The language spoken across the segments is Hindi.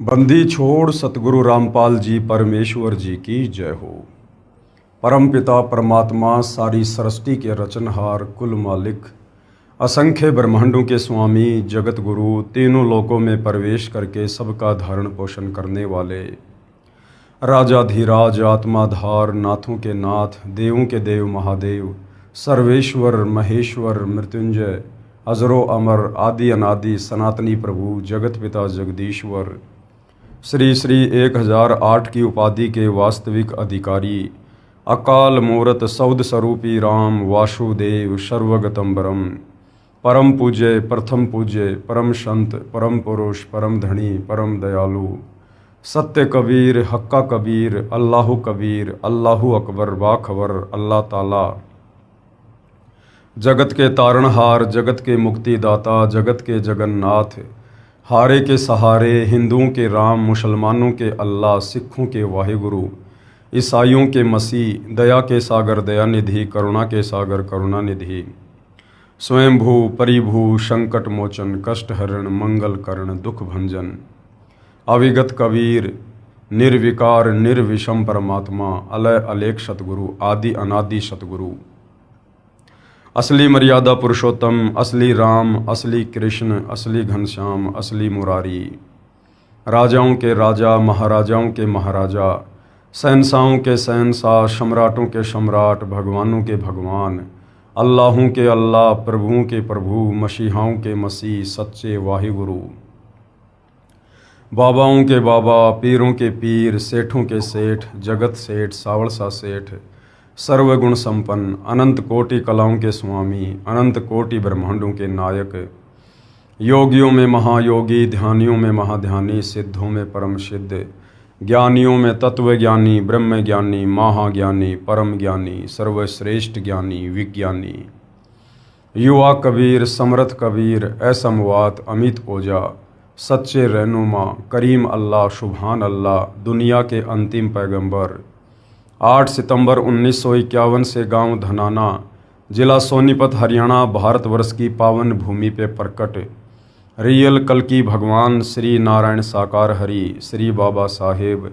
बंदी छोड़ सतगुरु रामपाल जी परमेश्वर जी की जय हो। परम पिता परमात्मा सारी सृष्टि के रचनहार कुल मालिक असंख्य ब्रह्मांडों के स्वामी जगत गुरु तीनों लोकों में प्रवेश करके सबका धारण पोषण करने वाले राजाधिराज आत्माधार नाथों के नाथ देवों के देव महादेव सर्वेश्वर महेश्वर मृत्युंजय अजरो अमर आदि अनादि सनातनी प्रभु जगत पिता जगदीश्वर श्री श्री 1008 की उपाधि के वास्तविक अधिकारी अकाल मूरत सौद स्वरूपी राम वासुदेव सर्वगतम्बरम परम पूज्य प्रथम पूज्य परम संत परम पुरुष परम धनी परम दयालु सत्य कबीर हक्का कबीर अल्लाहु कबीर अल्लाहु अकबर बाखबर अल्लाह ताला जगत के तारणहार जगत के मुक्तिदाता जगत के जगन्नाथ हारे के सहारे हिंदुओं के राम मुसलमानों के अल्लाह सिखों के वाहिगुरु ईसाइयों के मसीह दया के सागर दयानिधि करुणा के सागर करुणानिधि स्वयंभू परिभू संकट मोचन कष्ट हरण मंगल करण दुख भंजन अविगत कबीर निर्विकार निर्विषम परमात्मा अलय अलेख सतगुरु आदि अनादि सतगुरु असली मर्यादा पुरुषोत्तम असली राम असली कृष्ण असली घनश्याम असली मुरारी राजाओं के राजा महाराजाओं के महाराजा शहंशाहों के शहंशाह सम्राटों के सम्राट भगवानों के भगवान अल्लाहों के अल्लाह प्रभुओं के प्रभु मसीहाओं के मसीह सच्चे वाहिगुरु बाबाओं के बाबा पीरों के पीर सेठों के सेठ जगत सेठ सावड़सा सेठ सर्वगुण संपन्न अनंत कोटि कलाओं के स्वामी अनंत कोटि ब्रह्मांडों के नायक योगियों में महायोगी ध्यानियों में महाध्यानी सिद्धों में परम सिद्ध ज्ञानियों में तत्वज्ञानी ब्रह्म ज्ञानी महाज्ञानी परम ज्ञानी सर्वश्रेष्ठ ज्ञानी विज्ञानी युवा कबीर समर्थ कबीर असमवात अमित ओजा सच्चे रहनुमा करीम अल्लाह सुभान अल्लाह दुनिया के अंतिम पैगंबर 8 सितंबर 1951 से गांव धनाना जिला सोनीपत हरियाणा भारतवर्ष की पावन भूमि पे प्रकट रियल कल की भगवान श्री नारायण साकार हरि श्री बाबा साहेब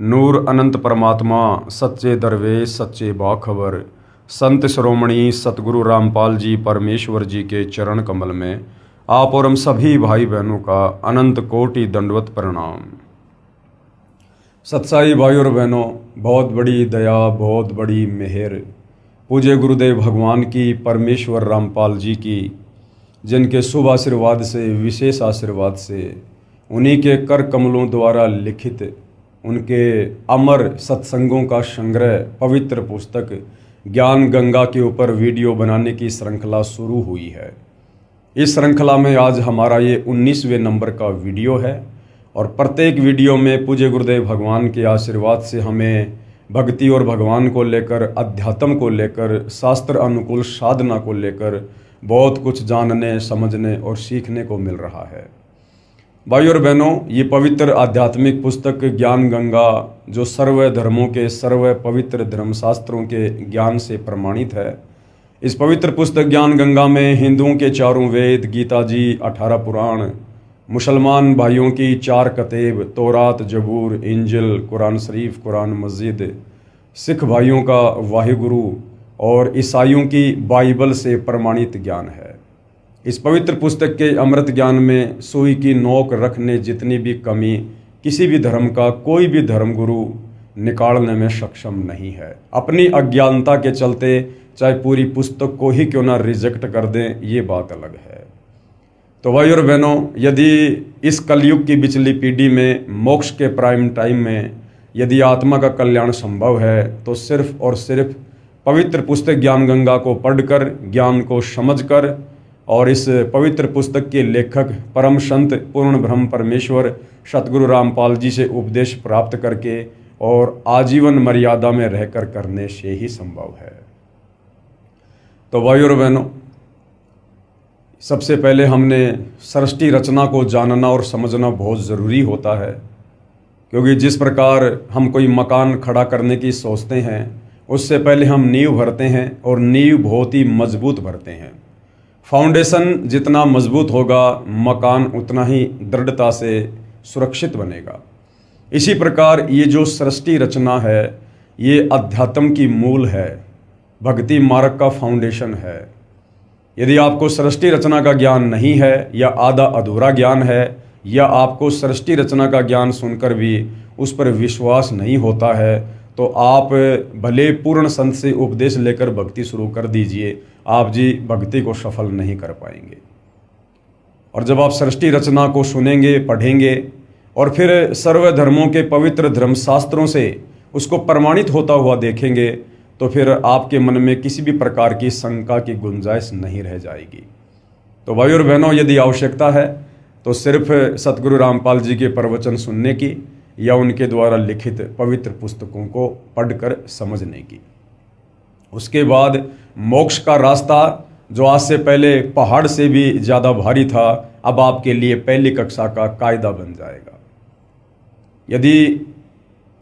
नूर अनंत परमात्मा सच्चे दरवेश सच्चे बाखबर संत श्रोमणी सतगुरु रामपाल जी परमेश्वर जी के चरण कमल में आप और हम सभी भाई बहनों का अनंत कोटि दंडवत प्रणाम। सत्साई भाई और बहनों, बहुत बड़ी दया बहुत बड़ी मेहर पूज्य गुरुदेव भगवान की परमेश्वर रामपाल जी की जिनके शुभ आशीर्वाद से विशेष आशीर्वाद से उन्हीं के कर कमलों द्वारा लिखित उनके अमर सत्संगों का संग्रह पवित्र पुस्तक ज्ञान गंगा के ऊपर वीडियो बनाने की श्रृंखला शुरू हुई है। इस श्रृंखला में आज हमारा ये 19वें नंबर का वीडियो है और प्रत्येक वीडियो में पूज्य गुरुदेव भगवान के आशीर्वाद से हमें भक्ति और भगवान को लेकर अध्यात्म को लेकर शास्त्र अनुकूल साधना को लेकर बहुत कुछ जानने समझने और सीखने को मिल रहा है। भाई और बहनों, ये पवित्र आध्यात्मिक पुस्तक ज्ञान गंगा जो सर्व धर्मों के सर्व पवित्र धर्मशास्त्रों के ज्ञान से प्रमाणित है, इस पवित्र पुस्तक ज्ञान गंगा में हिंदुओं के चारों वेद गीता जी 18 पुराण मुसलमान भाइयों की 4 कतेब तौरात जबूर इंजिल कुरान शरीफ कुरान मस्जिद सिख भाइयों का वाहिगुरु और ईसाइयों की बाइबल से प्रमाणित ज्ञान है। इस पवित्र पुस्तक के अमृत ज्ञान में सुई की नोक रखने जितनी भी कमी किसी भी धर्म का कोई भी धर्मगुरु निकालने में सक्षम नहीं है। अपनी अज्ञानता के चलते चाहे पूरी पुस्तक को ही क्यों ना रिजेक्ट कर दें, ये बात अलग है। तो भाई और बहनों, यदि इस कलयुग की बिचली पीढ़ी में मोक्ष के प्राइम टाइम में यदि आत्मा का कल्याण संभव है तो सिर्फ और सिर्फ पवित्र पुस्तक ज्ञान गंगा को पढ़कर ज्ञान को समझकर और इस पवित्र पुस्तक के लेखक परम संत पूर्ण ब्रह्म परमेश्वर सतगुरु रामपाल जी से उपदेश प्राप्त करके और आजीवन मर्यादा में रहकर करने से ही संभव है। तो भाई और बहनों, सबसे पहले हमने सृष्टि रचना को जानना और समझना बहुत ज़रूरी होता है, क्योंकि जिस प्रकार हम कोई मकान खड़ा करने की सोचते हैं उससे पहले हम नींव भरते हैं और नींव बहुत ही मजबूत भरते हैं। फाउंडेशन जितना मजबूत होगा मकान उतना ही दृढ़ता से सुरक्षित बनेगा। इसी प्रकार ये जो सृष्टि रचना है ये अध्यात्म की मूल है, भक्ति मार्ग का फाउंडेशन है। यदि आपको सृष्टि रचना का ज्ञान नहीं है या आधा अधूरा ज्ञान है या आपको सृष्टि रचना का ज्ञान सुनकर भी उस पर विश्वास नहीं होता है तो आप भले पूर्ण संत से उपदेश लेकर भक्ति शुरू कर दीजिए, आप जी भक्ति को सफल नहीं कर पाएंगे। और जब आप सृष्टि रचना को सुनेंगे, पढ़ेंगे और फिर सर्व धर्मों के पवित्र धर्मशास्त्रों से उसको प्रमाणित होता हुआ देखेंगे तो फिर आपके मन में किसी भी प्रकार की शंका की गुंजाइश नहीं रह जाएगी। तो भाई और बहनों, यदि आवश्यकता है तो सिर्फ सतगुरु रामपाल जी के प्रवचन सुनने की या उनके द्वारा लिखित पवित्र पुस्तकों को पढ़कर समझने की। उसके बाद मोक्ष का रास्ता जो आज से पहले पहाड़ से भी ज़्यादा भारी था, अब आपके लिए पहली कक्षा का कायदा बन जाएगा। यदि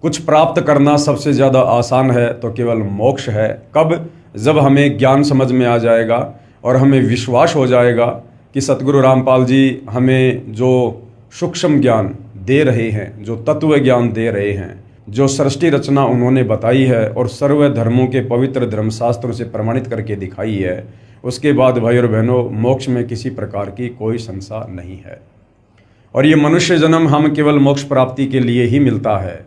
कुछ प्राप्त करना सबसे ज़्यादा आसान है तो केवल मोक्ष है। कब? जब हमें ज्ञान समझ में आ जाएगा और हमें विश्वास हो जाएगा कि सतगुरु रामपाल जी हमें जो सूक्ष्म ज्ञान दे रहे हैं, जो तत्व ज्ञान दे रहे हैं, जो सृष्टि रचना उन्होंने बताई है और सर्व धर्मों के पवित्र धर्मशास्त्रों से प्रमाणित करके दिखाई है, उसके बाद भाई और बहनों मोक्ष में किसी प्रकार की कोई संशय नहीं है। और ये मनुष्य जन्म हम केवल मोक्ष प्राप्ति के लिए ही मिलता है।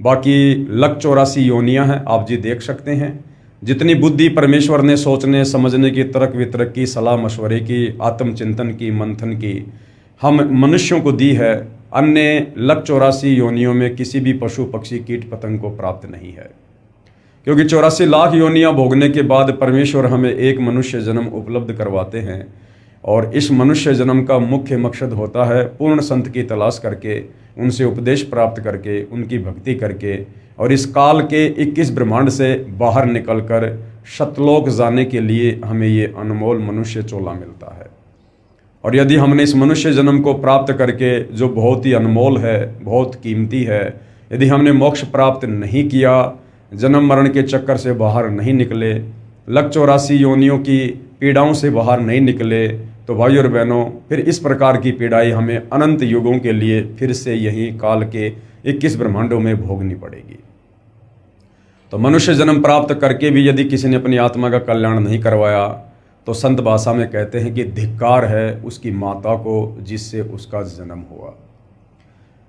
बाकी 184 योनियाँ हैं, आप जी देख सकते हैं। जितनी बुद्धि परमेश्वर ने सोचने समझने की, तर्क वितर्क की, सलाह मशवरे की, आत्मचिंतन की, मंथन की हम मनुष्यों को दी है, अन्य 184 योनियों में किसी भी पशु पक्षी कीट पतंग को प्राप्त नहीं है। क्योंकि 84 लाख योनियां भोगने के बाद परमेश्वर हमें एक मनुष्य जन्म उपलब्ध करवाते हैं और इस मनुष्य जन्म का मुख्य मकसद होता है पूर्ण संत की तलाश करके, उनसे उपदेश प्राप्त करके, उनकी भक्ति करके और इस काल के 21 ब्रह्मांड से बाहर निकलकर सतलोक जाने के लिए हमें ये अनमोल मनुष्य चोला मिलता है। और यदि हमने इस मनुष्य जन्म को प्राप्त करके, जो बहुत ही अनमोल है, बहुत कीमती है, यदि हमने मोक्ष प्राप्त नहीं किया, जन्म मरण के चक्कर से बाहर नहीं निकले, 184 योनियों की पीड़ाओं से बाहर नहीं निकले, तो भाई और बहनों फिर इस प्रकार की पीड़ाएं हमें अनंत युगों के लिए फिर से यही काल के 21 ब्रह्मांडों में भोगनी पड़ेगी। तो मनुष्य जन्म प्राप्त करके भी यदि किसी ने अपनी आत्मा का कल्याण नहीं करवाया तो संत भाषा में कहते हैं कि धिक्कार है उसकी माता को जिससे उसका जन्म हुआ।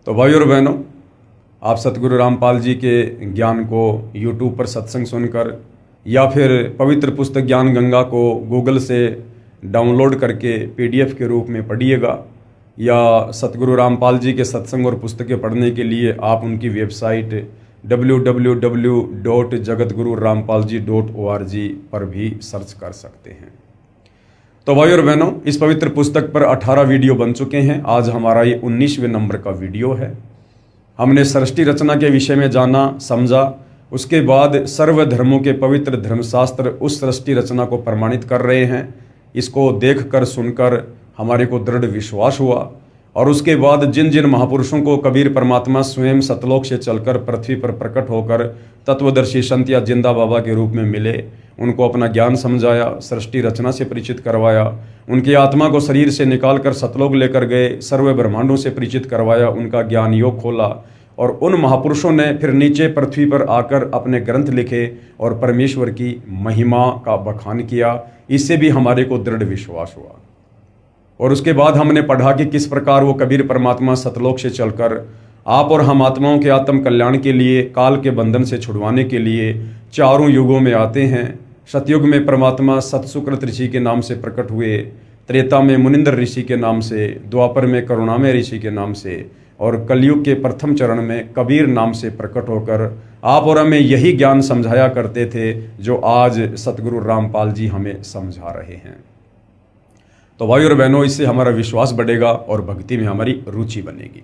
तो भाई और बहनों, आप सतगुरु रामपाल जी के ज्ञान को YouTube पर सत्संग सुनकर या फिर पवित्र पुस्तक ज्ञान गंगा को गूगल से डाउनलोड करके PDF के रूप में पढ़िएगा, या सतगुरु रामपाल जी के सत्संग और पुस्तकें पढ़ने के लिए आप उनकी वेबसाइट www.jagatgururampalji.org पर भी सर्च कर सकते हैं। तो भाई और बहनों, इस पवित्र पुस्तक पर 18 वीडियो बन चुके हैं। आज हमारा ये 19वें नंबर का वीडियो है। हमने सृष्टि रचना के विषय में जाना, समझा। उसके बाद सर्व धर्मों के पवित्र धर्मशास्त्र उस सृष्टि रचना को प्रमाणित कर रहे हैं। इसको देखकर सुनकर हमारे को दृढ़ विश्वास हुआ। और उसके बाद जिन जिन महापुरुषों को कबीर परमात्मा स्वयं सतलोक से चलकर पृथ्वी पर प्रकट होकर तत्वदर्शी संत या जिंदा बाबा के रूप में मिले, उनको अपना ज्ञान समझाया, सृष्टि रचना से परिचित करवाया, उनकी आत्मा को शरीर से निकालकर सतलोक लेकर गए, सर्व ब्रह्मांडों से परिचित करवाया, उनका ज्ञान योग खोला। और उन महापुरुषों ने फिर नीचे पृथ्वी पर आकर अपने ग्रंथ लिखे और परमेश्वर की महिमा का बखान किया। इससे भी हमारे को दृढ़ विश्वास हुआ। और उसके बाद हमने पढ़ा कि किस प्रकार वो कबीर परमात्मा सतलोक से चलकर आप और हम आत्माओं के आत्म कल्याण के लिए, काल के बंधन से छुड़वाने के लिए चारों युगों में आते हैं। सतयुग में परमात्मा सतसुकृत ऋषि के नाम से प्रकट हुए, त्रेता में मुनिंदर ऋषि के नाम से, द्वापर में करुणामय ऋषि के नाम से और कलयुग के प्रथम चरण में कबीर नाम से प्रकट होकर आप और हमें यही ज्ञान समझाया करते थे जो आज सतगुरु रामपाल जी हमें समझा रहे हैं। तो भाई और बहनों, इससे हमारा विश्वास बढ़ेगा और भक्ति में हमारी रुचि बनेगी।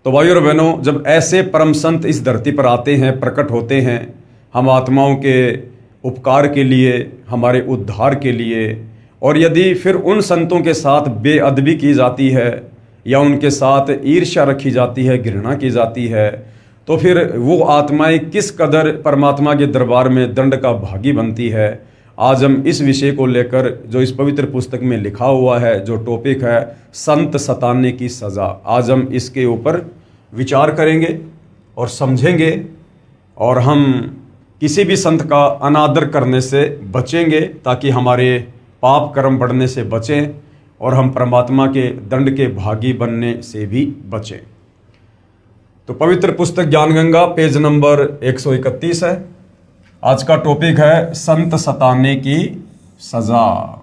तो भाई और बहनों, जब ऐसे परम संत इस धरती पर आते हैं, प्रकट होते हैं, हम आत्माओं के उपकार के लिए, हमारे उद्धार के लिए, और यदि फिर उन संतों के साथ बेअदबी की जाती है या उनके साथ ईर्ष्या रखी जाती है, घृणा की जाती है, तो फिर वो आत्माएं किस कदर परमात्मा के दरबार में दंड का भागी बनती है। आज हम इस विषय को लेकर जो इस पवित्र पुस्तक में लिखा हुआ है, जो टॉपिक है संत सताने की सज़ा, आज हम इसके ऊपर विचार करेंगे और समझेंगे और हम किसी भी संत का अनादर करने से बचेंगे ताकि हमारे पाप कर्म बढ़ने से बचें और हम परमात्मा के दंड के भागी बनने से भी बचें। तो पवित्र पुस्तक ज्ञान गंगा पेज नंबर 131 है। आज का टॉपिक है संत सताने की सज़ा।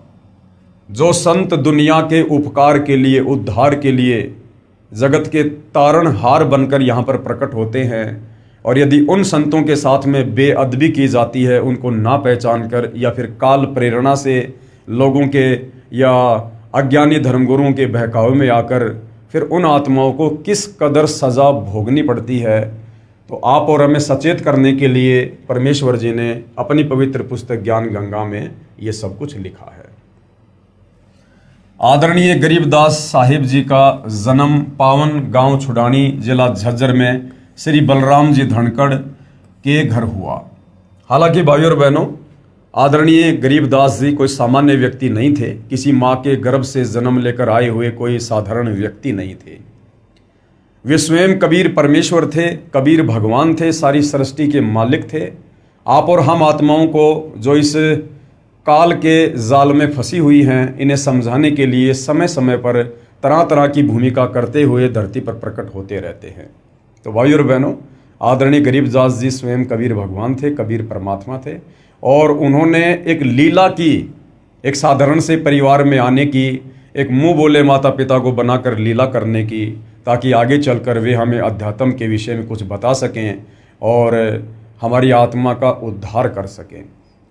जो संत दुनिया के उपकार के लिए, उद्धार के लिए जगत के तारणहार बनकर यहाँ पर प्रकट होते हैं, और यदि उन संतों के साथ में बेअदबी की जाती है, उनको ना पहचान कर या फिर काल प्रेरणा से लोगों के या अज्ञानी धर्मगुरुओं के बहकावे में आकर फिर उन आत्माओं को किस कदर सज़ा भोगनी पड़ती है, तो आप और हमें सचेत करने के लिए परमेश्वर जी ने अपनी पवित्र पुस्तक ज्ञान गंगा में ये सब कुछ लिखा है। आदरणीय गरीबदास साहिब जी का जन्म पावन गांव छुडानी, जिला झज्जर में श्री बलराम जी धनखड़ के घर हुआ। हालांकि भाइयों और बहनों, आदरणीय गरीबदास जी कोई सामान्य व्यक्ति नहीं थे, किसी माँ के गर्भ से जन्म लेकर आए हुए कोई साधारण व्यक्ति नहीं थे। वे स्वयं कबीर परमेश्वर थे, कबीर भगवान थे, सारी सृष्टि के मालिक थे। आप और हम आत्माओं को जो इस काल के जाल में फंसी हुई हैं, इन्हें समझाने के लिए समय समय पर तरह तरह की भूमिका करते हुए धरती पर प्रकट होते रहते हैं। तो भाइयों और बहनों, आदरणीय गरीबदास जी स्वयं कबीर भगवान थे, कबीर परमात्मा थे, और उन्होंने एक लीला की, एक साधारण से परिवार में आने की, एक मुंह बोले माता पिता को बनाकर लीला करने की, ताकि आगे चलकर वे हमें अध्यात्म के विषय में कुछ बता सकें और हमारी आत्मा का उद्धार कर सकें।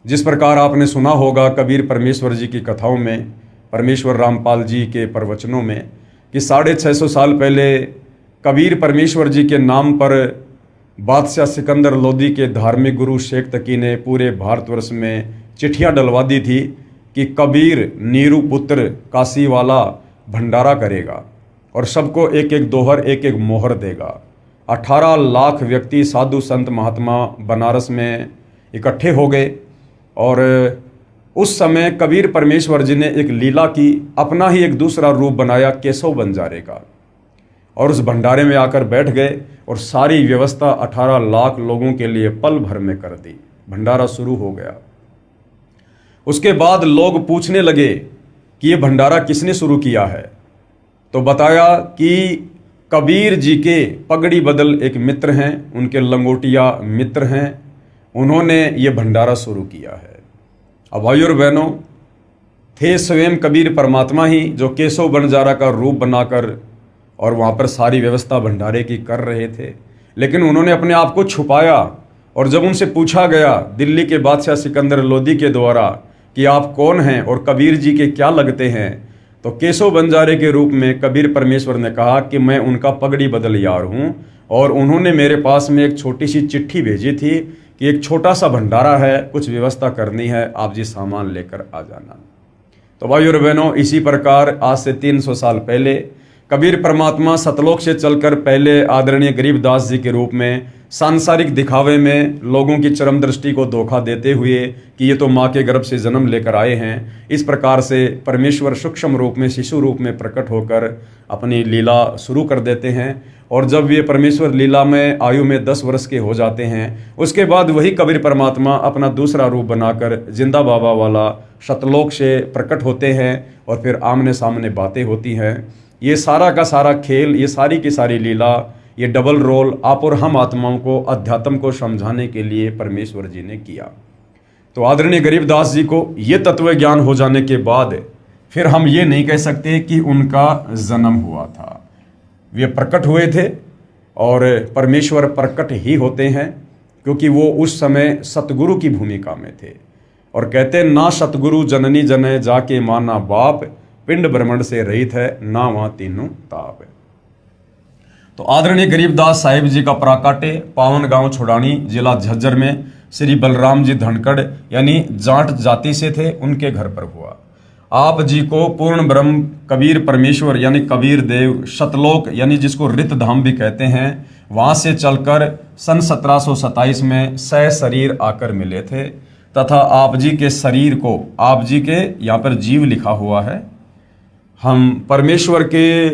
जिस प्रकार आपने सुना होगा कबीर परमेश्वर जी की कथाओं में, परमेश्वर रामपाल जी के प्रवचनों में, कि 650 साल पहले कबीर परमेश्वर जी के नाम पर बादशाह सिकंदर लोदी के धार्मिक गुरु शेख तकी ने पूरे भारतवर्ष में चिट्ठियां डलवा दी थी कि कबीर नीरू पुत्र काशी वाला भंडारा करेगा और सबको एक एक दोहर, एक एक मोहर देगा। 18 लाख व्यक्ति, साधु संत महात्मा बनारस में इकट्ठे हो गए और उस समय कबीर परमेश्वर जी ने एक लीला की, अपना ही एक दूसरा रूप बनाया केशव बंजारे का, और उस भंडारे में आकर बैठ गए और सारी व्यवस्था 18 लाख लोगों के लिए पल भर में कर दी। भंडारा शुरू हो गया। उसके बाद लोग पूछने लगे कि ये भंडारा किसने शुरू किया है, तो बताया कि कबीर जी के पगड़ी बदल एक मित्र हैं, उनके लंगोटिया मित्र हैं, उन्होंने ये भंडारा शुरू किया है। अब भाइयों और बहनों, थे स्वयं कबीर परमात्मा ही जो केशव बंजारा का रूप बनाकर और वहाँ पर सारी व्यवस्था भंडारे की कर रहे थे, लेकिन उन्होंने अपने आप को छुपाया। और जब उनसे पूछा गया दिल्ली के बादशाह सिकंदर लोदी के द्वारा कि आप कौन हैं और कबीर जी के क्या लगते हैं, तो केशव बंजारे के रूप में कबीर परमेश्वर ने कहा कि मैं उनका पगड़ी बदल यार हूँ, और उन्होंने मेरे पास में एक छोटी सी चिट्ठी भेजी थी कि एक छोटा सा भंडारा है, कुछ व्यवस्था करनी है, आप जी सामान लेकर आ जाना। तो भाइयों और बहनों, इसी प्रकार आज से 300 साल पहले कबीर परमात्मा सतलोक से चलकर पहले आदरणीय गरीबदास जी के रूप में सांसारिक दिखावे में लोगों की चरम दृष्टि को धोखा देते हुए कि ये तो माँ के गर्भ से जन्म लेकर आए हैं, इस प्रकार से परमेश्वर सूक्ष्म रूप में, शिशु रूप में प्रकट होकर अपनी लीला शुरू कर देते हैं। और जब ये परमेश्वर लीला में आयु में 10 वर्ष के हो जाते हैं, उसके बाद वही कबीर परमात्मा अपना दूसरा रूप बनाकर जिंदा बाबा वाला सतलोक से प्रकट होते हैं और फिर आमने सामने बातें होती हैं। ये सारा का सारा खेल, ये सारी की सारी लीला, ये डबल रोल आप और हम आत्माओं को अध्यात्म को समझाने के लिए परमेश्वर जी ने किया। तो आदरणीय गरीबदास जी को ये तत्व ज्ञान हो जाने के बाद फिर हम ये नहीं कह सकते कि उनका जन्म हुआ था। वे प्रकट हुए थे और परमेश्वर प्रकट ही होते हैं, क्योंकि वो उस समय सतगुरु की भूमिका में थे। और कहते ना सतगुरु जननी जने जाके माना बाप, पिंड ब्रह्मंड से रहित है ना वहाँ तीनों ताप। तो आदरणीय गरीबदास साहिब जी का प्राकाटे पावन गांव छुडानी, जिला झज्जर में श्री बलराम जी धनखड़ यानी जाट जाति से थे, उनके घर पर हुआ। आप जी को पूर्ण ब्रह्म कबीर परमेश्वर यानी कबीर देव सतलोक यानी जिसको रित धाम भी कहते हैं, वहाँ से चलकर सन 1727 में सह शरीर आकर मिले थे। तथा आप जी के शरीर को, आप जी के यहाँ पर जीव लिखा हुआ है, हम परमेश्वर के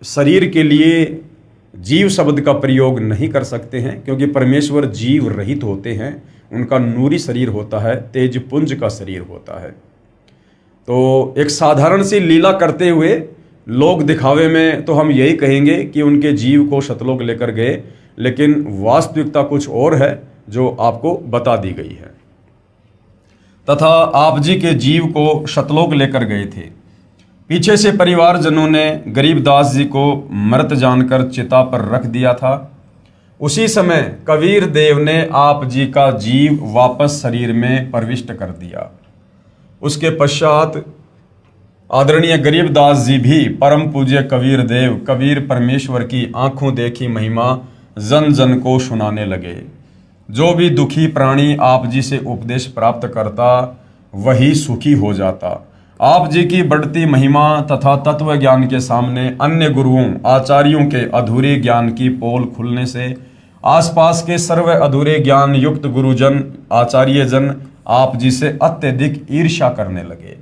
शरीर के लिए जीव शब्द का प्रयोग नहीं कर सकते हैं, क्योंकि परमेश्वर जीव रहित होते हैं, उनका नूरी शरीर होता है, तेजपुंज का शरीर होता है। तो एक साधारण सी लीला करते हुए लोग दिखावे में तो हम यही कहेंगे कि उनके जीव को शतलोक लेकर गए, लेकिन वास्तविकता कुछ और है जो आपको बता दी गई है। तथा आप जी के जीव को शतलोक लेकर गए थे। पीछे से परिवारजनों ने गरीबदास जी को मृत जानकर चिता पर रख दिया था। उसी समय कबीर देव ने आप जी का जीव वापस शरीर में प्रविष्ट कर दिया। उसके पश्चात आदरणीय गरीबदास जी भी परम पूज्य कबीर देव, कबीर परमेश्वर की आंखों देखी महिमा जन जन को सुनाने लगे। जो भी दुखी प्राणी आप जी से उपदेश प्राप्त करता वही सुखी हो जाता। आप जी की बढ़ती महिमा तथा तत्व ज्ञान के सामने अन्य गुरुओं आचार्यों के अधूरे ज्ञान की पोल खुलने से आसपास के सर्व अधूरे ज्ञान युक्त गुरुजन आचार्यजन आप जी से अत्यधिक ईर्ष्या करने लगे।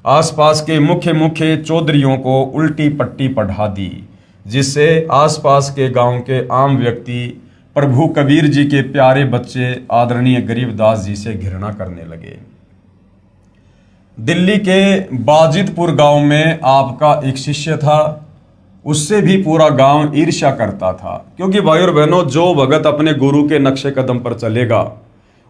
आसपास के मुख्य मुख्य चौधरियों को उल्टी पट्टी पढ़ा दी, जिससे आसपास के गांव के आम व्यक्ति प्रभु कबीर जी के प्यारे बच्चे आदरणीय गरीबदास जी से घृणा करने लगे। दिल्ली के बाजिदपुर गांव में आपका एक शिष्य था, उससे भी पूरा गांव ईर्ष्या करता था, क्योंकि भाई और बहनों, जो भगत अपने गुरु के नक्शे कदम पर चलेगा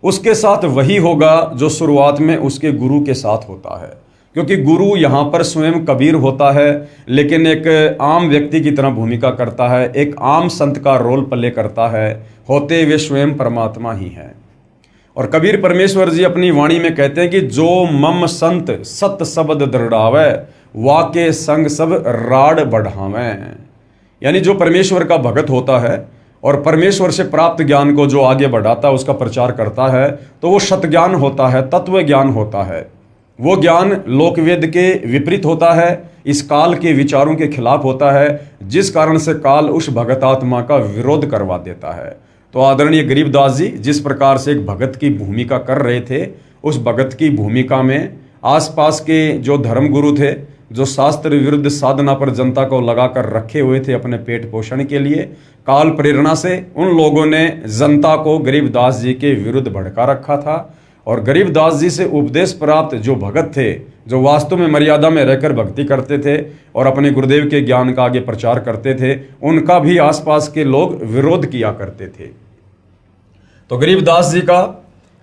उसके साथ वही होगा जो शुरुआत में उसके गुरु के साथ होता है। क्योंकि गुरु यहाँ पर स्वयं कबीर होता है, लेकिन एक आम व्यक्ति की तरह भूमिका करता है, एक आम संत का रोल प्ले करता है, होते वे स्वयं परमात्मा ही हैं। और कबीर परमेश्वर जी अपनी वाणी में कहते हैं कि जो मम संत सत शब्द दृढ़ावे वाके संग सब राड बढ़ावे। यानी जो परमेश्वर का भगत होता है और परमेश्वर से प्राप्त ज्ञान को जो आगे बढ़ाता है, उसका प्रचार करता है, तो वो सत ज्ञान होता है, तत्व ज्ञान होता है। वो ज्ञान लोकवेद के विपरीत होता है, इस काल के विचारों के खिलाफ होता है, जिस कारण से काल उस भगतात्मा का विरोध करवा देता है। तो आदरणीय गरीबदास जी जिस प्रकार से एक भगत की भूमिका कर रहे थे, उस भगत की भूमिका में आसपास के जो धर्मगुरु थे, जो शास्त्र विरुद्ध साधना पर जनता को लगाकर रखे हुए थे अपने पेट पोषण के लिए, काल प्रेरणा से उन लोगों ने जनता को गरीबदास जी के विरुद्ध भड़का रखा था। और गरीबदास जी से उपदेश प्राप्त जो भगत थे, जो वास्तव में मर्यादा में रहकर भक्ति करते थे और अपने गुरुदेव के ज्ञान का आगे प्रचार करते थे, उनका भी आसपास के लोग विरोध किया करते थे। तो गरीबदास जी का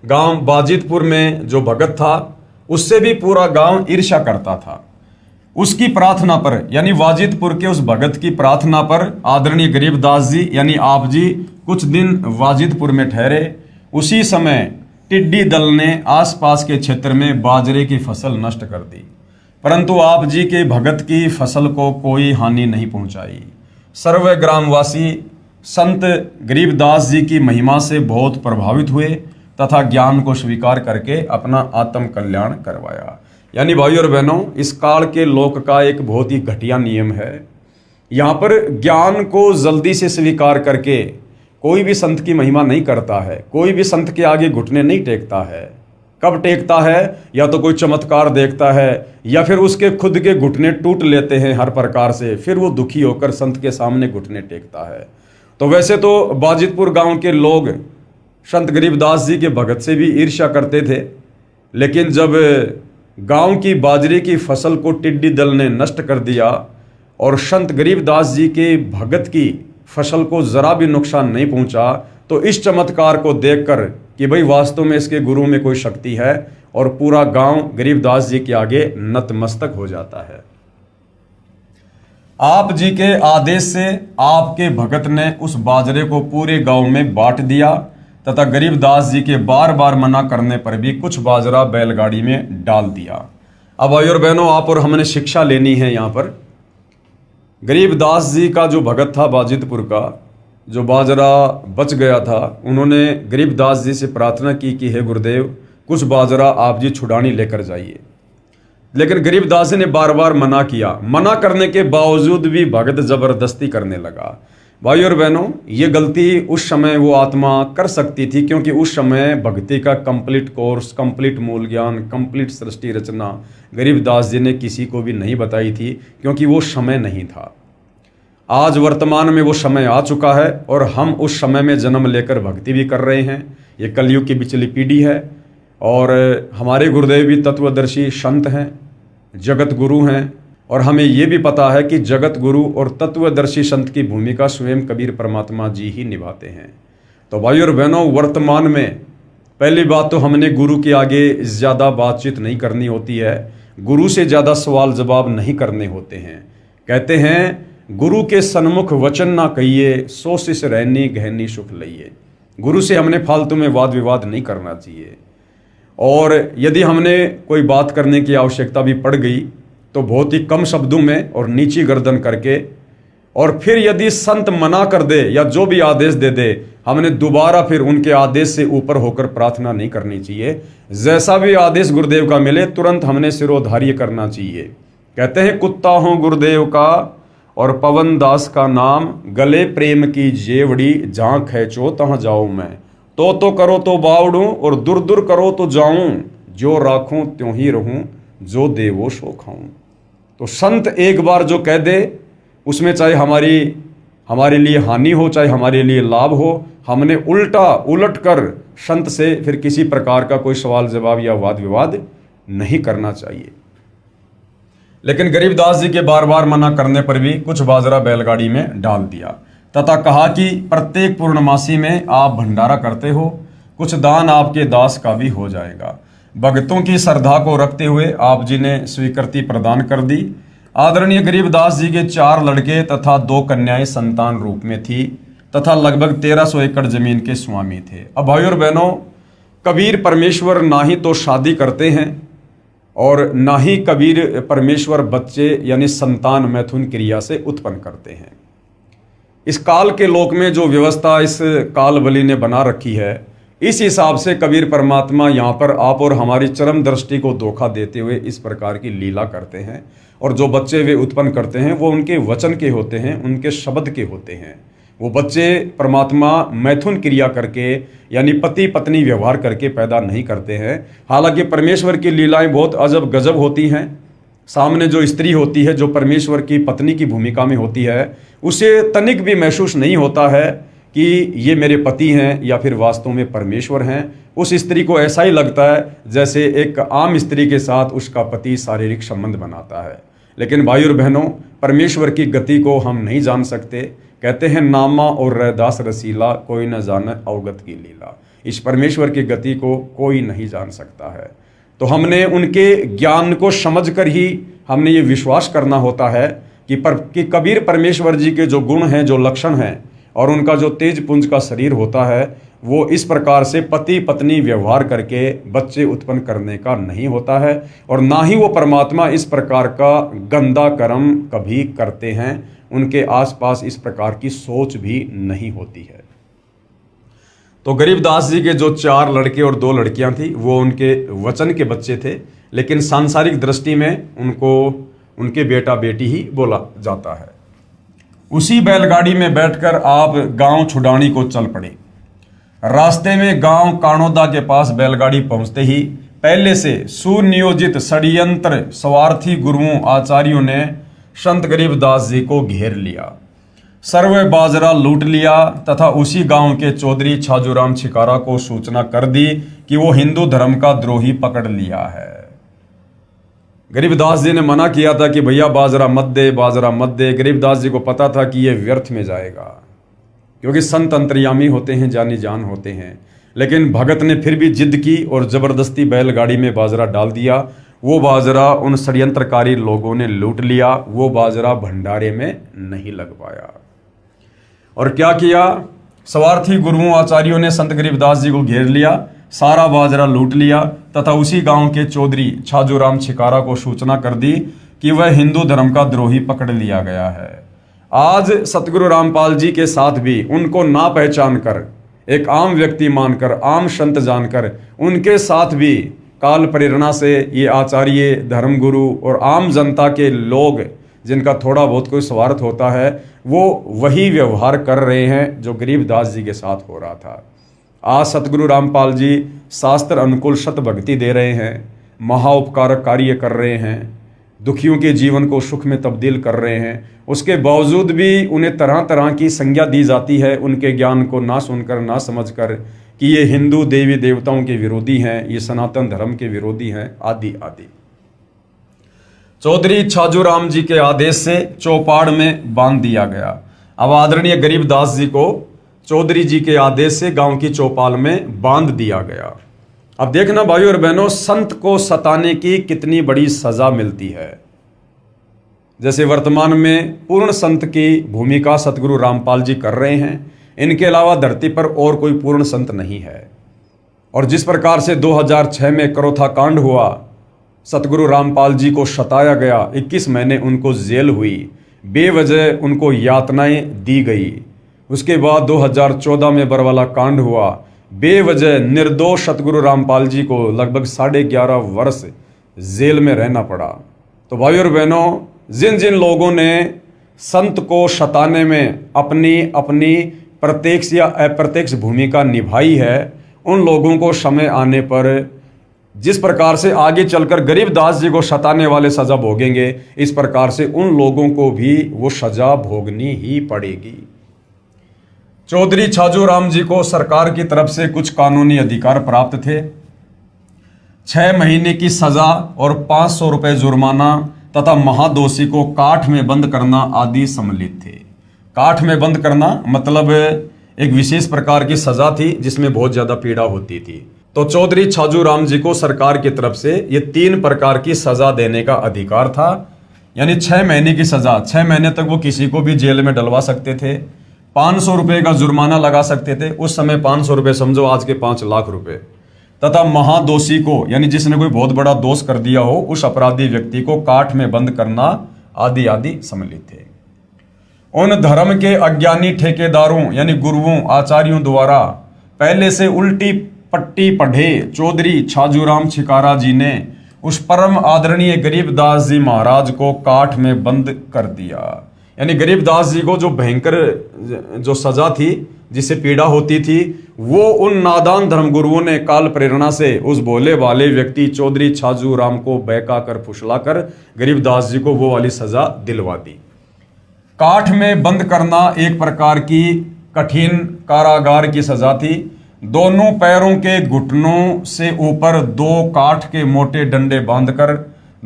गांव बाजिदपुर में जो भगत था, उससे भी पूरा गांव ईर्ष्या करता था। उसकी प्रार्थना पर, यानी वाजिदपुर के उस भगत की प्रार्थना पर आदरणीय गरीबदास जी यानी आप जी कुछ दिन वाजिदपुर में ठहरे। उसी समय टिड्डी दल ने आसपास के क्षेत्र में बाजरे की फसल नष्ट कर दी, परंतु आप जी के भगत की फसल को कोई हानि नहीं पहुंचाई। सर्व ग्रामवासी संत गरीबदास जी की महिमा से बहुत प्रभावित हुए तथा ज्ञान को स्वीकार करके अपना आत्म कल्याण करवाया। यानी भाई और बहनों, इस काल के लोक का एक बहुत ही घटिया नियम है। यहाँ पर ज्ञान को जल्दी से स्वीकार करके कोई भी संत की महिमा नहीं करता है, कोई भी संत के आगे घुटने नहीं टेकता है। कब टेकता है? या तो कोई चमत्कार देखता है, या फिर उसके खुद के घुटने टूट लेते हैं हर प्रकार से, फिर वो दुखी होकर संत के सामने घुटने टेकता है। तो वैसे तो बाजिदपुर गांव के लोग संत गरीबदास जी के भगत से भी ईर्ष्या करते थे, लेकिन जब गांव की बाजरे की फसल को टिड्डी दल ने नष्ट कर दिया और संत गरीबदास जी के भगत की फसल को जरा भी नुकसान नहीं पहुंचा, तो इस चमत्कार को देखकर कि भाई वास्तव में इसके गुरु में कोई शक्ति है, और पूरा गांव गरीबदास जी के आगे नतमस्तक हो जाता है। आप जी के आदेश से आपके भगत ने उस बाजरे को पूरे गांव में बांट दिया तथा गरीबदास जी के बार बार मना करने पर भी कुछ बाजरा बैलगाड़ी में डाल दिया। अब भाई और बहनों, आप और हमने शिक्षा लेनी है यहाँ पर। गरीबदास जी का जो भगत था बाजिदपुर का, जो बाजरा बच गया था, उन्होंने गरीबदास जी से प्रार्थना की कि हे गुरुदेव, कुछ बाजरा आप जी छुड़ानी लेकर जाइए। लेकिन गरीबदास जी ने बार बार मना किया। मना करने के बावजूद भी भगत जबरदस्ती करने लगा। भाई और बहनों, ये गलती उस समय वो आत्मा कर सकती थी, क्योंकि उस समय भक्ति का कंप्लीट कोर्स, कंप्लीट मूल ज्ञान, कंप्लीट सृष्टि रचना गरीबदास जी ने किसी को भी नहीं बताई थी, क्योंकि वो समय नहीं था। आज वर्तमान में वो समय आ चुका है और हम उस समय में जन्म लेकर भक्ति भी कर रहे हैं। ये कलयुग की बिचली पीढ़ी है और हमारे गुरुदेव भी तत्वदर्शी संत हैं, जगत गुरु हैं, और हमें ये भी पता है कि जगत गुरु और तत्वदर्शी संत की भूमिका स्वयं कबीर परमात्मा जी ही निभाते हैं। तो भाई और बहनों, वर्तमान में पहली बात तो हमने गुरु के आगे ज़्यादा बातचीत नहीं करनी होती है, गुरु से ज़्यादा सवाल जवाब नहीं करने होते हैं। कहते हैं गुरु के सन्मुख वचन ना कहिए, सो शिष रहनी गहनी सुख लइए। गुरु से हमने फालतू में वाद विवाद नहीं करना चाहिए, और यदि हमने कोई बात करने की आवश्यकता भी पड़ गई तो बहुत ही कम शब्दों में और नीची गर्दन करके, और फिर यदि संत मना कर दे या जो भी आदेश दे दे, हमने दोबारा फिर उनके आदेश से ऊपर होकर प्रार्थना नहीं करनी चाहिए। जैसा भी आदेश गुरुदेव का मिले तुरंत हमने सिरोधार्य करना चाहिए। कहते हैं कुत्ता हूं गुरुदेव का और पवन दास का नाम, गले प्रेम की जेवड़ी, जहां खैचो तहां जाऊं मैं। तो करो तो बावड़ूं और दूर दूर करो तो जाऊं, जो राखूं त्यों ही रहूं, जो देवो सो खाऊं। तो संत एक बार जो कह दे, उसमें चाहे हमारे लिए हानि हो चाहे हमारे लिए लाभ हो, हमने उलट कर संत से फिर किसी प्रकार का कोई सवाल जवाब या वाद विवाद नहीं करना चाहिए। लेकिन गरीबदास जी के बार बार मना करने पर भी कुछ बाजरा बैलगाड़ी में डाल दिया तथा कहा कि प्रत्येक पूर्णमासी में आप भंडारा करते हो, कुछ दान आपके दास का भी हो जाएगा। भक्तों की श्रद्धा को रखते हुए आप जी ने स्वीकृति प्रदान कर दी। आदरणीय गरीबदास जी के 4 लड़के तथा 2 कन्याएं संतान रूप में थी तथा लगभग 1300 एकड़ जमीन के स्वामी थे। अब भाई और बहनों, कबीर परमेश्वर ना ही तो शादी करते हैं और ना ही कबीर परमेश्वर बच्चे यानी संतान मैथुन क्रिया से उत्पन्न करते हैं। इस काल के लोक में जो व्यवस्था इस काल बलि ने बना रखी है, इस हिसाब से कबीर परमात्मा यहाँ पर आप और हमारी चरम दृष्टि को धोखा देते हुए इस प्रकार की लीला करते हैं। और जो बच्चे वे उत्पन्न करते हैं वो उनके वचन के होते हैं, उनके शब्द के होते हैं। वो बच्चे परमात्मा मैथुन क्रिया करके यानी पति पत्नी व्यवहार करके पैदा नहीं करते हैं। हालांकि परमेश्वर की लीलाएं बहुत अजब गजब होती हैं। सामने जो स्त्री होती है, जो परमेश्वर की पत्नी की भूमिका में होती है, उसे तनिक भी महसूस नहीं होता है कि ये मेरे पति हैं या फिर वास्तव में परमेश्वर हैं। उस स्त्री को ऐसा ही लगता है जैसे एक आम स्त्री के साथ उसका पति शारीरिक संबंध बनाता है। लेकिन भाई और बहनों, परमेश्वर की गति को हम नहीं जान सकते। कहते हैं नामा और रैदास रसीला, कोई न जाने अवगत की लीला। इस परमेश्वर की गति को कोई नहीं जान सकता है। तो हमने उनके ज्ञान को समझकर ही हमने ये विश्वास करना होता है कि कबीर परमेश्वर जी के जो गुण हैं, जो लक्षण हैं और उनका जो तेज पुंज का शरीर होता है, वो इस प्रकार से पति पत्नी व्यवहार करके बच्चे उत्पन्न करने का नहीं होता है। और ना ही वो परमात्मा इस प्रकार का गंदा कर्म कभी करते हैं। उनके आसपास इस प्रकार की सोच भी नहीं होती है। तो गरीबदास जी के जो 4 लड़के और 2 लड़कियां थी, वो उनके वचन के बच्चे थे, लेकिन सांसारिक दृष्टि में उनको उनके बेटा बेटी ही बोला जाता है। उसी बैलगाड़ी में बैठकर आप गांव छुडानी को चल पड़े। रास्ते में गांव कानोदा के पास बैलगाड़ी पहुंचते ही पहले से सुनियोजित षड्यंत्र स्वार्थी गुरुओं आचार्यों ने संत गरीबदास जी को घेर लिया, सर्व बाजरा लूट लिया तथा उसी गांव के चौधरी छाजूराम छिकारा को सूचना कर दी कि वो हिंदू धर्म का द्रोही पकड़ लिया है। गरीबदास जी ने मना किया था कि भैया बाजरा मत दे, बाजरा मत दे। गरीबदास जी को पता था कि यह व्यर्थ में जाएगा, क्योंकि संत अंतर्यामी होते हैं, जानी जान होते हैं। लेकिन भगत ने फिर भी जिद की और जबरदस्ती बैलगाड़ी में बाजरा डाल दिया। वो बाजरा उन षड्यंत्रकारी लोगों ने लूट लिया। वो बाजरा भंडारे में नहीं लग पाया। और क्या किया? स्वार्थी गुरुओं आचार्यों ने संत गरीबदास जी को घेर लिया, सारा बाजरा लूट लिया तथा उसी गांव के चौधरी छाजूराम छिकारा को सूचना कर दी कि वह हिंदू धर्म का द्रोही पकड़ लिया गया है। आज सतगुरु रामपाल जी के साथ भी उनको ना पहचान कर, एक आम व्यक्ति मानकर, आम संत जानकर, उनके साथ भी काल प्रेरणा से ये आचार्य, धर्मगुरु और आम जनता के लोग जिनका थोड़ा बहुत कोई स्वार्थ होता है, वो वही व्यवहार कर रहे हैं जो गरीबदास जी के साथ हो रहा था। आज सतगुरु रामपाल जी शास्त्र अनुकूल शत भक्ति दे रहे हैं, महाउपकारक कार्य कर रहे हैं, दुखियों के जीवन को सुख में तब्दील कर रहे हैं। उसके बावजूद भी उन्हें तरह तरह की संज्ञा दी जाती है, उनके ज्ञान को ना सुनकर, ना समझकर, कि ये हिंदू देवी देवताओं के विरोधी हैं, ये सनातन धर्म के विरोधी हैं, आदि आदि। चौधरी छाजूराम जी के आदेश से चौपाड़ में बांध दिया गया। अब आदरणीय गरीबदास जी को चौधरी जी के आदेश से गांव की चौपाल में बांध दिया गया। अब देखना भाइयों और बहनों, संत को सताने की कितनी बड़ी सजा मिलती है। जैसे वर्तमान में पूर्ण संत की भूमिका सतगुरु रामपाल जी कर रहे हैं, इनके अलावा धरती पर और कोई पूर्ण संत नहीं है। और जिस प्रकार से 2006 में करोथा कांड हुआ, सतगुरु रामपाल जी को सताया गया, 21 महीने उनको जेल हुई, बेवजह उनको यातनाएं दी गई। उसके बाद 2014 में बरवाला कांड हुआ, बेवजह निर्दोष सतगुरु रामपाल जी को लगभग 11.5 वर्ष जेल में रहना पड़ा। तो भाइयों और बहनों, जिन जिन लोगों ने संत को सताने में अपनी अपनी प्रत्यक्ष या अप्रत्यक्ष भूमिका निभाई है, उन लोगों को समय आने पर जिस प्रकार से आगे चलकर गरीबदास जी को सताने वाले सजा भोगेंगे, इस प्रकार से उन लोगों को भी वो सजा भोगनी ही पड़ेगी। चौधरी छाजूराम जी को सरकार की तरफ से कुछ कानूनी अधिकार प्राप्त थे। 6 महीने की सजा और 500 रुपये जुर्माना तथा महादोषी को काठ में बंद करना आदि सम्मिलित थे। काठ में बंद करना मतलब एक विशेष प्रकार की सजा थी जिसमें बहुत ज्यादा पीड़ा होती थी। तो चौधरी छाजूराम जी को सरकार की तरफ से ये 3 प्रकार की सजा देने का अधिकार था। यानी 6 महीने की सजा, 6 महीने तक वो किसी को भी जेल में डलवा सकते थे। 500 रुपये का जुर्माना लगा सकते थे, उस समय 500 रुपये समझो आज के 5 लाख रुपए। तथा महादोषी को, यानी जिसने कोई बहुत बड़ा दोष कर दिया हो, उस अपराधी व्यक्ति को काठ में बंद करना आदि आदि सम्मिलित थे। उन धर्म के अज्ञानी ठेकेदारों यानी गुरुओं आचार्यों द्वारा पहले से उल्टी पट्टी पढ़े चौधरी छाजूराम छिकारा जी ने उस परम आदरणीय गरीबदास जी महाराज को काठ में बंद कर दिया। यानी गरीबदास जी को जो भयंकर जो सजा थी, जिससे पीड़ा होती थी, वो उन नादान धर्मगुरुओं ने काल प्रेरणा से उस भोले वाले व्यक्ति चौधरी छाजूराम को बहका कर फुसला कर गरीबदास जी को वो वाली सजा दिलवा दी। काठ में बंद करना एक प्रकार की कठिन कारागार की सजा थी। दोनों पैरों के घुटनों से ऊपर 2 काठ के मोटे डंडे बांधकर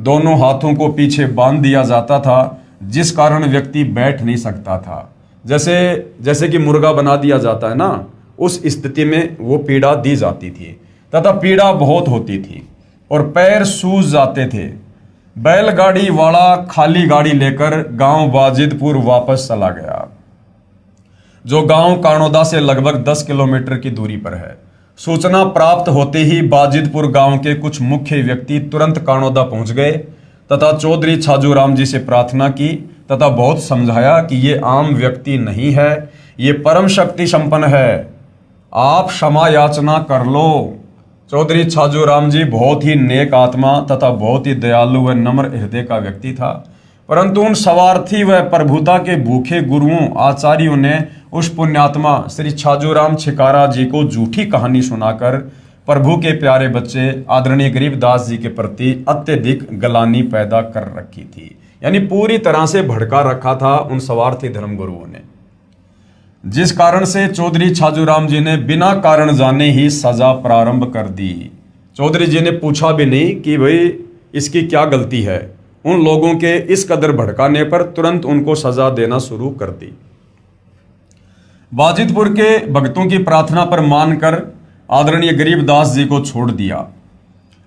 दोनों हाथों को पीछे बांध दिया जाता था, जिस कारण व्यक्ति बैठ नहीं सकता था। जैसे कि मुर्गा बना दिया जाता है ना, उस स्थिति में वो पीड़ा दी जाती थी तथा पीड़ा बहुत होती थी और पैर सूज जाते थे। बैलगाड़ी वाला खाली गाड़ी लेकर गांव बाजिदपुर वापस चला गया, जो गांव कानोदा से लगभग 10 किलोमीटर की दूरी पर है। सूचना प्राप्त होते ही बाजिदपुर गांव के कुछ मुख्य व्यक्ति तुरंत कानोदा पहुंच गए तथा चौधरी छाजूराम जी से प्रार्थना की तथा बहुत समझाया कि ये आम व्यक्ति नहीं है, ये परम शक्ति संपन्न है, आप क्षमा याचना कर लो। चौधरी छाजूराम जी बहुत ही नेक आत्मा तथा बहुत ही दयालु व नम्र हृदय का व्यक्ति था, परंतु उन स्वार्थी व प्रभुता के भूखे गुरुओं आचार्यों ने उस पुण्यात्मा श्री छाजूराम छिकारा जी को झूठी कहानी सुनाकर प्रभु के प्यारे बच्चे आदरणीय गरीबदास जी के प्रति अत्यधिक गलानी पैदा कर रखी थी। यानी पूरी तरह से भड़का रखा था उन स्वार्थी धर्मगुरुओं ने, जिस कारण से चौधरी छाजूराम जी ने बिना कारण जाने ही सजा प्रारंभ कर दी। चौधरी जी ने पूछा भी नहीं कि भाई इसकी क्या गलती है। उन लोगों के इस कदर भड़काने पर तुरंत उनको सजा देना शुरू कर दी। बाजिदपुर के भक्तों की प्रार्थना पर मानकर आदरणीय गरीबदास जी को छोड़ दिया।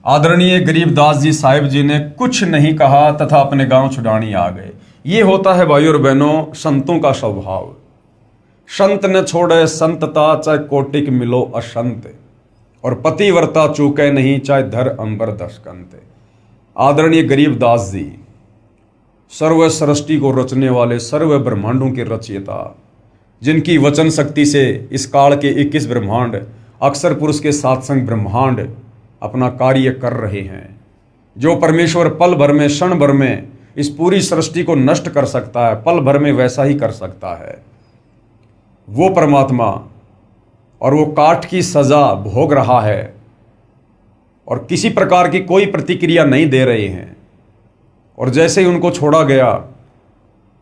आदरणीय गरीबदास जी साहिब जी ने कुछ नहीं कहा तथा अपने गांव छुड़ानी आ गए। ये होता है भाइयों और बहनों संतों का स्वभाव। संत न छोड़े संतता, चाहे कोटिक मिलो असंत, और पतिव्रता चूके नहीं, चाहे धर अंबर दशकंत। आदरणीय गरीबदास जी सर्व सृष्टि को रचने वाले, सर्व ब्रह्मांडों के रचयिता, जिनकी वचन शक्ति से इस काल के 21 ब्रह्मांड, अक्षर पुरुष के सात्संग ब्रह्मांड अपना कार्य कर रहे हैं। जो परमेश्वर पल भर में, क्षण भर में इस पूरी सृष्टि को नष्ट कर सकता है, पल भर में वैसा ही कर सकता है। वो परमात्मा और वो काट की सज़ा भोग रहा है और किसी प्रकार की कोई प्रतिक्रिया नहीं दे रहे हैं। और जैसे ही उनको छोड़ा गया,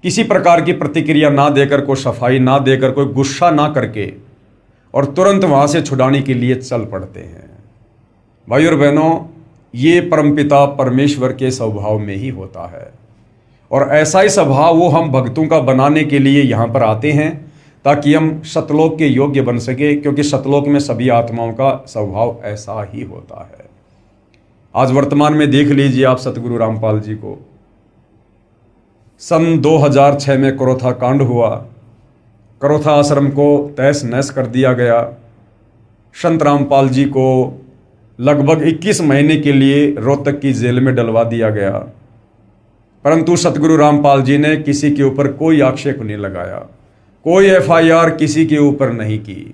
किसी प्रकार की प्रतिक्रिया ना देकर, कोई सफाई ना देकर, कोई गुस्सा ना करके, और तुरंत वहाँ से छुड़ाने के लिए चल पड़ते हैं। भाई और बहनों, ये परमपिता परमेश्वर के स्वभाव में ही होता है। और ऐसा ही स्वभाव वो हम भक्तों का बनाने के लिए यहाँ पर आते हैं, ताकि हम सतलोक के योग्य बन सके, क्योंकि सतलोक में सभी आत्माओं का स्वभाव ऐसा ही होता है। आज वर्तमान में देख लीजिए आप सतगुरु रामपाल जी को। सन 2006 में करोथा कांड हुआ, करोथा आश्रम को तहस नहस कर दिया गया। संत रामपाल जी को लगभग 21 महीने के लिए रोहतक की जेल में डलवा दिया गया, परंतु सतगुरु रामपाल जी ने किसी के ऊपर कोई आक्षेप नहीं लगाया, कोई FIR किसी के ऊपर नहीं की।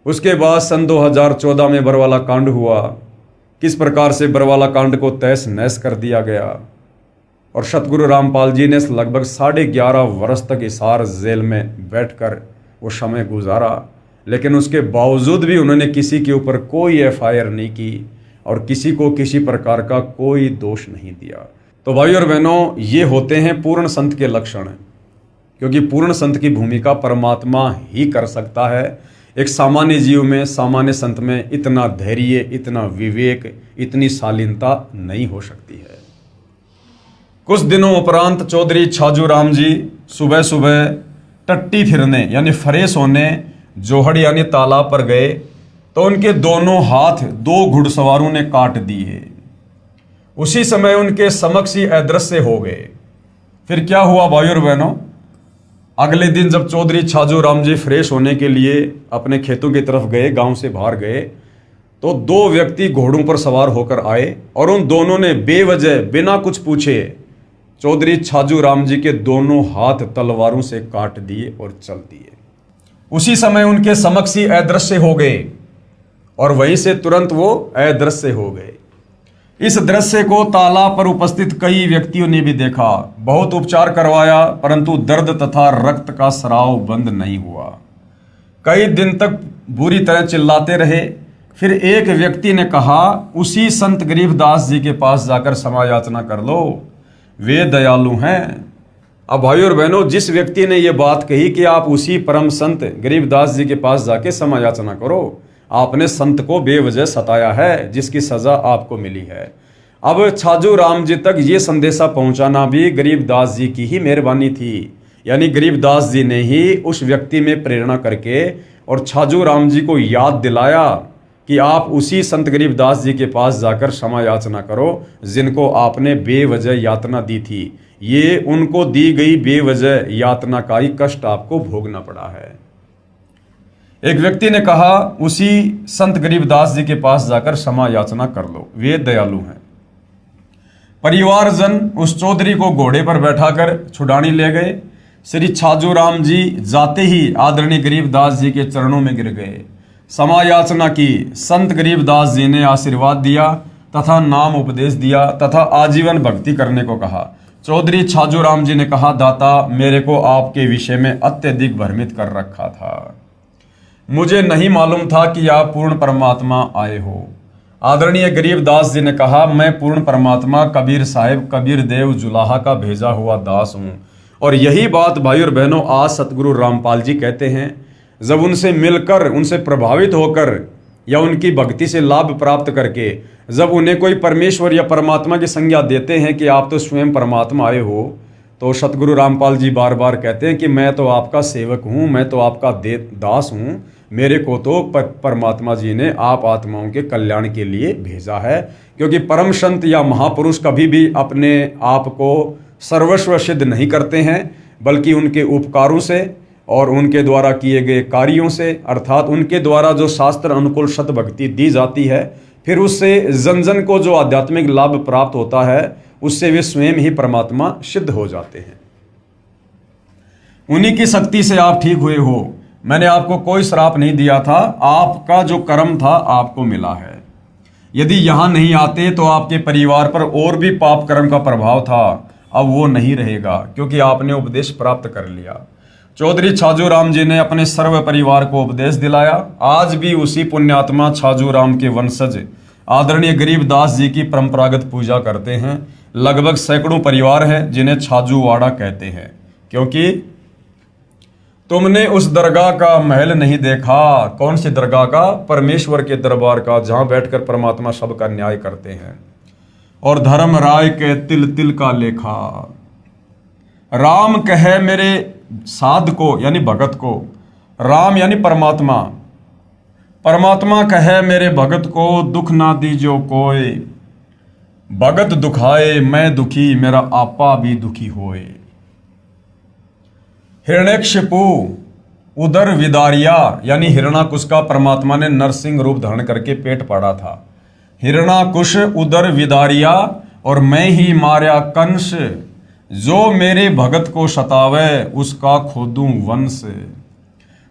उसके बाद सन 2014 में बरवाला कांड हुआ। किस प्रकार से बरवाला कांड को तहस नहस कर दिया गया, और सतगुरु रामपाल जी ने लगभग 11.5 वर्ष तक हिसार जेल में बैठकर वो समय गुजारा, लेकिन उसके बावजूद भी उन्होंने किसी के ऊपर कोई FIR नहीं की और किसी को किसी प्रकार का कोई दोष नहीं दिया। तो भाई और बहनों, ये होते हैं पूर्ण संत के लक्षण, क्योंकि पूर्ण संत की भूमिका परमात्मा ही कर सकता है। एक सामान्य जीव में, सामान्य संत में इतना धैर्य, इतना विवेक, इतनी शालीनता नहीं हो सकती है। कुछ दिनों उपरांत चौधरी छाजू राम जी सुबह सुबह टट्टी फिरने यानी फ्रेश होने जोहड़ यानी तालाब पर गए, तो उनके दोनों हाथ 2 घुड़सवारों ने काट दिए। उसी समय उनके समक्ष ही अदृश्य हो गए। फिर क्या हुआ भाई और बहनों, अगले दिन जब चौधरी छाजू राम जी फ्रेश होने के लिए अपने खेतों की तरफ गए, गांव से बाहर गए, तो 2 व्यक्ति घोड़ों पर सवार होकर आए और उन दोनों ने बेवजह बिना कुछ पूछे चौधरी छाजू राम जी के दोनों हाथ तलवारों से काट दिए और चल दिए। उसी समय उनके समक्ष ही अदृश्य हो गए और वहीं से तुरंत वो अदृश्य हो गए। इस दृश्य को तालाब पर उपस्थित कई व्यक्तियों ने भी देखा। बहुत उपचार करवाया, परंतु दर्द तथा रक्त का स्राव बंद नहीं हुआ। कई दिन तक बुरी तरह चिल्लाते रहे। फिर एक व्यक्ति ने कहा, उसी संत गरीबदास जी के पास जाकर क्षमा याचना कर लो, वे दयालु हैं। अब भाई और बहनों, जिस व्यक्ति ने यह बात कही कि आप उसी परम संत गरीबदास जी के पास जाके क्षमा याचना करो, आपने संत को बेवजह सताया है, जिसकी सजा आपको मिली है। अब छाजू राम जी तक ये संदेशा पहुंचाना भी गरीबदास जी की ही मेहरबानी थी, यानी गरीबदास जी ने ही उस व्यक्ति में प्रेरणा करके और छाजू राम जी को याद दिलाया कि आप उसी संत गरीबदास जी के पास जाकर क्षमा याचना करो, जिनको आपने बेवजह यातना दी थी। ये उनको दी गई बेवजह यातना का ही कष्ट आपको भोगना पड़ा है। एक व्यक्ति ने कहा, उसी संत गरीबदास जी के पास जाकर क्षमा याचना कर लो, वे दयालु हैं। परिवारजन उस चौधरी को घोड़े पर बैठाकर छुड़ाने ले गए। श्री छाजू राम जी जाते ही आदरणीय गरीबदास जी के चरणों में गिर गए, क्षमा याचना की। संत गरीबदास जी ने आशीर्वाद दिया तथा नाम उपदेश दिया तथा आजीवन भक्ति करने को कहा। चौधरी छाजू राम जी ने कहा, दाता, मेरे को आपके विषय में अत्यधिक भ्रमित कर रखा था, मुझे नहीं मालूम था कि आप पूर्ण परमात्मा आए हो। आदरणीय गरीबदास जी ने कहा, मैं पूर्ण परमात्मा कबीर साहिब कबीर देव जुलाहा का भेजा हुआ दास हूँ। और यही बात भाई और बहनों आज सतगुरु रामपाल जी कहते हैं। जब उनसे मिलकर, उनसे प्रभावित होकर या उनकी भक्ति से लाभ प्राप्त करके जब उन्हें कोई परमेश्वर या परमात्मा की संज्ञा देते हैं कि आप तो स्वयं परमात्मा आए हो, तो सतगुरु रामपाल जी बार बार कहते हैं कि मैं तो आपका सेवक हूँ, मैं तो आपका दास हूँ, मेरे को तो परमात्मा जी ने आप आत्माओं के कल्याण के लिए भेजा है। क्योंकि परम संत या महापुरुष कभी भी अपने आप को सर्वस्व सिद्ध नहीं करते हैं, बल्कि उनके उपकारों से और उनके द्वारा किए गए कार्यों से, अर्थात उनके द्वारा जो शास्त्र अनुकूल सतभक्ति दी जाती है, फिर उससे जन जन को जो आध्यात्मिक लाभ प्राप्त होता है, उससे वे स्वयं ही परमात्मा सिद्ध हो जाते हैं। उन्हीं की शक्ति से आप ठीक हुए हो। मैंने आपको कोई श्राप नहीं दिया था, आपका जो कर्म था आपको मिला है। यदि यहाँ नहीं आते तो आपके परिवार पर और भी पाप कर्म का प्रभाव था, अब वो नहीं रहेगा, क्योंकि आपने उपदेश प्राप्त कर लिया। चौधरी छाजू राम जी ने अपने सर्व परिवार को उपदेश दिलाया। आज भी उसी पुण्यात्मा छाजू राम के वंशज आदरणीय गरीबदास जी की परंपरागत पूजा करते हैं। लगभग सैकड़ों परिवार हैं जिन्हें छाजूवाड़ा कहते हैं, क्योंकि तुमने उस दरगाह का महल नहीं देखा। कौन सी दरगाह का? परमेश्वर के दरबार का, जहां बैठकर परमात्मा सबका न्याय करते हैं। और धर्म राय के तिल तिल का लेखा। राम कहे मेरे साध को, यानी भगत को, राम यानी परमात्मा, परमात्मा कहे मेरे भगत को, दुख ना दीजो कोई, भगत दुखाए मैं दुखी, मेरा आपा भी दुखी होए। हिरण्यकशिपु उदर विदारिया, यानी हिरणाकुश का परमात्मा ने नरसिंह रूप धारण करके पेट फाड़ा था। हिरणाकुश उदर विदारिया, और मैं ही मार्या कंस, जो मेरे भगत को सतावे उसका खोदूं वंश।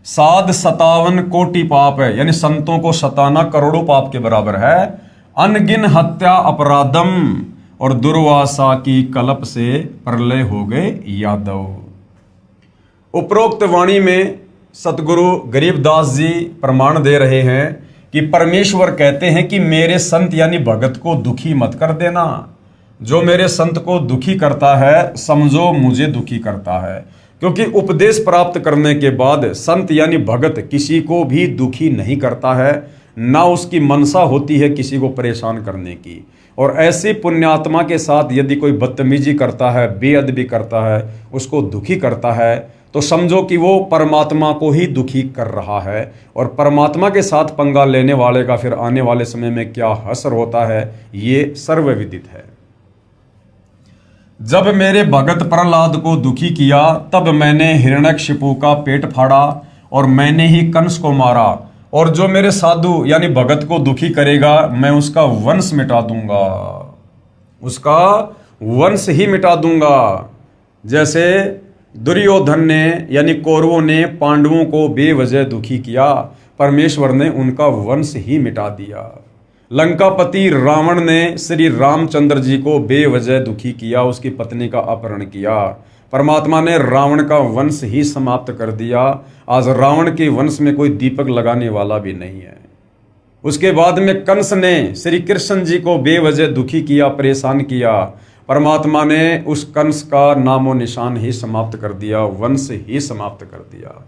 साध 57 कोटि पाप है, यानी संतों को सताना करोड़ों पाप के बराबर है। अनगिन हत्या अपराधम, और दुर्वासा की कलप से प्रलय हो गए यादव। उपरोक्त वाणी में सतगुरु गरीबदास जी प्रमाण दे रहे हैं कि परमेश्वर कहते हैं कि मेरे संत यानी भगत को दुखी मत कर देना। जो मेरे संत को दुखी करता है समझो मुझे दुखी करता है, क्योंकि उपदेश प्राप्त करने के बाद संत यानी भगत किसी को भी दुखी नहीं करता है, ना उसकी मनसा होती है किसी को परेशान करने की। और ऐसे पुण्यात्मा के साथ यदि कोई बदतमीजी करता है, बेअदबी करता है, उसको दुखी करता है, तो समझो कि वो परमात्मा को ही दुखी कर रहा है। और परमात्मा के साथ पंगा लेने वाले का फिर आने वाले समय में क्या हश्र होता है, ये सर्वविदित है। जब मेरे भगत प्रहलाद को दुखी किया, तब मैंने हिरण्यकशिपु का पेट फाड़ा और मैंने ही कंस को मारा। और जो मेरे साधु यानी भगत को दुखी करेगा, मैं उसका वंश मिटा दूंगा, उसका वंश ही मिटा दूंगा। जैसे दुर्योधन ने यानी कौरवों ने पांडवों को बेवजह दुखी किया, परमेश्वर ने उनका वंश ही मिटा दिया। लंकापति रावण ने श्री रामचंद्र जी को बेवजह दुखी किया, उसकी पत्नी का अपहरण किया, परमात्मा ने रावण का वंश ही समाप्त कर दिया। आज रावण के वंश में कोई दीपक लगाने वाला भी नहीं है। उसके बाद में कंस ने श्री कृष्ण जी को बेवजह दुखी किया, परेशान किया, परमात्मा ने उस कंस का नामो निशान ही समाप्त कर दिया, वंश ही समाप्त कर दिया।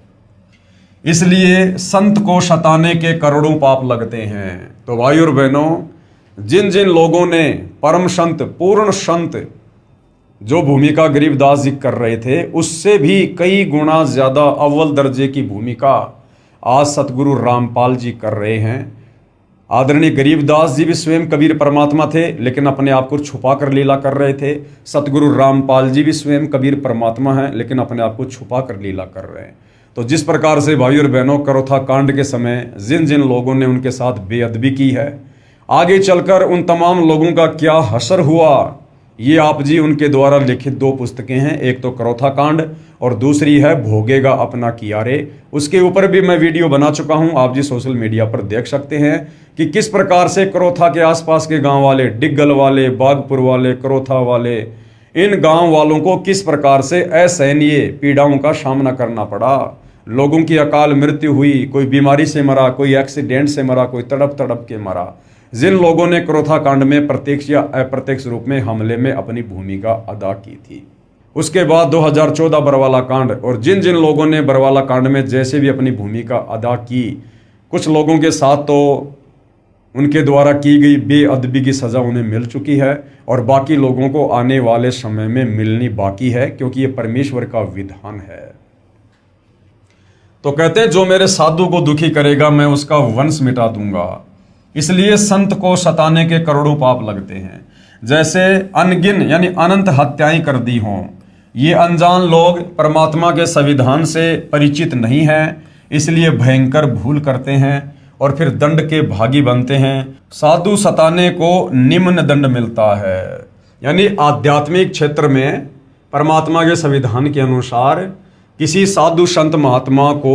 इसलिए संत को सताने के करोड़ों पाप लगते हैं। तो भाई और बहनों, जिन जिन लोगों ने परम संत, पूर्ण संत जो भूमिका गरीबदास जी कर रहे थे, उससे भी कई गुना ज्यादा अव्वल दर्जे की भूमिका आज सतगुरु रामपाल जी कर रहे हैं। आदरणीय गरीबदास जी भी स्वयं कबीर परमात्मा थे, लेकिन अपने आप को छुपा कर लीला कर रहे थे। सतगुरु रामपाल जी भी स्वयं कबीर परमात्मा हैं, लेकिन अपने आप को छुपा कर लीला कर रहे हैं। तो जिस प्रकार से भाई और बहनों, करोथा कांड के समय जिन जिन लोगों ने उनके साथ बेअदबी की है, आगे चलकर उन तमाम लोगों का क्या हश्र हुआ, ये आप जी उनके द्वारा लिखित 2 पुस्तकें हैं। एक तो करोथा कांड और दूसरी है भोगेगा अपना किया रे। उसके ऊपर भी मैं वीडियो बना चुका हूं, आप जी सोशल मीडिया पर देख सकते हैं कि किस प्रकार से करोथा के आसपास के गांव वाले, डिग्गल वाले, बागपुर वाले, करोथा वाले, इन गांव वालों को किस प्रकार से असहनीय पीड़ाओं का सामना करना पड़ा। लोगों की अकाल मृत्यु हुई, कोई बीमारी से मरा, कोई एक्सीडेंट से मरा, कोई तड़प तड़प के मरा। जिन लोगों ने करोथा कांड में प्रत्यक्ष या अप्रत्यक्ष रूप में हमले में अपनी भूमिका अदा की थी। उसके बाद 2014 बरवाला कांड, और जिन जिन लोगों ने बरवाला कांड में जैसे भी अपनी भूमिका अदा की, कुछ लोगों के साथ तो उनके द्वारा की गई बेअदबी की सजा उन्हें मिल चुकी है, और बाकी लोगों को आने वाले समय में मिलनी बाकी है, क्योंकि ये परमेश्वर का विधान है। तो कहते हैं जो मेरे साधु को दुखी करेगा मैं उसका वंश मिटा दूंगा। इसलिए संत को सताने के करोड़ों पाप लगते हैं। जैसे अनगिन यानी अनंत हत्याएं कर दी हों। ये अनजान लोग परमात्मा के संविधान से परिचित नहीं हैं, इसलिए भयंकर भूल करते हैं और फिर दंड के भागी बनते हैं। साधु सताने को निम्न दंड मिलता है, यानी आध्यात्मिक क्षेत्र में परमात्मा के संविधान के अनुसार किसी साधु संत महात्मा को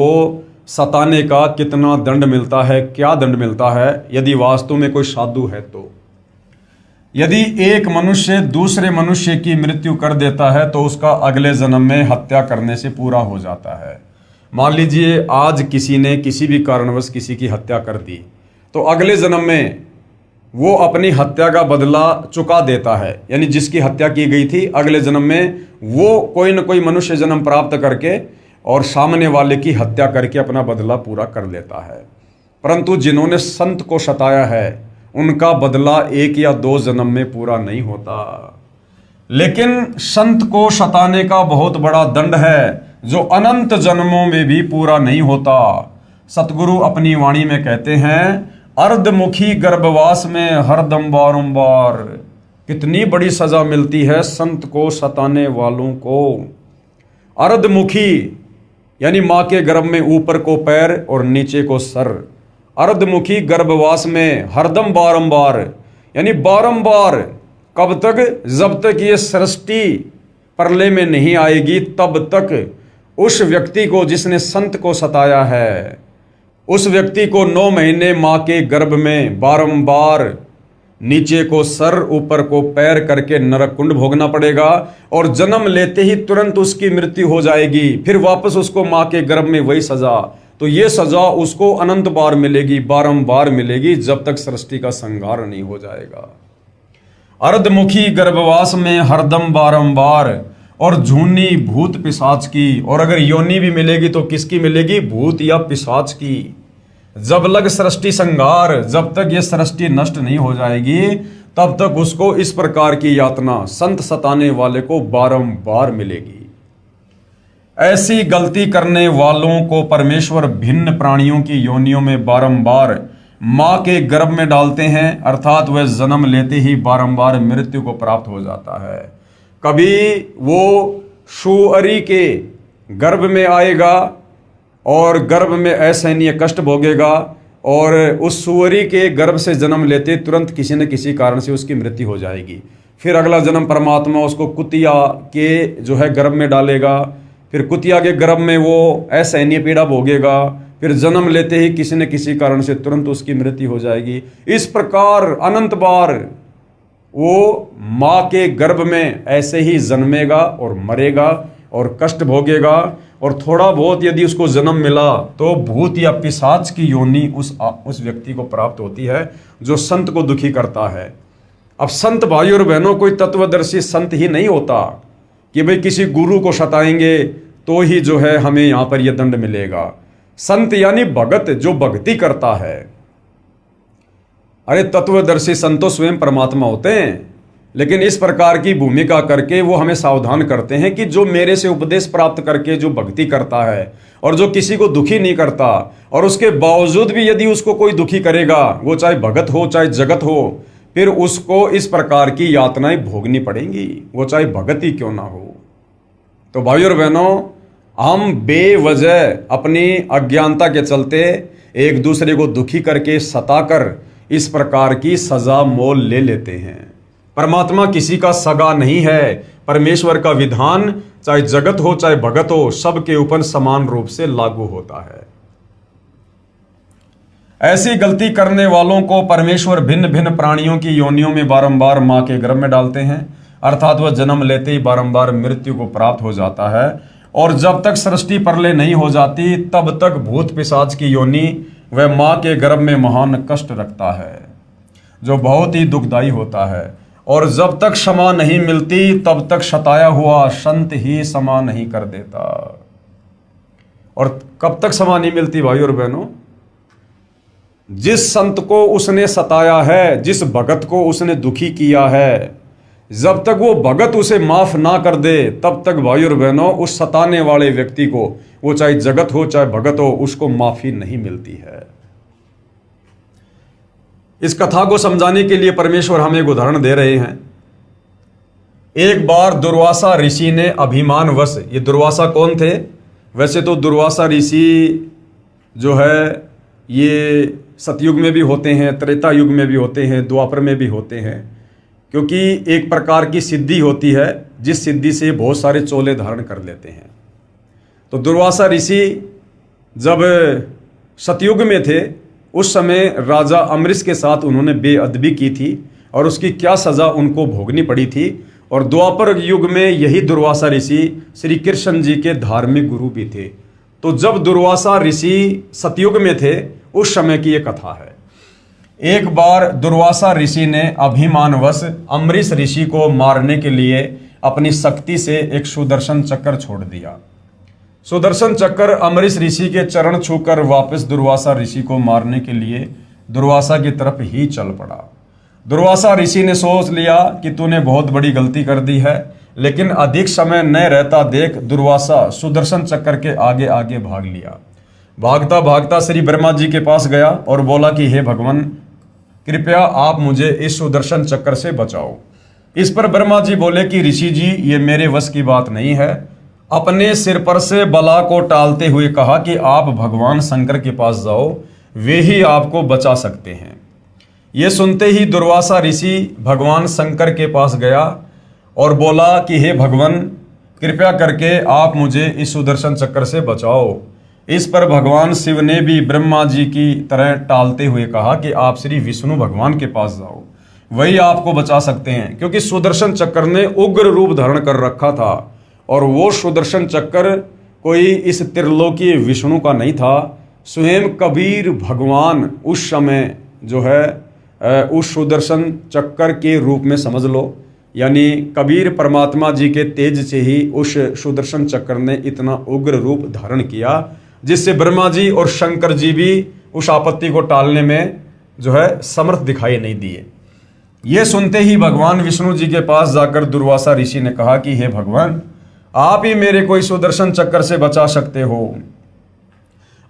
सताने का कितना दंड मिलता है, क्या दंड मिलता है, यदि वास्तव में कोई साधु है तो। यदि एक मनुष्य दूसरे मनुष्य की मृत्यु कर देता है तो उसका अगले जन्म में हत्या करने से पूरा हो जाता है। मान लीजिए आज किसी ने किसी भी कारणवश किसी की हत्या कर दी, तो अगले जन्म में वो अपनी हत्या का बदला चुका देता है। यानी जिसकी हत्या की गई थी, अगले जन्म में वो कोई न कोई मनुष्य जन्म प्राप्त करके और सामने वाले की हत्या करके अपना बदला पूरा कर लेता है। परंतु जिन्होंने संत को सताया है उनका बदला 1 या 2 जन्म में पूरा नहीं होता। लेकिन संत को सताने का बहुत बड़ा दंड है जो अनंत जन्मों में भी पूरा नहीं होता। सतगुरु अपनी वाणी में कहते हैं, अर्धमुखी गर्भवास में हरदम बारंबार। कितनी बड़ी सजा मिलती है संत को सताने वालों को। अर्धमुखी यानी माँ के गर्भ में ऊपर को पैर और नीचे को सर। अर्धमुखी गर्भवास में हरदम बारंबार यानी बारंबार। कब तक? जब तक ये सृष्टि प्रलय में नहीं आएगी तब तक उस व्यक्ति को जिसने संत को सताया है, उस व्यक्ति को 9 महीने माँ के गर्भ में बारंबार नीचे को सर ऊपर को पैर करके नरक कुंड भोगना पड़ेगा और जन्म लेते ही तुरंत उसकी मृत्यु हो जाएगी। फिर वापस उसको माँ के गर्भ में वही सजा। तो ये सजा उसको अनंत बार मिलेगी, बारंबार मिलेगी, जब तक सृष्टि का संहार नहीं हो जाएगा। अर्धमुखी गर्भवास में हरदम बारंबार और झूनी भूत पिशाच की। और अगर योनि भी मिलेगी तो किसकी मिलेगी? भूत या पिशाच की। जब लग सृष्टि संहार, जब तक ये सृष्टि नष्ट नहीं हो जाएगी तब तक उसको इस प्रकार की यातना संत सताने वाले को बारंबार मिलेगी। ऐसी गलती करने वालों को परमेश्वर भिन्न प्राणियों की योनियों में बारंबार माँ के गर्भ में डालते हैं, अर्थात वह जन्म लेते ही बारंबार मृत्यु को प्राप्त हो जाता है। कभी वो सुअरी के गर्भ में आएगा और गर्भ में असहनीय कष्ट भोगेगा और उस सुअरी के गर्भ से जन्म लेते तुरंत किसी न किसी कारण से उसकी मृत्यु हो जाएगी। फिर अगला जन्म परमात्मा उसको कुतिया के जो है गर्भ में डालेगा, फिर कुतिया के गर्भ में वो असहनीय पीड़ा भोगेगा, फिर जन्म लेते ही किसी न किसी कारण से तुरंत उसकी मृत्यु हो जाएगी। इस प्रकार अनंत बार वो माँ के गर्भ में ऐसे ही जन्मेगा और मरेगा और कष्ट भोगेगा। और थोड़ा बहुत यदि उसको जन्म मिला तो भूत या पिशाच की योनि उस व्यक्ति को प्राप्त होती है जो संत को दुखी करता है। अब संत भाई और बहनों कोई तत्वदर्शी संत ही नहीं होता कि भाई किसी गुरु को सताएंगे तो ही जो है हमें यहाँ पर यह दंड मिलेगा। संत यानी भगत, जो भक्ति करता है। अरे तत्वदर्शी संत तो स्वयं परमात्मा होते हैं, लेकिन इस प्रकार की भूमिका करके वो हमें सावधान करते हैं कि जो मेरे से उपदेश प्राप्त करके जो भक्ति करता है और जो किसी को दुखी नहीं करता, और उसके बावजूद भी यदि उसको कोई दुखी करेगा, वो चाहे भगत हो चाहे जगत हो, फिर उसको इस प्रकार की यातनाएं भोगनी पड़ेंगी, वो चाहे भगत ही क्यों ना हो। तो भाइयों और बहनों, हम बेवजह अपनी अज्ञानता के चलते एक दूसरे को दुखी करके सताकर इस प्रकार की सजा मोल ले लेते हैं। परमात्मा किसी का सगा नहीं है। परमेश्वर का विधान चाहे जगत हो चाहे भगत हो, सबके ऊपर समान रूप से लागू होता है। ऐसी गलती करने वालों को परमेश्वर भिन्न भिन्न प्राणियों की योनियों में बारंबार माँ के गर्भ में डालते हैं, अर्थात वह जन्म लेते ही बारंबार मृत्यु को प्राप्त हो जाता है। और जब तक सृष्टि प्रलय नहीं हो जाती तब तक भूत पिशाच की योनि वह माँ के गर्भ में महान कष्ट रखता है, जो बहुत ही दुखदायी होता है। और जब तक क्षमा नहीं मिलती तब तक सताया हुआ संत ही क्षमा नहीं कर देता। और कब तक क्षमा नहीं मिलती भाई और बहनों? जिस संत को उसने सताया है, जिस भगत को उसने दुखी किया है, जब तक वो भगत उसे माफ ना कर दे तब तक भाई और बहनों उस सताने वाले व्यक्ति को, वो चाहे जगत हो चाहे भगत हो, उसको माफी नहीं मिलती है। इस कथा को समझाने के लिए परमेश्वर हमें एक उदाहरण दे रहे हैं। एक बार दुर्वासा ऋषि ने अभिमानवश, ये दुर्वासा कौन थे? वैसे तो दुर्वासा ऋषि जो है ये सतयुग में भी होते हैं, त्रेता युग में भी होते हैं, द्वापर में भी होते हैं, क्योंकि एक प्रकार की सिद्धि होती है जिस सिद्धि से बहुत सारे चोले धारण कर लेते हैं। तो दुर्वासा ऋषि जब सतयुग में थे उस समय राजा अमरीश के साथ उन्होंने बेअदबी की थी और उसकी क्या सज़ा उनको भोगनी पड़ी थी। और द्वापर युग में यही दुर्वासा ऋषि श्री कृष्ण जी के धार्मिक गुरु भी थे। तो जब दुर्वासा ऋषि सतयुग में थे उस समय की ये कथा है। एक बार दुर्वासा ऋषि ने अभिमानवश अम्बरीश ऋषि को मारने के लिए अपनी शक्ति से एक सुदर्शन चक्र छोड़ दिया। सुदर्शन चक्र अम्बरीश ऋषि के चरण छूकर वापस दुर्वासा ऋषि को मारने के लिए दुर्वासा की तरफ ही चल पड़ा। दुर्वासा ऋषि ने सोच लिया कि तूने बहुत बड़ी गलती कर दी है, लेकिन अधिक समय न रहता देख दुर्वासा सुदर्शन चक्र के आगे आगे भाग लिया। भागता भागता श्री ब्रह्मा जी के पास गया और बोला कि हे भगवान, कृपया आप मुझे इस सुदर्शन चक्र से बचाओ। इस पर ब्रह्मा जी बोले कि ऋषि जी, ये मेरे वश की बात नहीं है। अपने सिर पर से बला को टालते हुए कहा कि आप भगवान शंकर के पास जाओ, वे ही आपको बचा सकते हैं। ये सुनते ही दुर्वासा ऋषि भगवान शंकर के पास गया और बोला कि हे भगवान, कृपया करके आप मुझे इस सुदर्शन चक्र से बचाओ। इस पर भगवान शिव ने भी ब्रह्मा जी की तरह टालते हुए कहा कि आप श्री विष्णु भगवान के पास जाओ, वही आपको बचा सकते हैं। क्योंकि सुदर्शन चक्र ने उग्र रूप धारण कर रखा था और वो सुदर्शन चक्र कोई इस त्रिलोकीय विष्णु का नहीं था, स्वयं कबीर भगवान उस समय जो है उस सुदर्शन चक्र के रूप में समझ लो। यानी कबीर परमात्मा जी के तेज से ही उस सुदर्शन चक्र ने इतना उग्र रूप धारण किया, जिससे ब्रह्मा जी और शंकर जी भी उस आपत्ति को टालने में जो है समर्थ दिखाई नहीं दिए। ये सुनते ही भगवान विष्णु जी के पास जाकर दुर्वासा ऋषि ने कहा कि हे भगवान, आप ही मेरे को इस सुदर्शन चक्र से बचा सकते हो।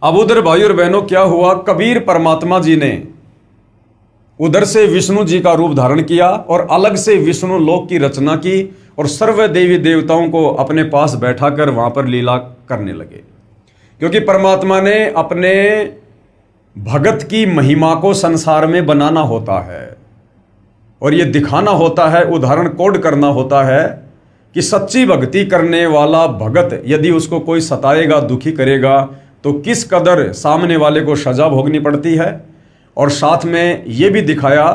अब उधर भाई और बहनों क्या हुआ, कबीर परमात्मा जी ने उधर से विष्णु जी का रूप धारण किया और अलग से विष्णु लोक की रचना की और सर्व देवी देवताओं को अपने पास बैठाकर वहां पर लीला करने लगे। क्योंकि परमात्मा ने अपने भगत की महिमा को संसार में बनाना होता है और ये दिखाना होता है, उदाहरण कोड करना होता है कि सच्ची भक्ति करने वाला भगत यदि उसको कोई सताएगा, दुखी करेगा, तो किस कदर सामने वाले को सजा भोगनी पड़ती है। और साथ में ये भी दिखाया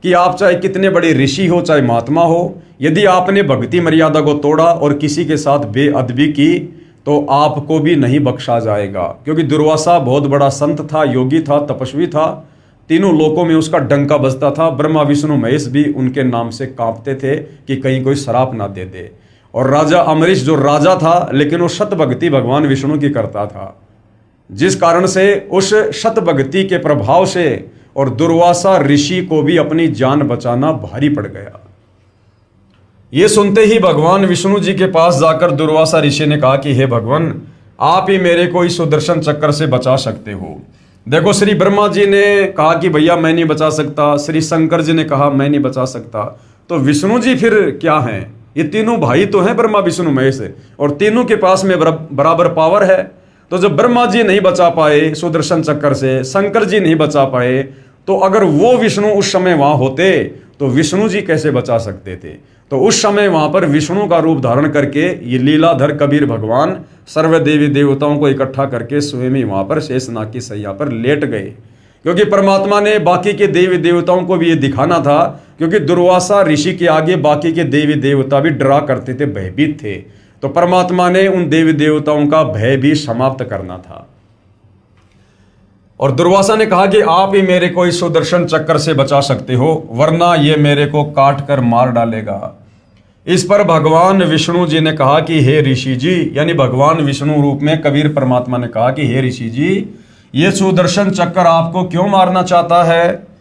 कि आप चाहे कितने बड़े ऋषि हो, चाहे महात्मा हो, यदि आपने भक्ति मर्यादा को तोड़ा और किसी के साथ बेअदबी की तो आपको भी नहीं बख्शा जाएगा। क्योंकि दुर्वासा बहुत बड़ा संत था, योगी था, तपस्वी था, तीनों लोकों में उसका डंका बजता था। ब्रह्मा विष्णु महेश भी उनके नाम से कांपते थे कि कहीं कोई श्राप ना दे दे। और राजा अम्बरीश जो राजा था, लेकिन वो शत भक्ति भगवान विष्णु की करता था, जिस कारण से उस शत भक्ति के प्रभाव से और दुर्वासा ऋषि को भी अपनी जान बचाना भारी पड़ गया। ये सुनते ही भगवान विष्णु जी के पास जाकर दुर्वासा ऋषि ने कहा कि हे भगवान, आप ही मेरे को इस सुदर्शन चक्र से बचा सकते हो। देखो, श्री ब्रह्मा जी ने कहा कि भैया मैं नहीं बचा सकता, श्री शंकर जी ने कहा मैं नहीं बचा सकता, तो विष्णु जी फिर क्या हैं? ये तीनों भाई तो हैं, ब्रह्मा विष्णु महेश, और तीनों के पास में बराबर पावर है। तो जब ब्रह्मा जी नहीं बचा पाए सुदर्शन चक्र से, शंकर जी नहीं बचा पाए, तो अगर वो विष्णु उस समय वहां होते तो विष्णु जी कैसे बचा सकते थे? तो उस समय वहां पर विष्णु का रूप धारण करके ये लीलाधर कबीर भगवान सर्व देवी देवताओं को इकट्ठा करके स्वयं ही वहां पर शेषनाग की सैया पर लेट गए। क्योंकि परमात्मा ने बाकी के देवी देवताओं को भी ये दिखाना था, क्योंकि दुर्वासा ऋषि के आगे बाकी के देवी देवता भी डरा करते थे, भयभीत थे। तो परमात्मा ने उन देवी देवताओं का भय भी समाप्त करना था। और दुर्वासा ने कहा कि आप ही मेरे को इस सुदर्शन चक्र से बचा सकते हो, वरना ये मेरे को काट कर मार डालेगा। इस पर भगवान विष्णु जी ने कहा कि हे ऋषि जी, यानी भगवान विष्णु रूप में कबीर परमात्मा ने कहा कि हे ऋषि जी, ये सुदर्शन चक्र आपको क्यों मारना चाहता है?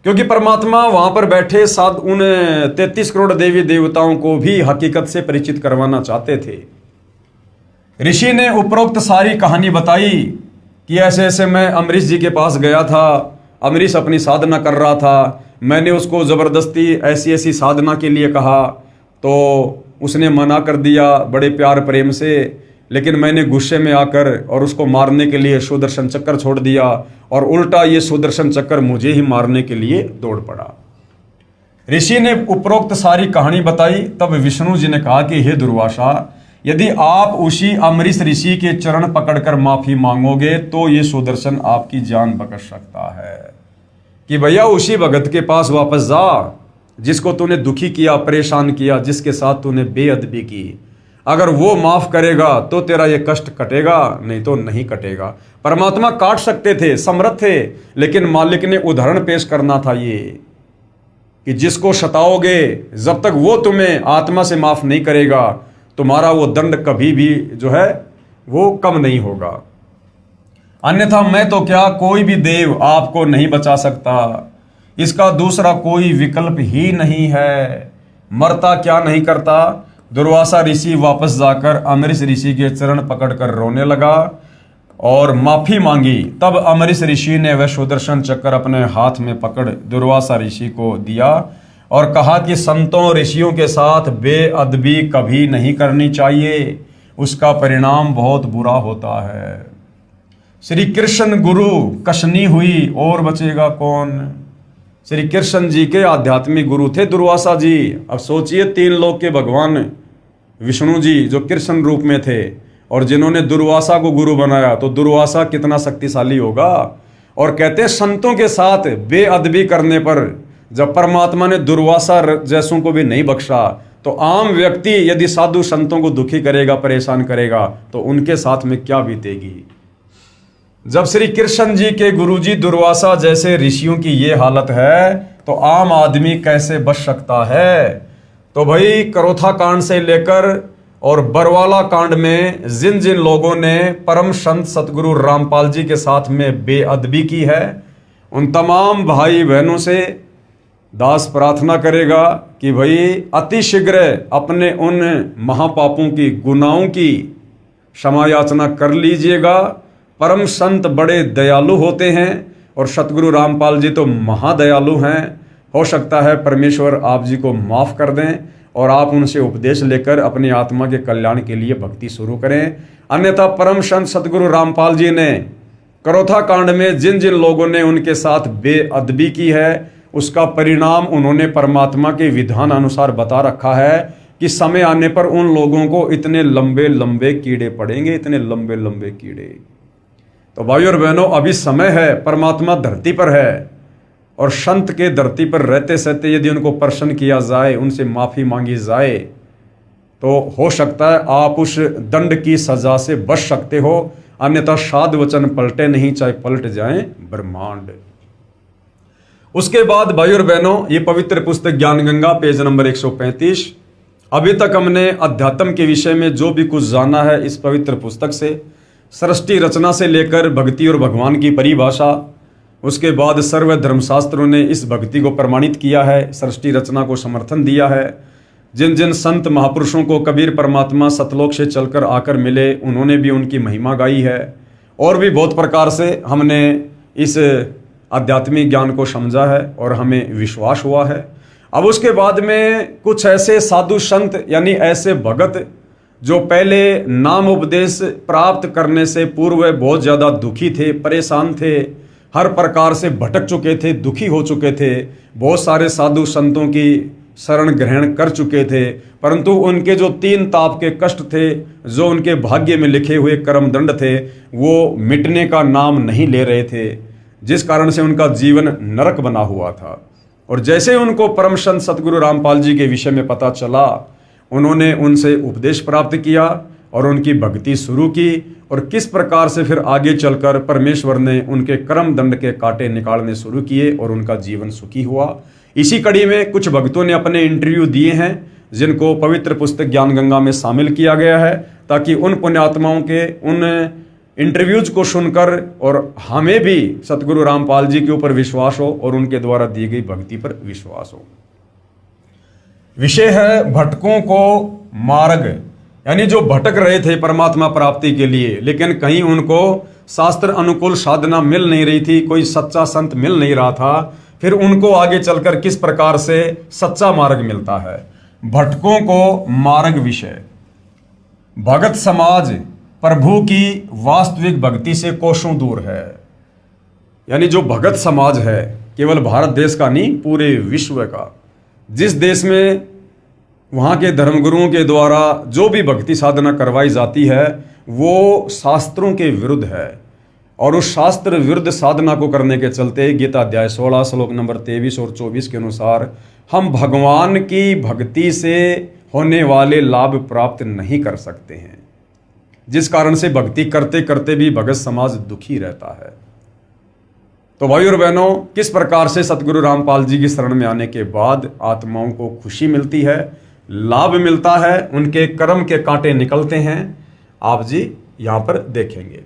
क्योंकि परमात्मा वहां पर बैठे साथ उन 33 करोड़ देवी देवताओं को भी हकीकत से परिचित करवाना चाहते थे। ऋषि ने उपरोक्त सारी कहानी बताई कि ऐसे ऐसे मैं अम्बरीश जी के पास गया था, अम्बरीश अपनी साधना कर रहा था, मैंने उसको ज़बरदस्ती ऐसी ऐसी साधना के लिए कहा तो उसने मना कर दिया बड़े प्यार प्रेम से, लेकिन मैंने गुस्से में आकर और उसको मारने के लिए सुदर्शन चक्र छोड़ दिया और उल्टा ये सुदर्शन चक्र मुझे ही मारने के लिए दौड़ पड़ा। ऋषि ने उपरोक्त सारी कहानी बताई। तब विष्णु जी ने कहा कि हे दुर्वासा, यदि आप उसी अम्बरीश ऋषि के चरण पकड़कर माफी मांगोगे तो ये सुदर्शन आपकी जान बख्श सकता है। कि भैया उसी भगत के पास वापस जा जिसको तूने दुखी किया, परेशान किया, जिसके साथ तूने बेअदबी की, अगर वो माफ करेगा तो तेरा ये कष्ट कटेगा, नहीं तो नहीं कटेगा। परमात्मा काट सकते थे, समर्थ थे, लेकिन मालिक ने उदाहरण पेश करना था ये कि जिसको सताओगे, जब तक वो तुम्हें आत्मा से माफ नहीं करेगा, तुम्हारा वो दंड कभी भी जो है वो कम नहीं होगा। अन्यथा मैं तो क्या, कोई भी देव आपको नहीं बचा सकता, इसका दूसरा कोई विकल्प ही नहीं है। मरता क्या नहीं करता। दुर्वासा ऋषि वापस जाकर अमरीश ऋषि के चरण पकड़कर रोने लगा और माफी मांगी। तब अमरीश ऋषि ने वह सुदर्शन चक्र अपने हाथ में पकड़ दुर्वासा ऋषि को दिया और कहा कि संतों ऋषियों के साथ बेअदबी कभी नहीं करनी चाहिए, उसका परिणाम बहुत बुरा होता है। श्री कृष्ण गुरु कशनी हुई और बचेगा कौन। श्री कृष्ण जी के आध्यात्मिक गुरु थे दुर्वासा जी। अब सोचिए, 3 लोक के भगवान विष्णु जी जो कृष्ण रूप में थे और जिन्होंने दुर्वासा को गुरु बनाया, तो दुर्वासा कितना शक्तिशाली होगा। और कहते हैं संतों के साथ बेअदबी करने पर जब परमात्मा ने दुर्वासा जैसों को भी नहीं बख्शा, तो आम व्यक्ति यदि साधु संतों को दुखी करेगा, परेशान करेगा, तो उनके साथ में क्या बीतेगी। जब श्री कृष्ण जी के गुरुजी दुर्वासा जैसे ऋषियों की ये हालत है, तो आम आदमी कैसे बच सकता है। तो भाई करोथा कांड से लेकर और बरवाला कांड में जिन जिन लोगों ने परम संत सतगुरु रामपाल जी के साथ में बेअदबी की है, उन तमाम भाई बहनों से दास प्रार्थना करेगा कि भाई अति शीघ्र अपने उन महापापों की, गुनाहों की क्षमा याचना कर लीजिएगा। परम संत बड़े दयालु होते हैं और सतगुरु रामपाल जी तो महादयालु हैं। हो सकता है परमेश्वर आप जी को माफ़ कर दें और आप उनसे उपदेश लेकर अपनी आत्मा के कल्याण के लिए भक्ति शुरू करें। अन्यथा परम संत सतगुरु रामपाल जी ने करोथा कांड में जिन जिन लोगों ने उनके साथ बेअदबी की है, उसका परिणाम उन्होंने परमात्मा के विधान अनुसार बता रखा है कि समय आने पर उन लोगों को इतने लंबे लंबे कीड़े पड़ेंगे, इतने लंबे लंबे कीड़े। तो भाइयों और बहनों, अभी समय है, परमात्मा धरती पर है और संत के धरती पर रहते सहते यदि उनको प्रसन्न किया जाए, उनसे माफ़ी मांगी जाए, तो हो सकता है आप उस दंड की सजा से बच सकते हो। अन्यथा साध वचन पलटे नहीं, चाहे पलट जाएं ब्रह्मांड। उसके बाद भाइयों और बहनों, ये पवित्र पुस्तक ज्ञान गंगा पेज नंबर 135। अभी तक हमने अध्यात्म के विषय में जो भी कुछ जाना है इस पवित्र पुस्तक से, सृष्टि रचना से लेकर भक्ति और भगवान की परिभाषा, उसके बाद सर्व धर्मशास्त्रों ने इस भक्ति को प्रमाणित किया है, सृष्टि रचना को समर्थन दिया है। जिन जिन संत महापुरुषों को कबीर परमात्मा सतलोक से चलकर आकर मिले, उन्होंने भी उनकी महिमा गाई है। और भी बहुत प्रकार से हमने इस आध्यात्मिक ज्ञान को समझा है और हमें विश्वास हुआ है। अब उसके बाद में कुछ ऐसे साधु संत यानी ऐसे भगत जो पहले नाम उपदेश प्राप्त करने से पूर्व बहुत ज़्यादा दुखी थे, परेशान थे, हर प्रकार से भटक चुके थे, दुखी हो चुके थे, बहुत सारे साधु संतों की शरण ग्रहण कर चुके थे, परंतु उनके जो 3 ताप के कष्ट थे, जो उनके भाग्य में लिखे हुए कर्म दंड थे, वो मिटने का नाम नहीं ले रहे थे, जिस कारण से उनका जीवन नरक बना हुआ था। और जैसे उनको परम संत सतगुरु रामपाल जी के विषय में पता चला, उन्होंने उनसे उपदेश प्राप्त किया और उनकी भक्ति शुरू की, और किस प्रकार से फिर आगे चलकर परमेश्वर ने उनके कर्म दंड के कांटे निकालने शुरू किए और उनका जीवन सुखी हुआ। इसी कड़ी में कुछ भक्तों ने अपने इंटरव्यू दिए हैं, जिनको पवित्र पुस्तक ज्ञान गंगा में शामिल किया गया है, ताकि उन पुण्यात्माओं के उन इंटरव्यूज को सुनकर और हमें भी सतगुरु रामपाल जी के ऊपर विश्वास हो और उनके द्वारा दी गई भक्ति पर विश्वास हो। विषय है भटकों को मार्ग, यानी जो भटक रहे थे परमात्मा प्राप्ति के लिए, लेकिन कहीं उनको शास्त्र अनुकूल साधना मिल नहीं रही थी, कोई सच्चा संत मिल नहीं रहा था, फिर उनको आगे चलकर किस प्रकार से सच्चा मार्ग मिलता है। भटकों को मार्ग विषय। भगत समाज प्रभु की वास्तविक भक्ति से कोसों दूर है। यानी जो भगत समाज है, केवल भारत देश का नहीं, पूरे विश्व का, जिस देश में वहाँ के धर्मगुरुओं के द्वारा जो भी भक्ति साधना करवाई जाती है, वो शास्त्रों के विरुद्ध है। और उस शास्त्र विरुद्ध साधना को करने के चलते गीता अध्याय 16 श्लोक नंबर 23 और 24 के अनुसार हम भगवान की भक्ति से होने वाले लाभ प्राप्त नहीं कर सकते हैं, जिस कारण से भक्ति करते करते भी भगत समाज दुखी रहता है। तो भाई और बहनों, किस प्रकार से सतगुरु रामपाल जी की शरण में आने के बाद आत्माओं को खुशी मिलती है, लाभ मिलता है, उनके कर्म के कांटे निकलते हैं, आप जी यहां पर देखेंगे।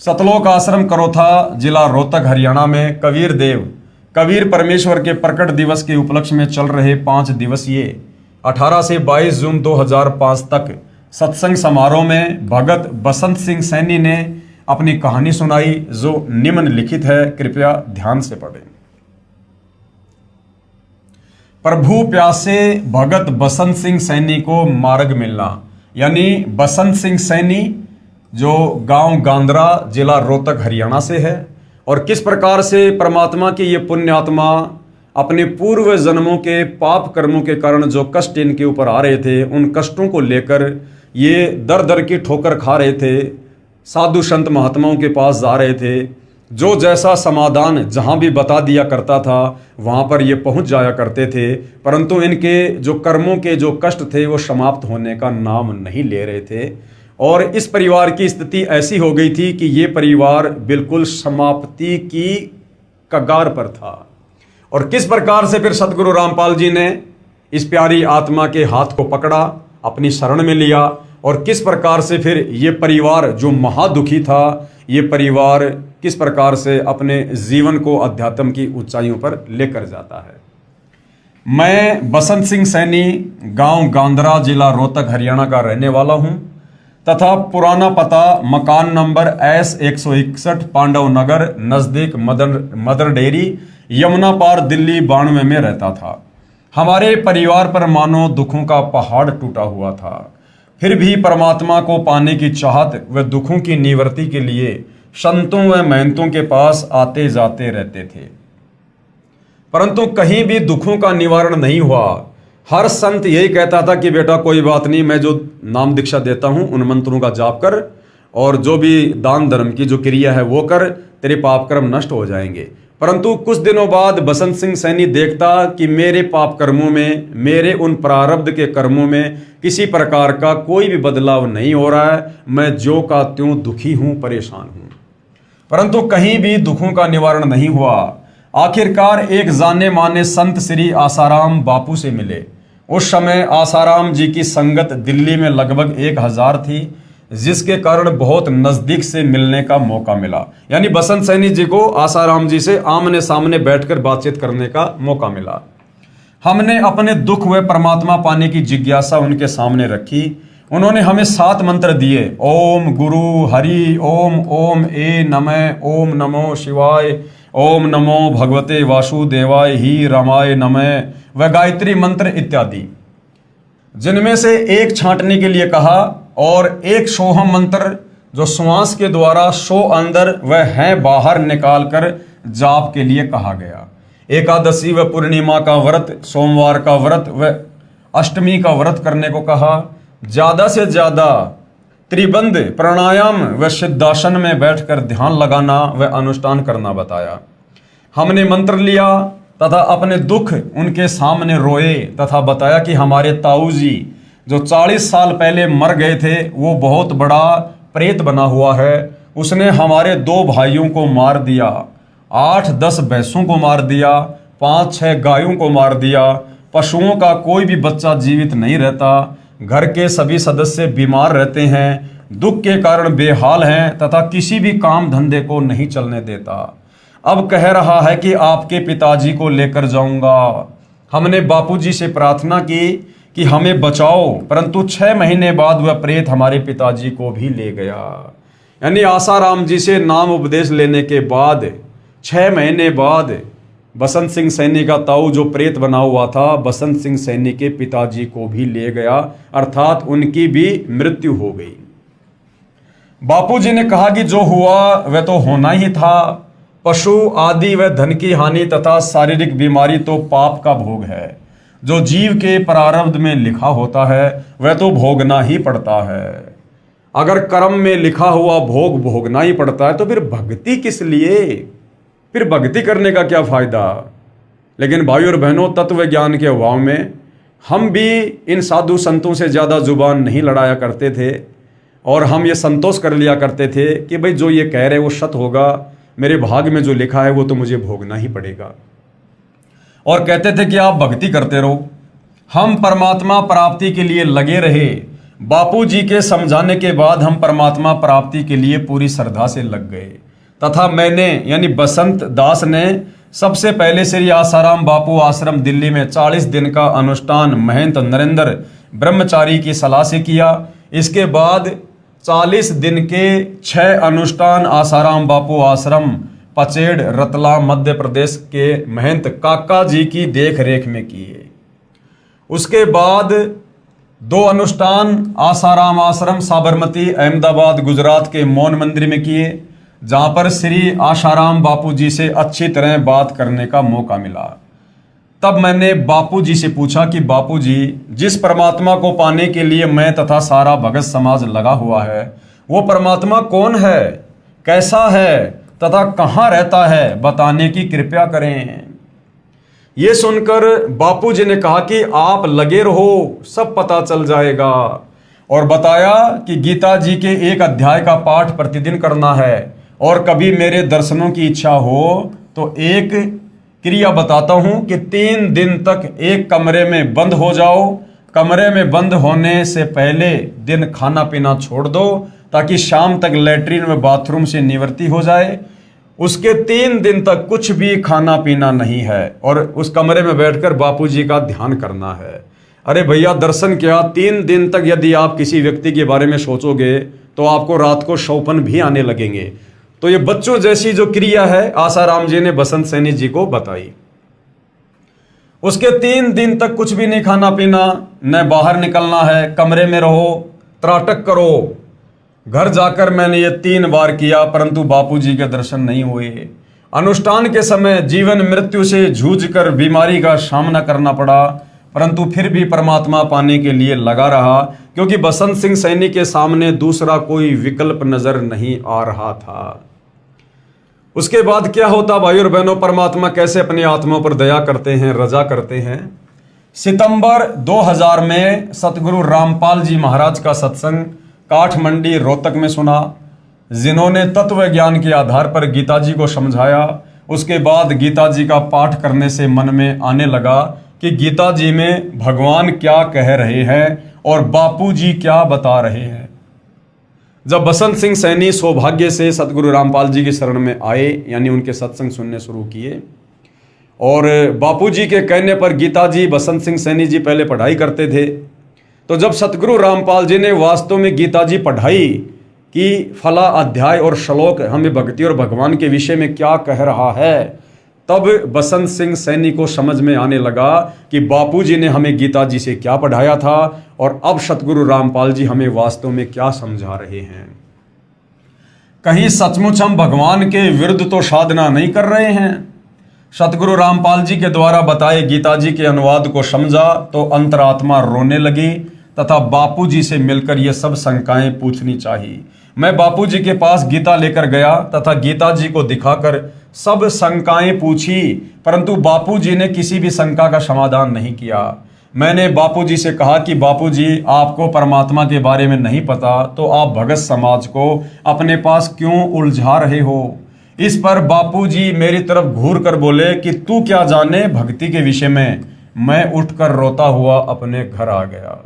सतलोक आश्रम करोथा, जिला रोहतक, हरियाणा में कबीर देव कबीर परमेश्वर के प्रकट दिवस के उपलक्ष्य में चल रहे 5 दिवसीय 18 से 22 जून 2005 तक सत्संग समारोह में भगत बसंत सिंह सैनी ने अपनी कहानी सुनाई, जो निम्नलिखित है, कृपया ध्यान से पढ़ें। प्रभु प्यासे भगत बसंत सिंह सैनी को मार्ग मिलना। यानी बसंत सिंह सैनी जो गांव गांद्रा, जिला रोहतक, हरियाणा से है, और किस प्रकार से परमात्मा की ये पुण्य आत्मा अपने पूर्व जन्मों के पाप कर्मों के कारण जो कष्ट इनके ऊपर आ रहे थे, उन कष्टों को लेकर ये दर दर की ठोकर खा रहे थे, साधु संत महात्माओं के पास जा रहे थे, जो जैसा समाधान जहाँ भी बता दिया करता था वहाँ पर ये पहुँच जाया करते थे, परंतु इनके जो कर्मों के जो कष्ट थे वो समाप्त होने का नाम नहीं ले रहे थे। और इस परिवार की स्थिति ऐसी हो गई थी कि ये परिवार बिल्कुल समाप्ति की कगार पर था। और किस प्रकार से फिर सतगुरु रामपाल जी ने इस प्यारी आत्मा के हाथ को पकड़ा, अपनी शरण में लिया, और किस प्रकार से फिर ये परिवार जो महादुखी था, ये परिवार किस प्रकार से अपने जीवन को अध्यात्म की ऊंचाइयों पर लेकर जाता है। मैं बसंत सिंह सैनी गांव गांद्रा, जिला रोहतक, हरियाणा का रहने वाला हूं तथा पुराना पता मकान नंबर S161 पांडव नगर नजदीक मदर डेयरी, यमुना पार, दिल्ली 92 में रहता था। हमारे परिवार पर मानो दुखों का पहाड़ टूटा हुआ था, फिर भी परमात्मा को पाने की चाहत व दुखों की निवृत्ति के लिए संतों व महंतों के पास आते जाते रहते थे, परंतु कहीं भी दुखों का निवारण नहीं हुआ। हर संत यही कहता था कि बेटा कोई बात नहीं, मैं जो नाम दीक्षा देता हूं उन मंत्रों का जाप कर और जो भी दान धर्म की जो क्रिया है वो कर, तेरे पाप कर्म नष्ट हो जाएंगे। परंतु कुछ दिनों बाद बसंत सिंह सैनी देखता कि मेरे पाप कर्मों में, मेरे उन प्रारब्ध के कर्मों में किसी प्रकार का कोई भी बदलाव नहीं हो रहा है, मैं ज्यों का त्यों दुखी हूं, परेशान हूं, परंतु कहीं भी दुखों का निवारण नहीं हुआ। आखिरकार एक जाने माने संत श्री आसाराम बापू से मिले। उस समय आसाराम जी की संगत दिल्ली में लगभग 1000 थी, जिसके कारण बहुत नजदीक से मिलने का मौका मिला। यानी बसंत सैनी जी को आसाराम जी से आमने सामने बैठकर बातचीत करने का मौका मिला। हमने अपने दुख व परमात्मा पाने की जिज्ञासा उनके सामने रखी। उन्होंने हमें 7 मंत्र दिए, ओम गुरु हरि ओम, ओम ए नमः, ओम नमो शिवाय, ओम नमो भगवते वासुदेवाय ही रामाय नमः व गायत्री मंत्र इत्यादि, जिनमें से एक छांटने के लिए कहा और एक सोहम मंत्र जो श्वास के द्वारा सो अंदर व है बाहर निकालकर जाप के लिए कहा गया। एकादशी व पूर्णिमा का व्रत, सोमवार का व्रत व अष्टमी का व्रत करने को कहा। ज्यादा से ज्यादा त्रिबंध प्राणायाम व सिद्धासन में बैठकर ध्यान लगाना व अनुष्ठान करना बताया। हमने मंत्र लिया तथा अपने दुख उनके सामने रोए तथा बताया कि हमारे ताऊ जी जो 40 साल पहले मर गए थे वो बहुत बड़ा प्रेत बना हुआ है। उसने हमारे 2 भाइयों को मार दिया, 8-10 भैंसों को मार दिया, 5-6 गायों को मार दिया। पशुओं का कोई भी बच्चा जीवित नहीं रहता। घर के सभी सदस्य बीमार रहते हैं, दुख के कारण बेहाल हैं तथा किसी भी काम धंधे को नहीं चलने देता। अब कह रहा है कि आपके पिताजी को लेकर जाऊंगा। हमने बापूजी से प्रार्थना की कि हमें बचाओ, परंतु 6 महीने बाद वह प्रेत हमारे पिताजी को भी ले गया। यानी आसाराम जी से नाम उपदेश लेने के बाद 6 महीने बाद बसंत सिंह सैनी का ताऊ जो प्रेत बना हुआ था, बसंत सिंह सैनी के पिताजी को भी ले गया, अर्थात उनकी भी मृत्यु हो गई। बापूजी ने कहा कि जो हुआ वह तो होना ही था। पशु आदि व धन की हानि तथा शारीरिक बीमारी तो पाप का भोग है। जो जीव के प्रारब्ध में लिखा होता है वह तो भोगना ही पड़ता है। अगर कर्म में लिखा हुआ भोग भोगना ही पड़ता है तो फिर भक्ति किस लिए? फिर भक्ति करने का क्या फायदा? लेकिन भाइयों और बहनों, तत्व ज्ञान के अभाव में हम भी इन साधु संतों से ज़्यादा जुबान नहीं लड़ाया करते थे और हम ये संतोष कर लिया करते थे कि भाई जो ये कह रहे वो सत्य होगा, मेरे भाग में जो लिखा है वो तो मुझे भोगना ही पड़ेगा। और कहते थे कि आप भक्ति करते रहो। हम परमात्मा प्राप्ति के लिए लगे रहे। बापू जी के समझाने के बाद हम परमात्मा प्राप्ति के लिए पूरी श्रद्धा से लग गए तथा मैंने यानी बसंत दास ने सबसे पहले श्री आसाराम बापू आश्रम दिल्ली में 40 दिन का अनुष्ठान महंत नरेंद्र ब्रह्मचारी की सलाह से किया। इसके बाद 40 दिन के 6 अनुष्ठान आसाराम बापू आश्रम पचेड़ रतलाम मध्य प्रदेश के महंत काका जी की देख रेख में किए। उसके बाद 2 अनुष्ठान आसाराम आश्रम साबरमती अहमदाबाद गुजरात के मौन मंदिर में किए, जहां पर श्री आसाराम बापू जी से अच्छी तरह बात करने का मौका मिला। तब मैंने बापू जी से पूछा कि बापू जी, जिस परमात्मा को पाने के लिए मैं तथा सारा भगत समाज लगा हुआ है, वो परमात्मा कौन है, कैसा है तथा कहाँ रहता है, बताने की कृपया करें। ये सुनकर बापू जी ने कहा कि आप लगे रहो, सब पता चल जाएगा। और बताया कि गीता जी के एक अध्याय का पाठ प्रतिदिन करना है और कभी मेरे दर्शनों की इच्छा हो तो एक क्रिया बताता हूं कि 3 दिन तक एक कमरे में बंद हो जाओ। कमरे में बंद होने से पहले दिन खाना पीना छोड़ दो ताकि शाम तक लैट्रिन व बाथरूम से निवृत्ति हो जाए। उसके 3 दिन तक कुछ भी खाना पीना नहीं है और उस कमरे में बैठकर बापूजी का ध्यान करना है। अरे भैया, दर्शन क्या, 3 दिन तक यदि आप किसी व्यक्ति के बारे में सोचोगे तो आपको रात को शौपन भी आने लगेंगे। तो ये बच्चों जैसी जो क्रिया है आसाराम जी ने बसंत सैनी जी को बताई। उसके 3 दिन तक कुछ भी नहीं खाना पीना, न बाहर निकलना है, कमरे में रहो, त्राटक करो। घर जाकर मैंने ये 3 बार किया परंतु बापूजी के दर्शन नहीं हुए। अनुष्ठान के समय जीवन मृत्यु से जूझकर बीमारी का सामना करना पड़ा परंतु फिर भी परमात्मा पाने के लिए लगा रहा, क्योंकि बसंत सिंह सैनी के सामने दूसरा कोई विकल्प नजर नहीं आ रहा था। उसके बाद क्या होता भाई और बहनों, परमात्मा कैसे अपनी आत्माओं पर दया करते हैं, रजा करते हैं। सितंबर 2000 में सतगुरु रामपाल जी महाराज का सत्संग काठमंडी रोहतक में सुना, जिन्होंने तत्व ज्ञान के आधार पर गीता जी को समझाया। उसके बाद गीता जी का पाठ करने से मन में आने लगा कि गीता जी में भगवान क्या कह रहे हैं और बापू जी क्या बता रहे हैं। जब बसंत सिंह सैनी सौभाग्य से सतगुरु रामपाल जी की शरण में आए, यानी उनके सत्संग सुनने शुरू किए, और बापूजी के कहने पर गीता जी बसंत सिंह सैनी जी पहले पढ़ाई करते थे। तो जब सतगुरु रामपाल जी ने वास्तव में गीता जी पढ़ाई कि फला अध्याय और श्लोक हमें भक्ति और भगवान के विषय में क्या कह रहा है, तब बसंत सिंह सैनी को समझ में आने लगा कि बापूजी ने हमें गीता जी से क्या पढ़ाया था और अब सतगुरु रामपाल जी हमें वास्तव में क्या समझा रहे हैं। कहीं सचमुच हम भगवान के विरुद्ध तो साधना नहीं कर रहे हैं। सतगुरु रामपाल जी के द्वारा बताए गीता जी के अनुवाद को समझा तो अंतरात्मा रोने लगी तथा बापूजी से मिलकर ये सब शंकाएं पूछनी चाहिए। मैं बापूजी के पास गीता लेकर गया तथा गीता जी को दिखाकर सब शंकाएं पूछी, परंतु बापूजी ने किसी भी शंका का समाधान नहीं किया। मैंने बापूजी से कहा कि बापूजी, आपको परमात्मा के बारे में नहीं पता तो आप भगत समाज को अपने पास क्यों उलझा रहे हो। इस पर बापूजी मेरी तरफ घूर कर बोले कि तू क्या जाने भक्ति के विषय में। मैं उठकर रोता हुआ अपने घर आ गया।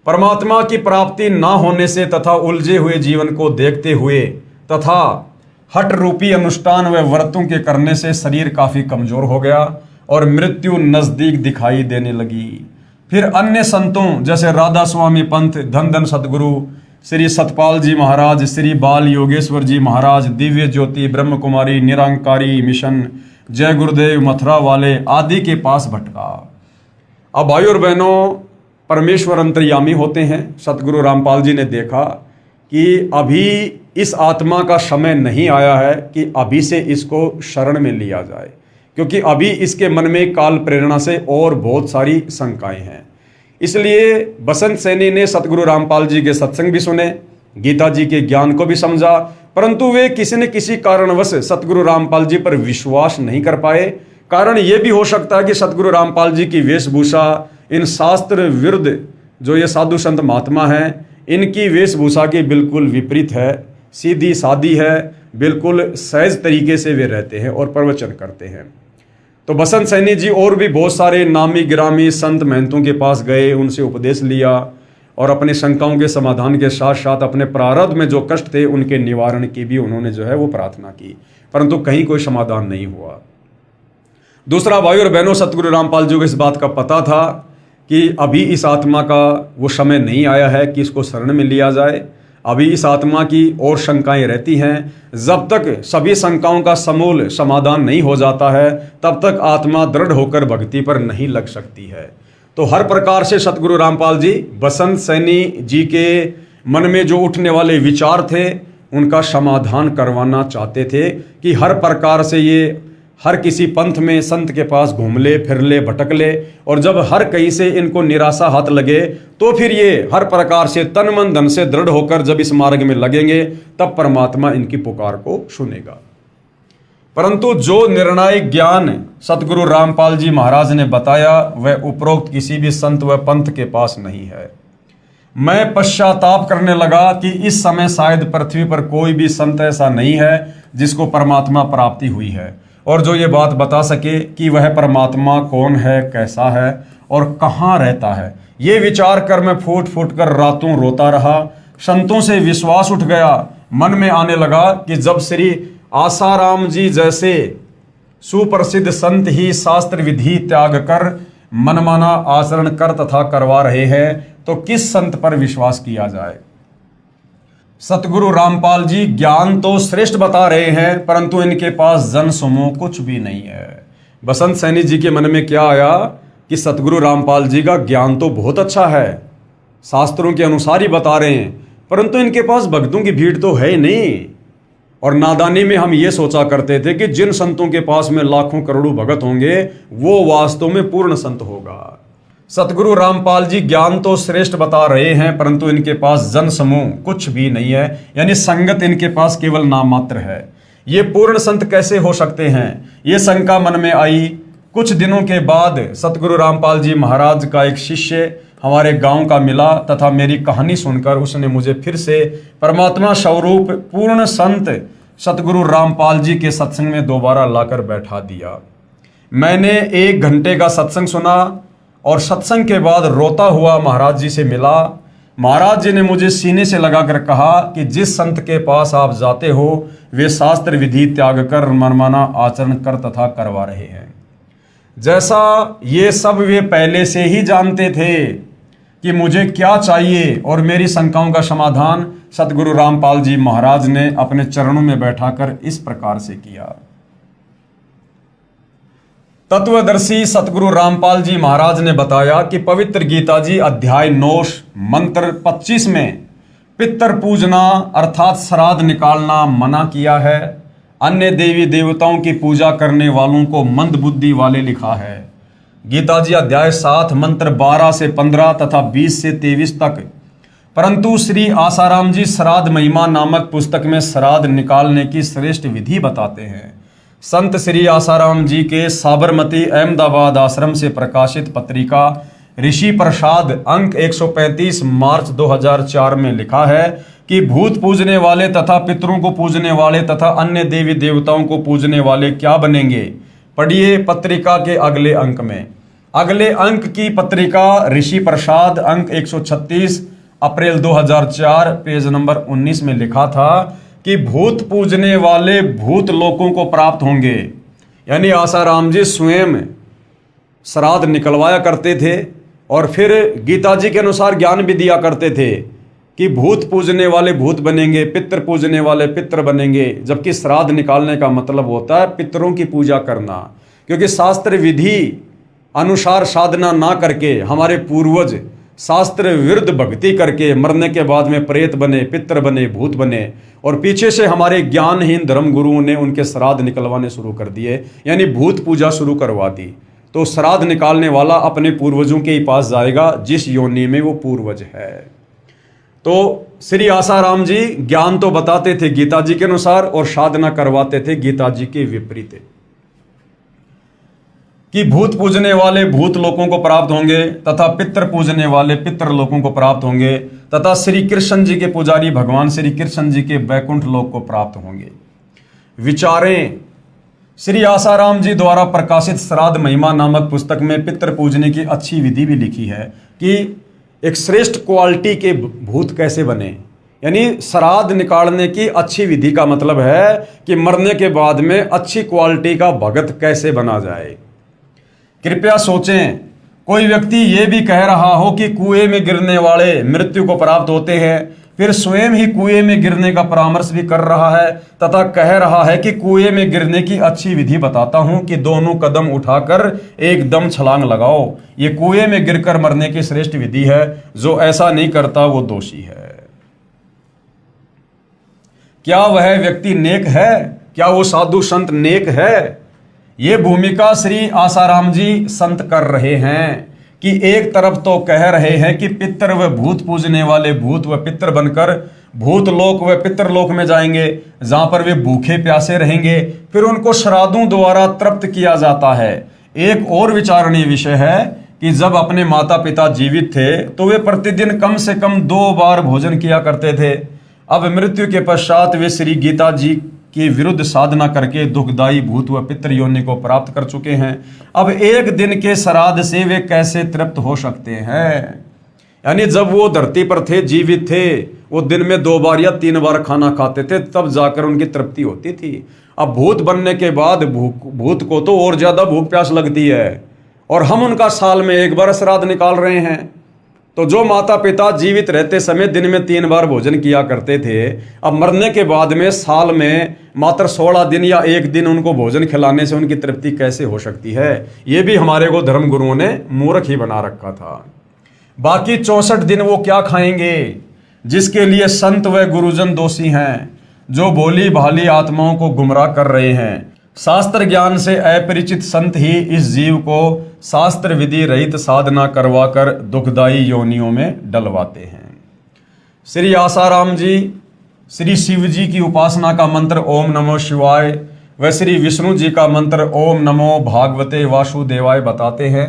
परमात्मा की प्राप्ति ना होने से तथा उलझे हुए जीवन को देखते हुए तथा हट रूपी अनुष्ठान व व्रतों के करने से शरीर काफी कमजोर हो गया और मृत्यु नजदीक दिखाई देने लगी। फिर अन्य संतों जैसे राधा स्वामी पंथ, धन धन सतगुरु श्री सतपाल जी महाराज, श्री बाल योगेश्वर जी महाराज, दिव्य ज्योति ब्रह्म कुमारी, निरंकारी मिशन, जय गुरुदेव मथुरा वाले आदि के पास भटका। अब भाई और बहनों, परमेश्वर अंतर्यामी होते हैं। सतगुरु रामपाल जी ने देखा कि अभी इस आत्मा का समय नहीं आया है कि अभी से इसको शरण में लिया जाए, क्योंकि अभी इसके मन में काल प्रेरणा से और बहुत सारी शंकाएं हैं। इसलिए बसंत सैनी ने सतगुरु रामपाल जी के सत्संग भी सुने गीता जी के ज्ञान को भी समझा, परंतु वे किसी न किसी कारणवश सतगुरु रामपाल जी पर विश्वास नहीं कर पाए। कारण ये भी हो सकता है कि सतगुरु रामपाल जी की वेशभूषा इन शास्त्र विरुद्ध जो ये साधु संत महात्मा हैं, इनकी वेशभूषा के बिल्कुल विपरीत है, सीधी सादी है, बिल्कुल सहज तरीके से वे रहते हैं और प्रवचन करते हैं। तो बसंत सैनी जी और भी बहुत सारे नामी गिरामी संत महंतों के पास गए, उनसे उपदेश लिया और अपनी शंकाओं के समाधान के साथ साथ अपने प्रारब्ध में जो कष्ट थे उनके निवारण की भी उन्होंने जो है वो प्रार्थना की, परंतु कहीं कोई समाधान नहीं हुआ। दूसरा, भाई और बहनों, सतगुरु रामपाल जी को इस बात का पता था कि अभी इस आत्मा का वो समय नहीं आया है कि इसको शरण में लिया जाए। अभी इस आत्मा की और शंकाएं रहती हैं। जब तक सभी शंकाओं का समूल समाधान नहीं हो जाता है तब तक आत्मा दृढ़ होकर भक्ति पर नहीं लग सकती है। तो हर प्रकार से सतगुरु रामपाल जी बसंत सैनी जी के मन में जो उठने वाले विचार थे उनका समाधान करवाना चाहते थे कि हर प्रकार से ये हर किसी पंथ में संत के पास घूम ले, फिर ले, भटक ले, और जब हर कहीं से इनको निराशा हाथ लगे तो फिर ये हर प्रकार से तन मन धन से दृढ़ होकर जब इस मार्ग में लगेंगे तब परमात्मा इनकी पुकार को सुनेगा। परंतु जो निर्णायक ज्ञान सतगुरु रामपाल जी महाराज ने बताया वह उपरोक्त किसी भी संत व पंथ के पास नहीं है। मैं पश्चाताप करने लगा कि इस समय शायद पृथ्वी पर कोई भी संत ऐसा नहीं है जिसको परमात्मा प्राप्ति हुई है और जो ये बात बता सके कि वह परमात्मा कौन है, कैसा है और कहाँ रहता है। ये विचार कर मैं फूट फूट कर रातों रोता रहा। संतों से विश्वास उठ गया। मन में आने लगा कि जब श्री आसाराम जी जैसे सुप्रसिद्ध संत ही शास्त्र विधि त्याग कर मनमाना आचरण कर तथा करवा रहे हैं तो किस संत पर विश्वास किया जाए। सतगुरु रामपाल जी ज्ञान तो श्रेष्ठ बता रहे हैं परंतु इनके पास जन समूह कुछ भी नहीं है। बसंत सैनी जी के मन में क्या आया कि सतगुरु रामपाल जी का ज्ञान तो बहुत अच्छा है, शास्त्रों के अनुसार ही बता रहे हैं, परंतु इनके पास भक्तों की भीड़ तो है ही नहीं। और नादानी में हम ये सोचा करते थे कि जिन संतों के पास में लाखों करोड़ों भगत होंगे वो वास्तव में पूर्ण संत होगा। सतगुरु रामपाल जी ज्ञान तो श्रेष्ठ बता रहे हैं परंतु इनके पास जन समूह कुछ भी नहीं है, यानी संगत इनके पास केवल नाम मात्र है। ये पूर्ण संत कैसे हो सकते हैं, ये शंका मन में आई। कुछ दिनों के बाद सतगुरु रामपाल जी महाराज का एक शिष्य हमारे गांव का मिला तथा मेरी कहानी सुनकर उसने मुझे फिर से परमात्मा स्वरूप पूर्ण संत सतगुरु रामपाल जी के सत्संग में दोबारा लाकर बैठा दिया। मैंने 1 घंटे का सत्संग सुना और सत्संग के बाद रोता हुआ महाराज जी से मिला। महाराज जी ने मुझे सीने से लगाकर कहा कि जिस संत के पास आप जाते हो वे शास्त्र विधि त्याग कर मनमाना आचरण कर तथा करवा रहे हैं। जैसा ये सब वे पहले से ही जानते थे कि मुझे क्या चाहिए और मेरी शंकाओं का समाधान सतगुरु रामपाल जी महाराज ने अपने चरणों में बैठाकर इस प्रकार से किया। तत्वदर्शी सतगुरु रामपाल जी महाराज ने बताया कि पवित्र गीता जी अध्याय 9 मंत्र 25 में पितर पूजना अर्थात श्राद्ध निकालना मना किया है। अन्य देवी देवताओं की पूजा करने वालों को मंद बुद्धि वाले लिखा है। गीता जी अध्याय 7 मंत्र 12 से 15 तथा 20 से 23 तक। परंतु श्री आसाराम जी श्राद्ध महिमा नामक पुस्तक में श्राद्ध निकालने की श्रेष्ठ विधि बताते हैं। संत श्री आसाराम जी के साबरमती अहमदाबाद आश्रम से प्रकाशित पत्रिका ऋषि प्रसाद अंक 135 मार्च 2004 में लिखा है कि भूत पूजने वाले तथा पितरों को पूजने वाले तथा अन्य देवी देवताओं को पूजने वाले क्या बनेंगे। पढ़िए पत्रिका के अगले अंक में। अगले अंक की पत्रिका ऋषि प्रसाद अंक 136 अप्रैल 2004 पेज नंबर 19 में लिखा था कि भूत पूजने वाले भूत लोकों को प्राप्त होंगे। यानी आसाराम जी स्वयं श्राद्ध निकलवाया करते थे और फिर गीता जी के अनुसार ज्ञान भी दिया करते थे कि भूत पूजने वाले भूत बनेंगे, पितृ पूजने वाले पितृ बनेंगे, जबकि श्राद्ध निकालने का मतलब होता है पितरों की पूजा करना। क्योंकि शास्त्र विधि अनुसार साधना ना करके हमारे पूर्वज शास्त्र विरुद्ध भक्ति करके मरने के बाद में प्रेत बने, पितृ बने, भूत बने और पीछे से हमारे ज्ञानहीन धर्म गुरुओं ने उनके श्राद्ध निकलवाने शुरू कर दिए, यानी भूत पूजा शुरू करवा दी। तो श्राद्ध निकालने वाला अपने पूर्वजों के ही पास जाएगा जिस योनि में वो पूर्वज है। तो श्री आसाराम जी ज्ञान तो बताते थे गीता जी के अनुसार और साधना करवाते थे गीता जी के विपरीत, कि भूत पूजने वाले भूत लोगों को प्राप्त होंगे तथा पितृ पूजने वाले पितृ लोगों को प्राप्त होंगे तथा श्री कृष्ण जी के पुजारी भगवान श्री कृष्ण जी के वैकुंठ लोक को प्राप्त होंगे। विचारें, श्री आसाराम जी द्वारा प्रकाशित श्राद्ध महिमा नामक पुस्तक में पितृ पूजने की अच्छी विधि भी लिखी है कि एक श्रेष्ठ क्वालिटी के भूत कैसे बने। यानी श्राद्ध निकालने की अच्छी विधि का मतलब है कि मरने के बाद में अच्छी क्वालिटी का भगत कैसे बना जाए। कृपया सोचें, कोई व्यक्ति ये भी कह रहा हो कि कुएं में गिरने वाले मृत्यु को प्राप्त होते हैं, फिर स्वयं ही कुएं में गिरने का परामर्श भी कर रहा है तथा कह रहा है कि कुएं में गिरने की अच्छी विधि बताता हूं कि दोनों कदम उठाकर एकदम छलांग लगाओ। ये कुएं में गिरकर मरने की श्रेष्ठ विधि है। जो ऐसा नहीं करता वो दोषी है। क्या वह व्यक्ति नेक है? क्या वो साधु संत नेक है? ये भूमिका श्री आसाराम जी संत कर रहे हैं कि एक तरफ तो कह रहे हैं कि पितृ व भूत पूजने वाले भूत व पितृ बनकर भूत लोक व पितृ लोक में जाएंगे, जहां पर वे भूखे प्यासे रहेंगे, फिर उनको श्राद्धों द्वारा तृप्त किया जाता है। एक और विचारणीय विषय है कि जब अपने माता पिता जीवित थे तो वे प्रतिदिन कम से कम 2 बार भोजन किया करते थे। अब मृत्यु के पश्चात वे श्री गीता जी के विरुद्ध साधना करके दुखदायी भूत व पितृ योनि को प्राप्त कर चुके हैं। अब एक दिन के श्राद्ध से वे कैसे तृप्त हो सकते हैं? यानी जब वो धरती पर थे, जीवित थे, वो दिन में 2 बार या 3 बार खाना खाते थे, तब जाकर उनकी तृप्ति होती थी। अब भूत बनने के बाद भूत को तो और ज्यादा भूख प्यास लगती है और हम उनका साल में 1 बार श्राद्ध निकाल रहे हैं। तो जो माता पिता जीवित रहते समय दिन में 3 बार भोजन किया करते थे, अब मरने के बाद में साल में मात्र 16 दिन या 1 दिन उनको भोजन खिलाने से उनकी तृप्ति कैसे हो सकती है? ये भी हमारे को धर्म गुरुओं ने मूर्ख ही बना रखा था। बाकी 64 दिन वो क्या खाएंगे, जिसके लिए संत व गुरुजन दोषी हैं, जो भोली भाली आत्माओं को गुमराह कर रहे हैं। शास्त्र ज्ञान से अपरिचित संत ही इस जीव को शास्त्र विधि रहित साधना करवाकर दुखदायी योनियों में डलवाते हैं। श्री आसाराम जी श्री शिव जी की उपासना का मंत्र ओम नमो शिवाय व श्री विष्णु जी का मंत्र ओम नमो भागवते वासुदेवाय बताते हैं।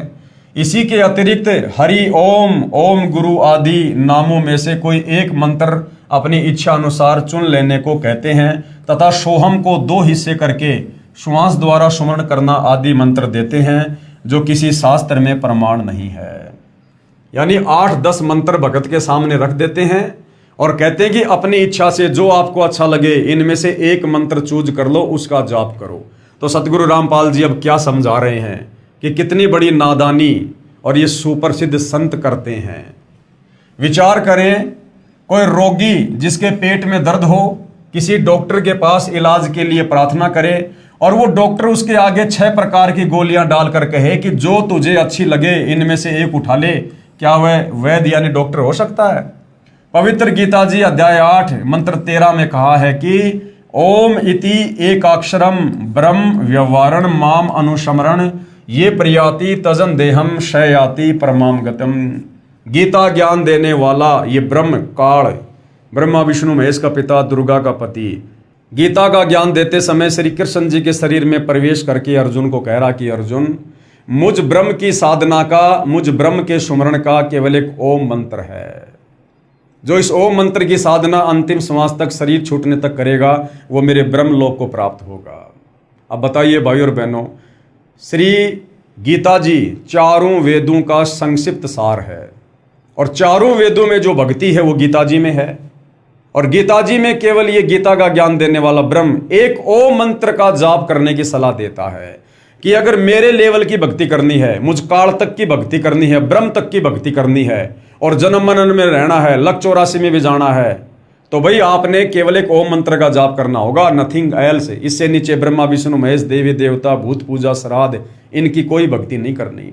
इसी के अतिरिक्त हरि ओम, ओम गुरु आदि नामों में से कोई एक मंत्र अपनी इच्छा अनुसार चुन लेने को कहते हैं तथा सोहम को 2 हिस्से करके श्वास द्वारा सुमरण करना आदि मंत्र देते हैं, जो किसी शास्त्र में प्रमाण नहीं है। यानी 8-10 मंत्र भगत के सामने रख देते हैं और कहते हैं कि अपनी इच्छा से जो आपको अच्छा लगे इनमें से एक मंत्र चूज कर लो, उसका जाप करो। तो सतगुरु रामपाल जी अब क्या समझा रहे हैं कि कितनी बड़ी नादानी और ये सुप्रसिद्ध संत करते हैं। विचार करें, कोई रोगी जिसके पेट में दर्द हो किसी डॉक्टर के पास इलाज के लिए प्रार्थना करे और वो डॉक्टर उसके आगे 6 प्रकार की गोलियां डालकर कहे कि जो तुझे अच्छी लगे इनमें से एक उठा ले, क्या वह वैद्य यानी डॉक्टर हो सकता है? पवित्र गीता जी अध्याय 8 मंत्र 13 में कहा है कि ओम इति एकाक्षरम ब्रह्म व्यवहारण माम अनुस्मरण ये प्रियाति तजन देहम शयाति परमाम गतम। गीता ज्ञान देने वाला ये ब्रह्म काल, ब्रह्मा विष्णु महेश का पिता, दुर्गा का पति, गीता का ज्ञान देते समय श्री कृष्ण जी के शरीर में प्रवेश करके अर्जुन को कह रहा कि अर्जुन, मुझ ब्रह्म की साधना का, मुझ ब्रह्म के सुमरण का केवल एक ओम मंत्र है। जो इस ओम मंत्र की साधना अंतिम श्वास तक, शरीर छूटने तक करेगा, वो मेरे ब्रह्म लोक को प्राप्त होगा। अब बताइए भाई और बहनों, श्री गीता जी 4 वेदों का संक्षिप्त सार है और 4 वेदों में जो भक्ति है वो गीता जी में है। और गीता जी में केवल ये गीता का ज्ञान देने वाला ब्रह्म एक ओम मंत्र का जाप करने की सलाह देता है कि अगर मेरे लेवल की भक्ति करनी है, मुझ काल तक की भक्ति करनी है, ब्रह्म तक की भक्ति करनी है और जन्म मनन में रहना है, लक 84 में भी जाना है, तो भाई आपने केवल एक ओम मंत्र का जाप करना होगा, नथिंग एल्स। इससे नीचे ब्रह्मा विष्णु महेश, देवी देवता, भूत पूजा, श्राद्ध, इनकी कोई भक्ति नहीं करनी।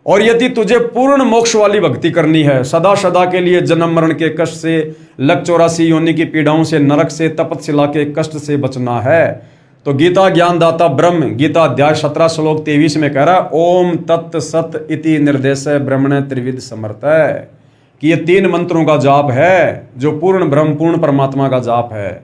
और यदि तुझे पूर्ण मोक्ष वाली भक्ति करनी है, सदा सदा के लिए जन्म मरण के कष्ट से, लक 84 योनि की पीड़ाओं से, नरक से, तपस्या के कष्ट से बचना है, तो गीता ज्ञानदाता ब्रह्म गीता अध्याय 17 श्लोक 23 में कह रहा है ओम तत् सत इति निर्देश ब्रह्मण त्रिविध समर्थ है। कि ये 3 मंत्रों का जाप है जो पूर्ण ब्रह्म पूर्ण परमात्मा का जाप है।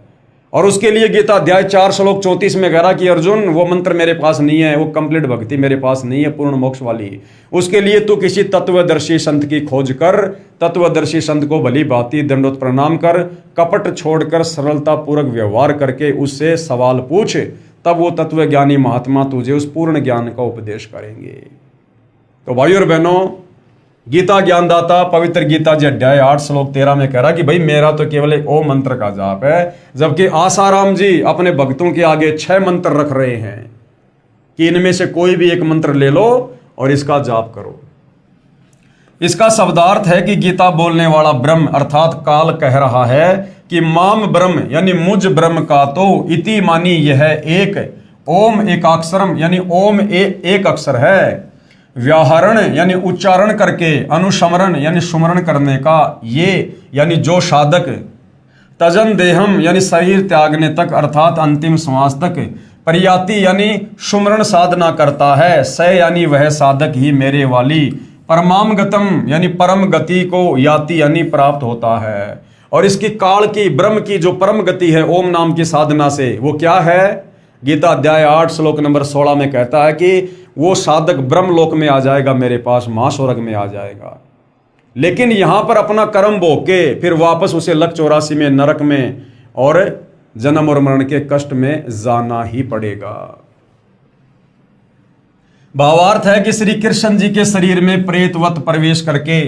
और उसके लिए गीता अध्याय 4 श्लोक 34 में कह रहा कि अर्जुन वो मंत्र मेरे पास नहीं है, वो कंप्लीट भक्ति मेरे पास नहीं है पूर्ण मोक्ष वाली। उसके लिए तू किसी तत्वदर्शी संत की खोज कर, तत्वदर्शी संत को भली भांति दंडोत प्रणाम कर, कपट छोड़कर सरलता पूर्वक व्यवहार करके उससे सवाल पूछ, तब वो तत्वज्ञानी महात्मा तुझे उस पूर्ण ज्ञान का उपदेश करेंगे। तो भाई और बहनों, गीता ज्ञानदाता पवित्र गीता जी अध्याय 8 श्लोक 13 में कह रहा कि भाई मेरा तो केवल एक ओम मंत्र का जाप है, जबकि आसाराम जी अपने भक्तों के आगे 6 मंत्र रख रहे हैं कि इनमें से कोई भी एक मंत्र ले लो और इसका जाप करो। इसका शब्दार्थ है कि गीता बोलने वाला ब्रह्म अर्थात काल कह रहा है कि माम ब्रह्म यानी मुझ ब्रह्म का तो इति मानी यह एक ओम एकाक्षरम यानी ओम एक अक्षर है, व्याहरण यानी उच्चारण करके, अनुस्मरण यानी सुमरण करने का, ये यानी जो साधक, तजन देहम यानी शरीर त्यागने तक अर्थात अंतिम श्वास तक, परियाति यानी सुमरण साधना करता है, स यानी वह साधक ही मेरे वाली, परमाम गतम यानी परम गति को याति यानी प्राप्त होता है। और इसकी काल की ब्रह्म की जो परम गति है ओम नाम की साधना से, वो क्या है? गीता अध्याय 8 श्लोक नंबर 16 में कहता है कि वो साधक ब्रह्म लोक में आ जाएगा, मेरे पास महास्वर्ग में आ जाएगा। लेकिन यहां पर अपना कर्म भोग के फिर वापस उसे लक 84 में नरक में और जन्म और मरण के कष्ट में जाना ही पड़ेगा। भावार्थ है कि श्री कृष्ण जी के शरीर में प्रेतवत प्रवेश करके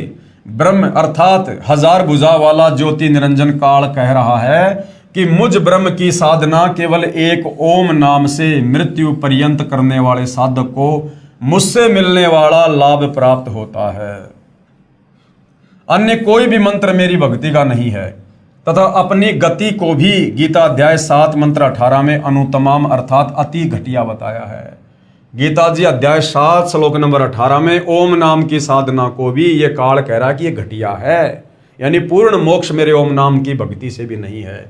ब्रह्म अर्थात 1000 भुजा वाला ज्योति निरंजन काल कह रहा है कि मुझ ब्रह्म की साधना केवल एक ओम नाम से मृत्यु पर्यंत करने वाले साधक को मुझसे मिलने वाला लाभ प्राप्त होता है। अन्य कोई भी मंत्र मेरी भक्ति का नहीं है तथा अपनी गति को भी गीता अध्याय 7 मंत्र 18 में अनुतमाम अर्थात अति घटिया बताया है। गीता जी अध्याय 7 श्लोक नंबर 18 में ओम नाम की साधना को भी ये काल कह रहा है कि ये घटिया है, यानी पूर्ण मोक्ष मेरे ओम नाम की भक्ति से भी नहीं है।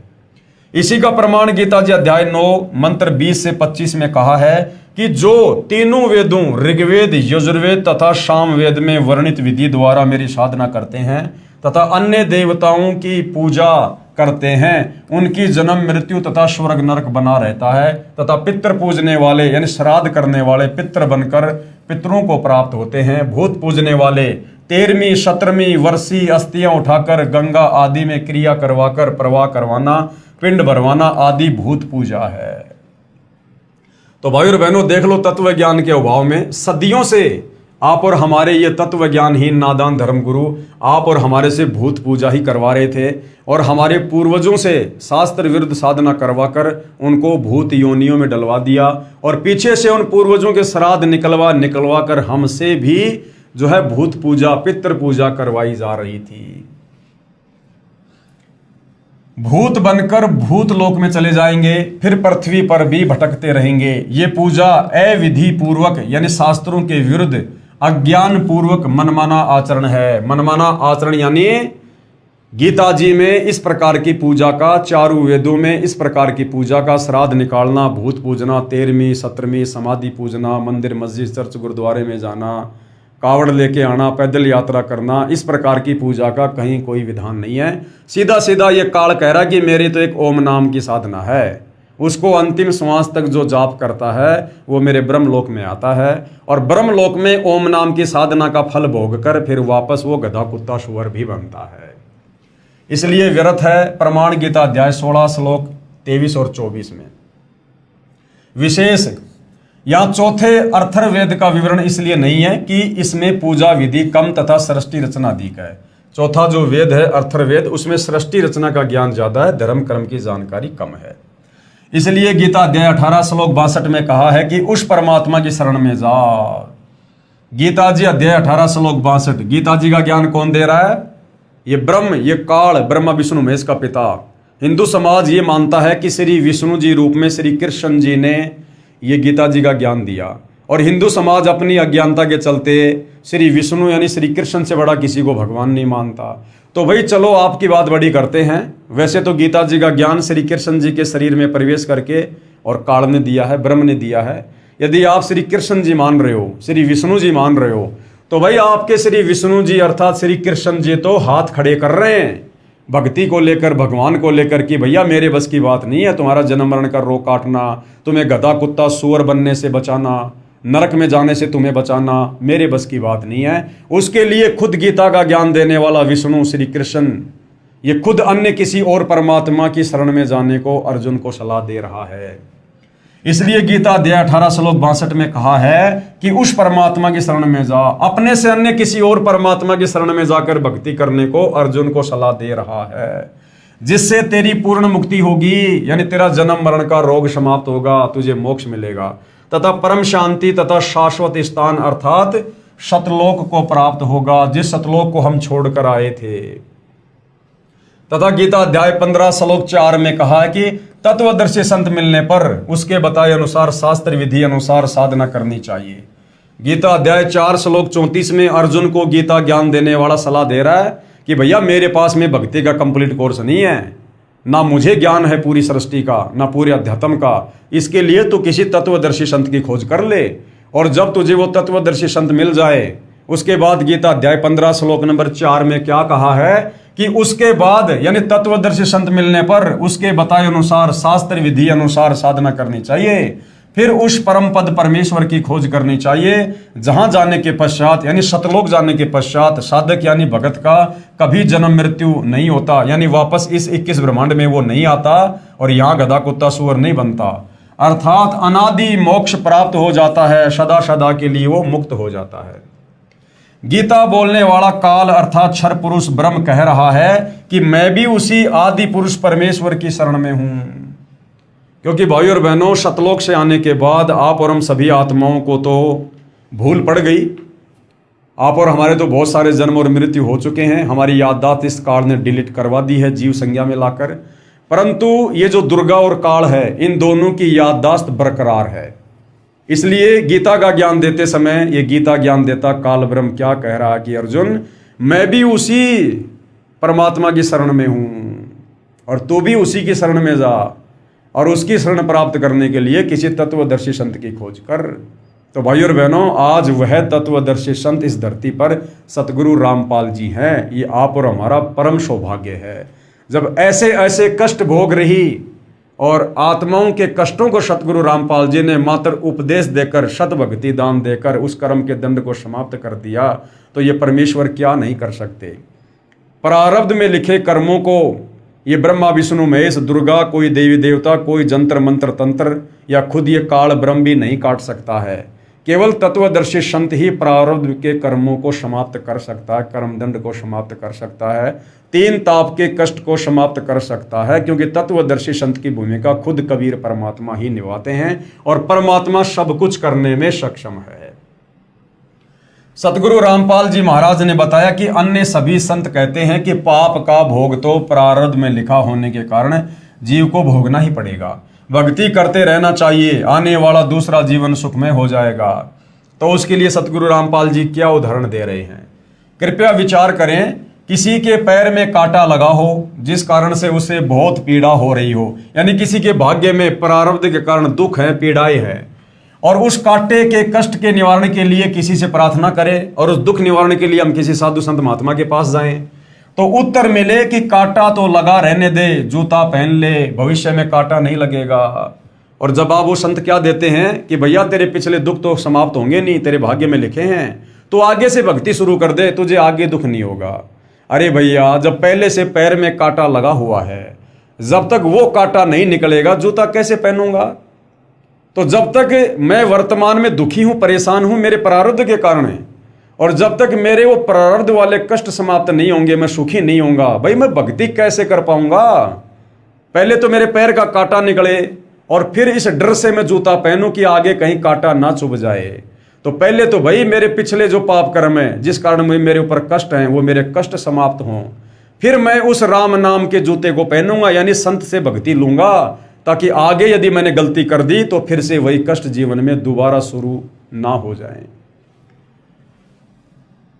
इसी का प्रमाण गीता जी अध्याय 9 मंत्र 20 से 25 में कहा है कि जो तीनों वेदों ऋग्वेद, यजुर्वेद तथा सामवेद में वर्णित विधि द्वारा मेरी साधना करते हैं तथा अन्य देवताओं की पूजा करते हैं, उनकी जन्म मृत्यु तथा स्वर्ग नरक बना रहता है तथा पितृ पूजने वाले यानी श्राद्ध करने वाले पितृ बनकर पितरों को प्राप्त होते हैं। भूत पूजने वाले 13वीं 17वीं वर्षीय अस्थियां उठाकर गंगा आदि में क्रिया करवाकर प्रवाह करवाना, पिंड भरवाना आदि भूत पूजा है। तो भाई और बहनों देख लो, तत्व ज्ञान के अभाव में सदियों से आप और हमारे ये तत्व ज्ञानहीन नादान धर्मगुरु आप और हमारे से भूत पूजा ही करवा रहे थे और हमारे पूर्वजों से शास्त्र विरुद्ध साधना करवाकर उनको भूत योनियों में डलवा दिया और पीछे से उन पूर्वजों के श्राद्ध निकलवा कर हमसे भी जो है भूत पूजा पितृ पूजा करवाई जा रही थी। भूत बनकर भूत लोक में चले जाएंगे, फिर पृथ्वी पर भी भटकते रहेंगे। ये पूजा अविधि पूर्वक यानी शास्त्रों के विरुद्ध अज्ञान पूर्वक मनमाना आचरण है। मनमाना आचरण यानी गीता जी में इस प्रकार की पूजा का, चारों वेदों में इस प्रकार की पूजा का, श्राद्ध निकालना, भूत पूजना, 13वीं 17वीं समाधि पूजना, मंदिर मस्जिद चर्च गुरुद्वारे में जाना, कावड़ लेके आना, पैदल यात्रा करना, इस प्रकार की पूजा का कहीं कोई विधान नहीं है। सीधा सीधा ये काल कह रहा कि मेरी तो एक ओम नाम की साधना है, उसको अंतिम श्वास तक जो जाप करता है वो मेरे ब्रह्मलोक में आता है और ब्रह्मलोक में ओम नाम की साधना का फल भोग कर फिर वापस वो गधा कुत्ता सुअर भी बनता है। इसलिए व्यर्थ है प्रमाण गीता अध्याय 16 श्लोक 23 और 24 में। विशेष यहाँ चौथे अर्थर्वेद का विवरण इसलिए नहीं है कि इसमें पूजा विधि कम तथा सृष्टि रचना अधिक है। चौथा जो वेद है अर्थर्वेद, उसमें सृष्टि रचना का ज्ञान ज्यादा है, धर्म कर्म की जानकारी कम है। इसलिए गीता अध्याय 18 श्लोक 62 में कहा है कि उस परमात्मा की शरण में जाओ। गीता जी अध्याय 18 श्लोक 62। गीता जी का ज्ञान कौन दे रहा है? ये ब्रह्म, ये काल, ब्रह्मा विष्णु महेश का पिता। हिंदू समाज ये मानता है कि श्री विष्णु जी रूप में श्री कृष्ण जी ने ये गीता जी का ज्ञान दिया और हिंदू समाज अपनी अज्ञानता के चलते श्री विष्णु यानी श्री कृष्ण से बड़ा किसी को भगवान नहीं मानता। तो भाई चलो आपकी बात बड़ी करते हैं। वैसे तो गीता जी का ज्ञान श्री कृष्ण जी के शरीर में प्रवेश करके और काल ने दिया है, ब्रह्म ने दिया है। यदि आप श्री कृष्ण जी मान रहे हो, श्री विष्णु जी मान रहे हो, तो भाई आपके श्री विष्णु जी अर्थात श्री कृष्ण जी तो हाथ खड़े कर रहे हैं भक्ति को लेकर, भगवान को लेकर कि भैया मेरे बस की बात नहीं है तुम्हारा जन्म मरण का रोग काटना, तुम्हें गधा कुत्ता सुअर बनने से बचाना, नरक में जाने से तुम्हें बचाना, मेरे बस की बात नहीं है। उसके लिए खुद गीता का ज्ञान देने वाला विष्णु श्री कृष्ण ये खुद अन्य किसी और परमात्मा की शरण में जाने को अर्जुन को सलाह दे रहा है। इसलिए गीता अध्याय 18 श्लोक 62 में कहा है कि उस परमात्मा की शरण में जा, अपने से अन्य किसी और परमात्मा की शरण में जाकर भक्ति करने को अर्जुन को सलाह दे रहा है, जिससे तेरी पूर्ण मुक्ति होगी, यानी तेरा जन्म मरण का रोग समाप्त होगा, तुझे मोक्ष मिलेगा तथा परम शांति तथा शाश्वत स्थान अर्थात सतलोक को प्राप्त होगा, जिस सतलोक को हम छोड़कर आए थे। तथा गीता अध्याय 15 श्लोक 4 में कहा है कि तत्वदर्शी संत मिलने पर उसके बताए अनुसार शास्त्र विधि अनुसार साधना करनी चाहिए। गीता अध्याय 4 श्लोक 34 में अर्जुन को गीता ज्ञान देने वाला सलाह दे रहा है कि भैया मेरे पास में भक्ति का कंप्लीट कोर्स नहीं है, ना मुझे ज्ञान है पूरी सृष्टि का, ना पूरे अध्यात्म का। इसके लिए तू किसी तत्वदर्शी संत की खोज कर ले, और जब तुझे वो तत्वदर्शी संत मिल जाए उसके बाद गीता अध्याय 15 श्लोक नंबर 4 में क्या कहा है कि उसके बाद यानी तत्वदर्शी संत मिलने पर उसके बताए अनुसार शास्त्र विधि अनुसार साधना करनी चाहिए, फिर उस परम पद परमेश्वर की खोज करनी चाहिए, जहां जाने के पश्चात यानी सतलोक जाने के पश्चात साधक यानी भगत का कभी जन्म मृत्यु नहीं होता, यानी वापस इस 21 ब्रह्मांड में वो नहीं आता और यहां गधा कुत्ता सुअर नहीं बनता, अर्थात अनादि मोक्ष प्राप्त हो जाता है, सदा सदा के लिए वो मुक्त हो जाता है। गीता बोलने वाला काल अर्थात क्षर पुरुष ब्रह्म कह रहा है कि मैं भी उसी आदि पुरुष परमेश्वर की शरण में हूं, क्योंकि भाई और बहनों सतलोक से आने के बाद आप और हम सभी आत्माओं को तो भूल पड़ गई। आप और हमारे तो बहुत सारे जन्म और मृत्यु हो चुके हैं, हमारी याददाश्त इस काल ने डिलीट करवा दी है जीव संज्ञा में लाकर, परंतु ये जो दुर्गा और काल है इन दोनों की याददाश्त बरकरार है। इसलिए गीता का ज्ञान देते समय ये गीता ज्ञान देता काल ब्रह्म क्या कह रहा है कि अर्जुन मैं भी उसी परमात्मा की शरण में हूं और तू भी उसी की शरण में जा, और उसकी शरण प्राप्त करने के लिए किसी तत्वदर्शी संत की खोज कर। तो भाई और बहनों आज वह तत्वदर्शी संत इस धरती पर सतगुरु रामपाल जी हैं। ये आप और हमारा परम सौभाग्य है। जब ऐसे ऐसे कष्ट भोग रही और आत्माओं के कष्टों को सतगुरु रामपाल जी ने मात्र उपदेश देकर शत भक्ति दान देकर उस कर्म के दंड को समाप्त कर दिया, तो ये परमेश्वर क्या नहीं कर सकते। प्रारब्ध में लिखे कर्मों को ये ब्रह्मा विष्णु महेश दुर्गा, कोई देवी देवता, कोई जंत्र मंत्र तंत्र या खुद ये काल ब्रह्म भी नहीं काट सकता है। केवल तत्वदर्शी संत ही प्रारब्ध के कर्मों को समाप्त कर सकता है, कर्म दंड को समाप्त कर सकता है, तीन ताप के कष्ट को समाप्त कर सकता है, क्योंकि तत्वदर्शी संत की भूमिका खुद कबीर परमात्मा ही निभाते हैं और परमात्मा सब कुछ करने में सक्षम है। सतगुरु रामपाल जी महाराज ने बताया कि अन्य सभी संत कहते हैं कि पाप का भोग तो प्रारब्ध में लिखा होने के कारण जीव को भोगना ही पड़ेगा, भक्ति करते रहना चाहिए, आने वाला दूसरा जीवन सुखमय हो जाएगा। तो उसके लिए सतगुरु रामपाल जी क्या उदाहरण दे रहे हैं, कृपया विचार करें। किसी के पैर में कांटा लगा हो जिस कारण से उसे बहुत पीड़ा हो रही हो, यानी किसी के भाग्य में प्रारब्ध के कारण दुख है, पीड़ाएं है, और उस कांटे के कष्ट के निवारण के लिए किसी से प्रार्थना करें और उस दुख निवारण के लिए हम किसी साधु संत महात्मा के पास जाएं, तो उत्तर मिले कि कांटा तो लगा रहने दे, जूता पहन ले, भविष्य में कांटा नहीं लगेगा। और जवाब वो संत क्या देते हैं कि भैया तेरे पिछले दुख तो समाप्त होंगे नहीं, तेरे भाग्य में लिखे हैं, तो आगे से भक्ति शुरू कर दे, तुझे आगे दुख नहीं होगा। अरे भैया जब पहले से पैर में कांटा लगा हुआ है, जब तक वो कांटा नहीं निकलेगा जूता कैसे पहनूंगा। तो जब तक मैं वर्तमान में दुखी हूं, परेशान हूं मेरे प्रारब्ध के कारण है, और जब तक मेरे वो प्रारब्ध वाले कष्ट समाप्त नहीं होंगे, मैं सुखी नहीं होऊंगा, भाई मैं भक्ति कैसे कर पाऊंगा। पहले तो मेरे पैर का कांटा निकले और फिर इस डर से मैं जूता पहनूं कि आगे कहीं कांटा ना चुभ जाए। तो पहले तो भाई मेरे पिछले जो पाप कर्म है जिस कारण मेरे ऊपर कष्ट हैं वो मेरे कष्ट समाप्त हों, फिर मैं उस राम नाम के जूते को पहनूंगा, यानी संत से भक्ति लूंगा, ताकि आगे यदि मैंने गलती कर दी तो फिर से वही कष्ट जीवन में दोबारा शुरू ना हो जाए।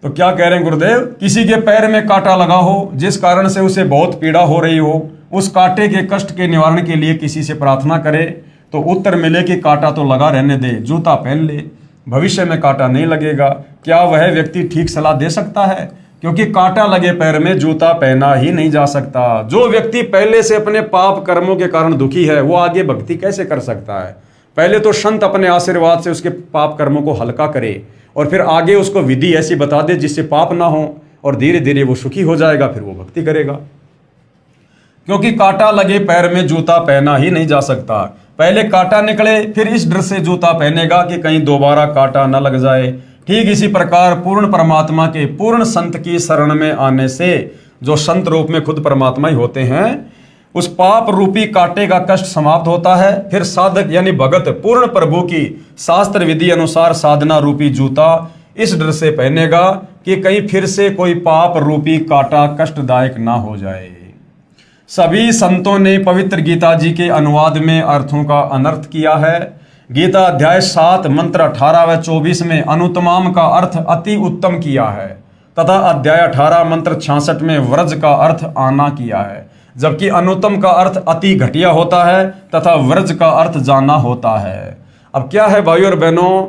तो क्या कह रहे हैं गुरुदेव, किसी के पैर में कांटा लगा हो जिस कारण से उसे बहुत पीड़ा हो रही हो, उस कांटे के कष्ट के निवारण के लिए किसी से प्रार्थना करे, तो उत्तर मिले कि कांटा तो लगा रहने दे, जूता पहन ले, भविष्य में कांटा नहीं लगेगा। क्या वह व्यक्ति ठीक सलाह दे सकता है? क्योंकि कांटा लगे पैर में जूता पहना ही नहीं जा सकता। जो व्यक्ति पहले से अपने पाप कर्मों के कारण दुखी है, वो आगे भक्ति कैसे कर सकता है? पहले तो संत अपने आशीर्वाद से उसके पाप कर्मों को हल्का करे और फिर आगे उसको विधि ऐसी बता दे जिससे पाप ना हो, और धीरे धीरे वो सुखी हो जाएगा, फिर वो भक्ति करेगा। क्योंकि कांटा लगे पैर में जूता पहना ही नहीं जा सकता। पहले कांटा निकले, फिर इस डर से जूता पहनेगा कि कहीं दोबारा कांटा न लग जाए। ठीक इसी प्रकार पूर्ण परमात्मा के पूर्ण संत की शरण में आने से, जो संत रूप में खुद परमात्मा ही होते हैं, उस पाप रूपी कांटे का कष्ट समाप्त होता है। फिर साधक यानी भगत पूर्ण प्रभु की शास्त्र विधि अनुसार साधना रूपी जूता इस डर से पहनेगा कि कहीं फिर से कोई पाप रूपी कांटा कष्टदायक ना हो जाए। सभी संतों ने पवित्र गीता जी के अनुवाद में अर्थों का अनर्थ किया है। गीता अध्याय 7 मंत्र 18 व 24 में अनुत्तमाम का अर्थ अति उत्तम किया है तथा अध्याय 18 मंत्र 66 में व्रज का अर्थ आना किया है, जबकि अनुत्तम का अर्थ अति घटिया होता है तथा व्रज का अर्थ जाना होता है। अब क्या है भाइयों और बहनों,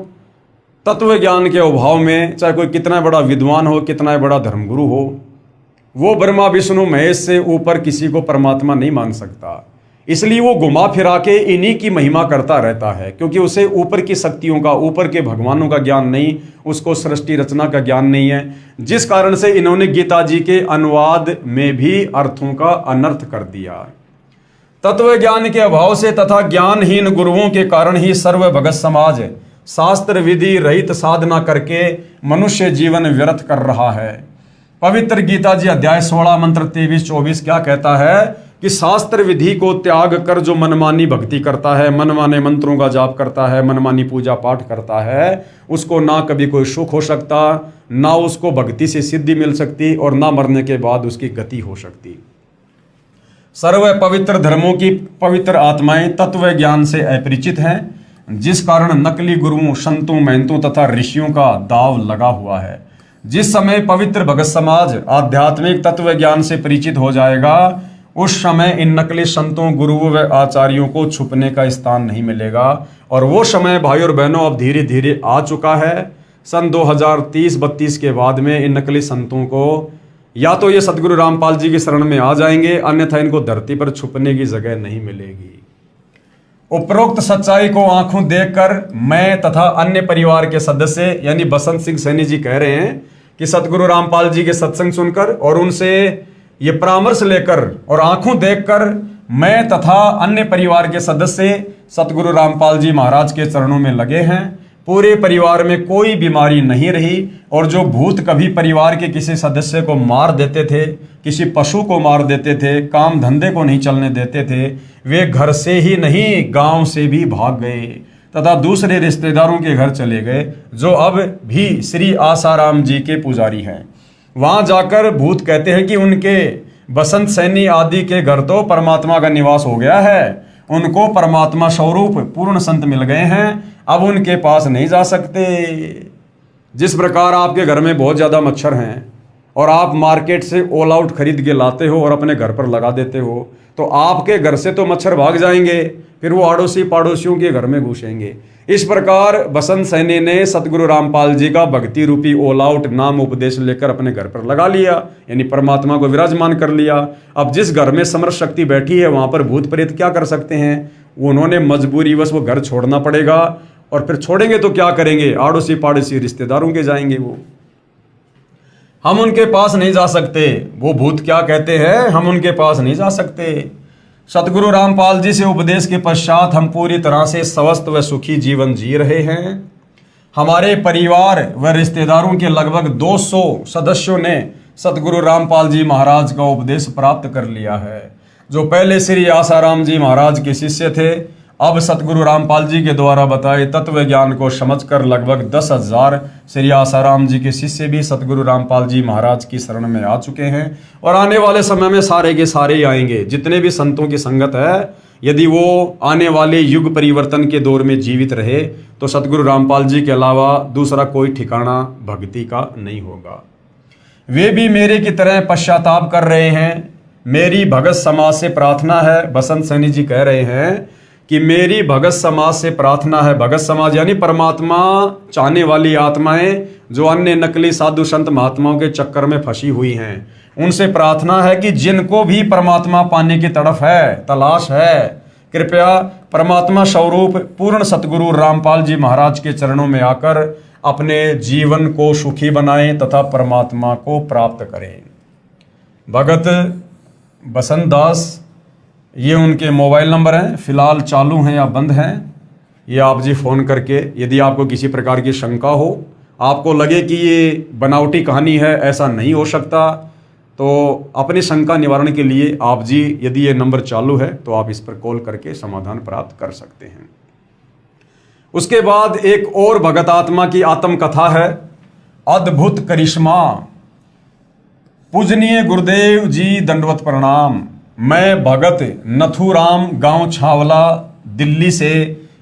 तत्व ज्ञान के अभाव में चाहे कोई कितना बड़ा विद्वान हो, कितना बड़ा धर्मगुरु हो, वो ब्रह्मा विष्णु महेश से ऊपर किसी को परमात्मा नहीं मान सकता। इसलिए वो घुमा फिरा के इन्हीं की महिमा करता रहता है, क्योंकि उसे ऊपर की शक्तियों का, ऊपर के भगवानों का ज्ञान नहीं, उसको सृष्टि रचना का ज्ञान नहीं है। जिस कारण से इन्होंने गीता जी के अनुवाद में भी अर्थों का अनर्थ कर दिया। तत्व ज्ञान के अभाव से तथा ज्ञानहीन गुरुओं के कारण ही सर्व भगत समाज शास्त्र विधि रहित साधना करके मनुष्य जीवन व्यर्थ कर रहा है। पवित्र गीता जी अध्याय 16 मंत्र 23-24 क्या कहता है कि शास्त्र विधि को त्याग कर जो मनमानी भक्ति करता है, मनमाने मंत्रों का जाप करता है, मनमानी पूजा पाठ करता है, उसको ना कभी कोई सुख हो सकता, ना उसको भक्ति से सिद्धि मिल सकती, और ना मरने के बाद उसकी गति हो सकती। सर्व पवित्र धर्मों की पवित्र आत्माएं तत्व ज्ञान से अपरिचित हैं, जिस कारण नकली गुरुओं, संतों, महंतों तथा ऋषियों का दाव लगा हुआ है। जिस समय पवित्र भगत समाज आध्यात्मिक तत्व ज्ञान से परिचित हो जाएगा, उस समय इन नकली संतों, गुरुओं व आचार्यों को छुपने का स्थान नहीं मिलेगा। और वो समय भाई और बहनों अब धीरे धीरे आ चुका है। सन 2030-32 के बाद में इन नकली संतों को या तो ये सतगुरु रामपाल जी की शरण में आ जाएंगे, अन्यथा इनको धरती पर छुपने की जगह नहीं मिलेगी। उपरोक्त सच्चाई को आंखों देखकर मैं तथा अन्य परिवार के सदस्य यानी बसंत सिंह सैनी जी कह रहे हैं कि सतगुरु रामपाल जी के सत्संग सुनकर और उनसे ये परामर्श लेकर और आंखों देखकर मैं तथा अन्य परिवार के सदस्य सतगुरु रामपाल जी महाराज के चरणों में लगे हैं। पूरे परिवार में कोई बीमारी नहीं रही, और जो भूत कभी परिवार के किसी सदस्य को मार देते थे, किसी पशु को मार देते थे, काम धंधे को नहीं चलने देते थे, वे घर से ही नहीं गांव से भी भाग गए तथा दूसरे रिश्तेदारों के घर चले गए, जो अब भी श्री आसाराम जी के पुजारी हैं। वहां जाकर भूत कहते हैं कि उनके बसंत सैनी आदि के घर तो परमात्मा का निवास हो गया है, उनको परमात्मा स्वरूप पूर्ण संत मिल गए हैं, अब उनके पास नहीं जा सकते। जिस प्रकार आपके घर में बहुत ज़्यादा मच्छर हैं और आप मार्केट से ऑल आउट खरीद के लाते हो और अपने घर पर लगा देते हो, तो आपके घर से तो मच्छर भाग जाएंगे, फिर वो आड़ोसी पाड़ोसियों के घर में घुसेंगे। इस प्रकार बसंत सैनी ने सतगुरु रामपाल जी का भक्ति रूपी ऑल आउट नाम उपदेश लेकर अपने घर पर लगा लिया, यानी परमात्मा को विराजमान कर लिया। अब जिस घर में समर्थ शक्ति बैठी है वहां पर भूत प्रेत क्या कर सकते हैं? उन्होंने मजबूरीवश वो घर छोड़ना पड़ेगा, और फिर छोड़ेंगे तो क्या करेंगे? आड़ोसी पाड़ोसी रिश्तेदारों के जाएंगे वो। हम उनके पास नहीं जा सकते। वो भूत क्या कहते हैं? हम उनके पास नहीं जा सकते। सतगुरु रामपाल जी से उपदेश के पश्चात हम पूरी तरह से स्वस्थ व सुखी जीवन जी रहे हैं। हमारे परिवार व रिश्तेदारों के लगभग 200 सदस्यों ने सतगुरु रामपाल जी महाराज का उपदेश प्राप्त कर लिया है। जो पहले श्री आसाराम जी महाराज के शिष्य थे, अब सतगुरु रामपाल जी के द्वारा बताए तत्व ज्ञान को समझकर लगभग 10,000 श्री आसाराम जी के शिष्य भी सतगुरु रामपाल जी महाराज की शरण में आ चुके हैं, और आने वाले समय में सारे के सारे ही आएंगे। जितने भी संतों की संगत है, यदि वो आने वाले युग परिवर्तन के दौर में जीवित रहे, तो सतगुरु रामपाल जी के अलावा दूसरा कोई ठिकाना भक्ति का नहीं होगा। वे भी मेरे की तरह पश्चाताप कर रहे हैं। मेरी भगत समाज से प्रार्थना है, बसंत सैनी जी कह रहे हैं कि मेरी भगत समाज से प्रार्थना है, भगत समाज यानी परमात्मा चाहने वाली आत्माएं जो अन्य नकली साधु संत महात्माओं के चक्कर में फंसी हुई हैं, उनसे प्रार्थना है कि जिनको भी परमात्मा पाने की तड़फ है, तलाश है, कृपया परमात्मा स्वरूप पूर्ण सतगुरु रामपाल जी महाराज के चरणों में आकर अपने जीवन को सुखी बनाएं तथा परमात्मा को प्राप्त करें। भगत बसंत दास, ये उनके मोबाइल नंबर हैं, फिलहाल चालू हैं या बंद हैं, ये आप जी फ़ोन करके यदि आपको किसी प्रकार की शंका हो, आपको लगे कि ये बनावटी कहानी है, ऐसा नहीं हो सकता, तो अपनी शंका निवारण के लिए आप जी यदि ये नंबर चालू है तो आप इस पर कॉल करके समाधान प्राप्त कर सकते हैं। उसके बाद एक और भगत आत्मा की आत्मकथा है, अद्भुत करिश्मा। पूजनीय गुरुदेव जी दंडवत प्रणाम। मैं भगत नथुराम, गांव छावला, दिल्ली से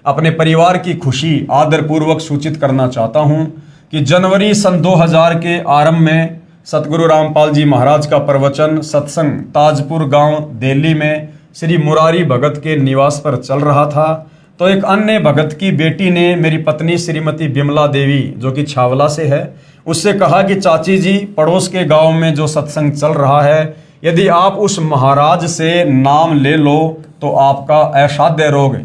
अपने परिवार की खुशी आदरपूर्वक सूचित करना चाहता हूं कि जनवरी सन 2000 के आरंभ में सतगुरु रामपाल जी महाराज का प्रवचन सत्संग ताजपुर गांव दिल्ली में श्री मुरारी भगत के निवास पर चल रहा था, तो एक अन्य भगत की बेटी ने मेरी पत्नी श्रीमती बिमला देवी जो कि छावला से है, उससे कहा कि चाची जी, पड़ोस के गांव में जो सत्संग चल रहा है, यदि आप उस महाराज से नाम ले लो तो आपका असाध्य रोग,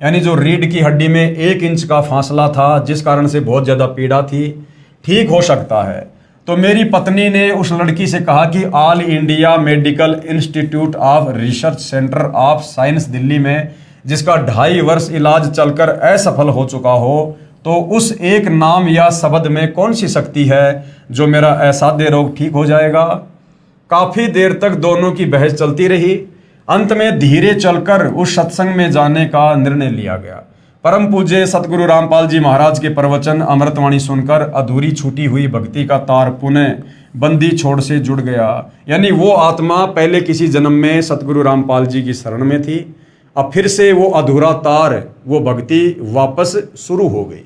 यानी जो रीढ़ की हड्डी में 1 इंच का फासला था जिस कारण से बहुत ज़्यादा पीड़ा थी, ठीक हो सकता है। तो मेरी पत्नी ने उस लड़की से कहा कि all India medical institute of research centre of science Delhi में जिसका 2.5 वर्ष इलाज चलकर असफल हो चुका हो, तो उस एक नाम या शब्द में कौन सी शक्ति है जो मेरा असाध्य रोग ठीक हो जाएगा। काफ़ी देर तक दोनों की बहस चलती रही। अंत में धीरे चलकर उस सत्संग में जाने का निर्णय लिया गया। परम पूज्य सतगुरु रामपाल जी महाराज के प्रवचन अमृतवाणी सुनकर अधूरी छूटी हुई भक्ति का तार पुनः बंदी छोड़ से जुड़ गया, यानी वो आत्मा पहले किसी जन्म में सतगुरु रामपाल जी की शरण में थी, अब फिर से वो अधूरा तार, वो भक्ति वापस शुरू हो गई।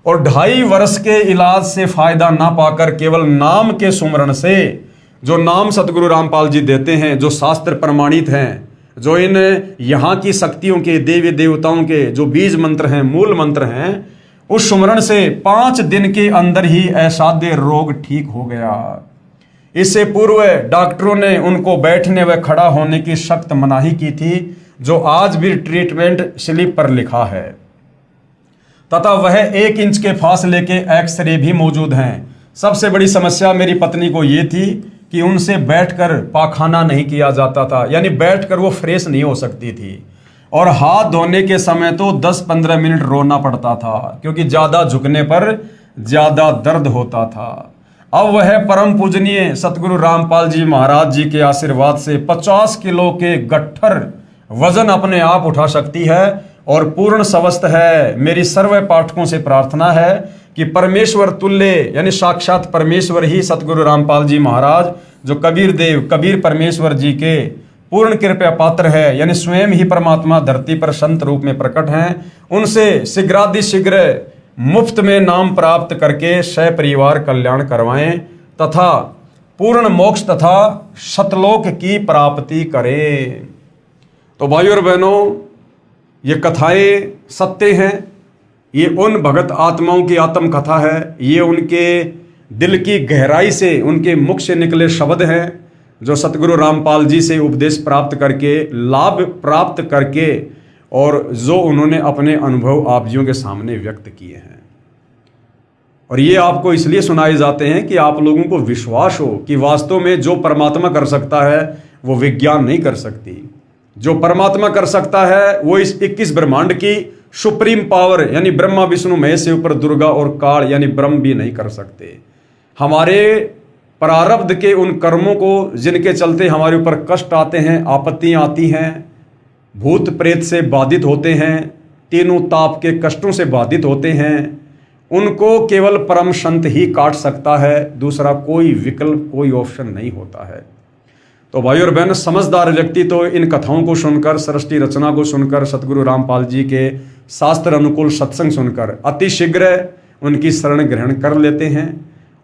और 2.5 वर्ष के इलाज से फायदा ना पाकर केवल नाम के सुमरण से, जो नाम सतगुरु रामपाल जी देते हैं, जो शास्त्र प्रमाणित हैं, जो इन यहाँ की शक्तियों के, देवी देवताओं के जो बीज मंत्र हैं, मूल मंत्र हैं, उस सुमरण से 5 दिन के अंदर ही असाध्य रोग ठीक हो गया। इससे पूर्व डॉक्टरों ने उनको बैठने व खड़ा होने की सख्त मनाही की थी, जो आज भी ट्रीटमेंट स्लिप पर लिखा है, तथा वह 1 इंच के फासले के एक्सरे भी मौजूद हैं। सबसे बड़ी समस्या मेरी पत्नी को ये थी कि उनसे बैठकर पाखाना नहीं किया जाता था, यानी बैठकर वो फ्रेश नहीं हो सकती थी, और हाथ धोने के समय तो 10-15 मिनट रोना पड़ता था क्योंकि ज़्यादा झुकने पर ज़्यादा दर्द होता था। अब वह परम पूजनीय सतगुरु रामपाल जी महाराज जी के आशीर्वाद से 50 किलो के गट्ठर वजन अपने आप उठा सकती है और पूर्ण स्वस्थ है। मेरी सर्व पाठकों से प्रार्थना है कि परमेश्वर तुल्य, यानी साक्षात परमेश्वर ही सतगुरु रामपाल जी महाराज, जो कबीर देव, कबीर परमेश्वर जी के पूर्ण कृपया पात्र है, यानी स्वयं ही परमात्मा धरती पर संत रूप में प्रकट हैं, उनसे शीघ्रातिशीघ्र मुफ्त में नाम प्राप्त करके सपरिवार कल्याण करवाएं तथा पूर्ण मोक्ष तथा सतलोक की प्राप्ति करें। तो भाइयों और बहनों, ये कथाएं सत्य हैं, ये उन भगत आत्माओं की आत्म कथा है, ये उनके दिल की गहराई से, उनके मुख से निकले शब्द हैं जो सतगुरु रामपाल जी से उपदेश प्राप्त करके, लाभ प्राप्त करके, और जो उन्होंने अपने अनुभव आप जियों के सामने व्यक्त किए हैं। और ये आपको इसलिए सुनाए जाते हैं कि आप लोगों को विश्वास हो कि वास्तव में जो परमात्मा कर सकता है वो विज्ञान नहीं कर सकती। जो परमात्मा कर सकता है वो इस 21 ब्रह्मांड की सुप्रीम पावर, यानी ब्रह्मा विष्णु महेश से ऊपर दुर्गा और काल यानी ब्रह्म भी नहीं कर सकते। हमारे प्रारब्ध के उन कर्मों को जिनके चलते हमारे ऊपर कष्ट आते हैं, आपत्तियां आती हैं, भूत प्रेत से बाधित होते हैं, तीनों ताप के कष्टों से बाधित होते हैं, उनको केवल परम संत ही काट सकता है, दूसरा कोई विकल्प, कोई ऑप्शन नहीं होता है। तो भाई और बहन, समझदार व्यक्ति तो इन कथाओं को सुनकर, सृष्टि रचना को सुनकर, सतगुरु रामपाल जी के शास्त्र अनुकूल सत्संग सुनकर अति शीघ्र उनकी शरण ग्रहण कर लेते हैं।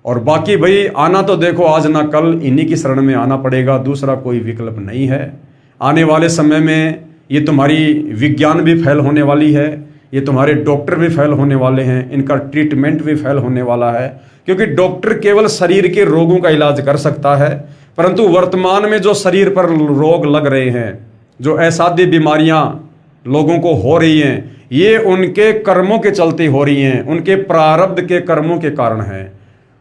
और बाकी भाई आना तो देखो आज ना कल इन्हीं की शरण में आना पड़ेगा, दूसरा कोई विकल्प नहीं है। आने वाले समय में ये तुम्हारी विज्ञान भी फेल होने वाली है, ये तुम्हारे डॉक्टर भी फेल होने वाले हैं, इनका ट्रीटमेंट भी फेल होने वाला है। क्योंकि डॉक्टर केवल शरीर के रोगों का इलाज कर सकता है, परंतु वर्तमान में जो शरीर पर रोग लग रहे हैं, जो असाध्य बीमारियां लोगों को हो रही हैं, ये उनके कर्मों के चलते हो रही हैं, उनके प्रारब्ध के कर्मों के कारण हैं।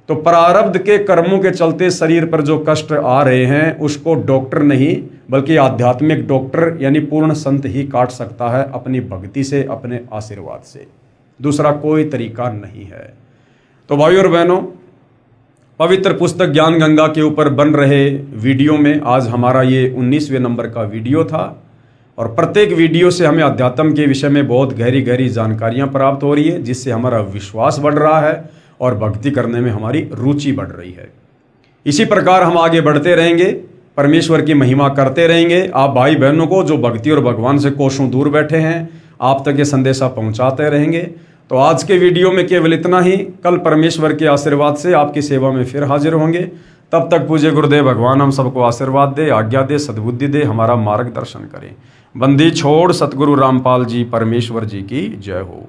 तो प्रारब्ध के कर्मों के चलते शरीर पर जो कष्ट आ रहे हैं, उसको डॉक्टर नहीं बल्कि आध्यात्मिक डॉक्टर यानी पूर्ण संत ही काट सकता है, अपनी भक्ति से, अपने आशीर्वाद से। दूसरा कोई तरीका नहीं है। तो भाइयों और बहनों, पवित्र पुस्तक ज्ञान गंगा के ऊपर बन रहे वीडियो में आज हमारा ये 19वें नंबर का वीडियो था। और प्रत्येक वीडियो से हमें अध्यात्म के विषय में बहुत गहरी गहरी जानकारियां प्राप्त हो रही है, जिससे हमारा विश्वास बढ़ रहा है और भक्ति करने में हमारी रुचि बढ़ रही है। इसी प्रकार हम आगे बढ़ते रहेंगे, परमेश्वर की महिमा करते रहेंगे। आप भाई बहनों को जो भक्ति और भगवान से कोसों दूर बैठे हैं, आप तक ये संदेशा पहुंचाते रहेंगे। तो आज के वीडियो में केवल इतना ही। कल परमेश्वर के आशीर्वाद से आपकी सेवा में फिर हाजिर होंगे। तब तक पूज्य गुरुदेव भगवान हम सबको आशीर्वाद दे, आज्ञा दे, सद्बुद्धि दे, हमारा मार्गदर्शन करें। बंदी छोड़ सतगुरु रामपाल जी परमेश्वर जी की जय हो।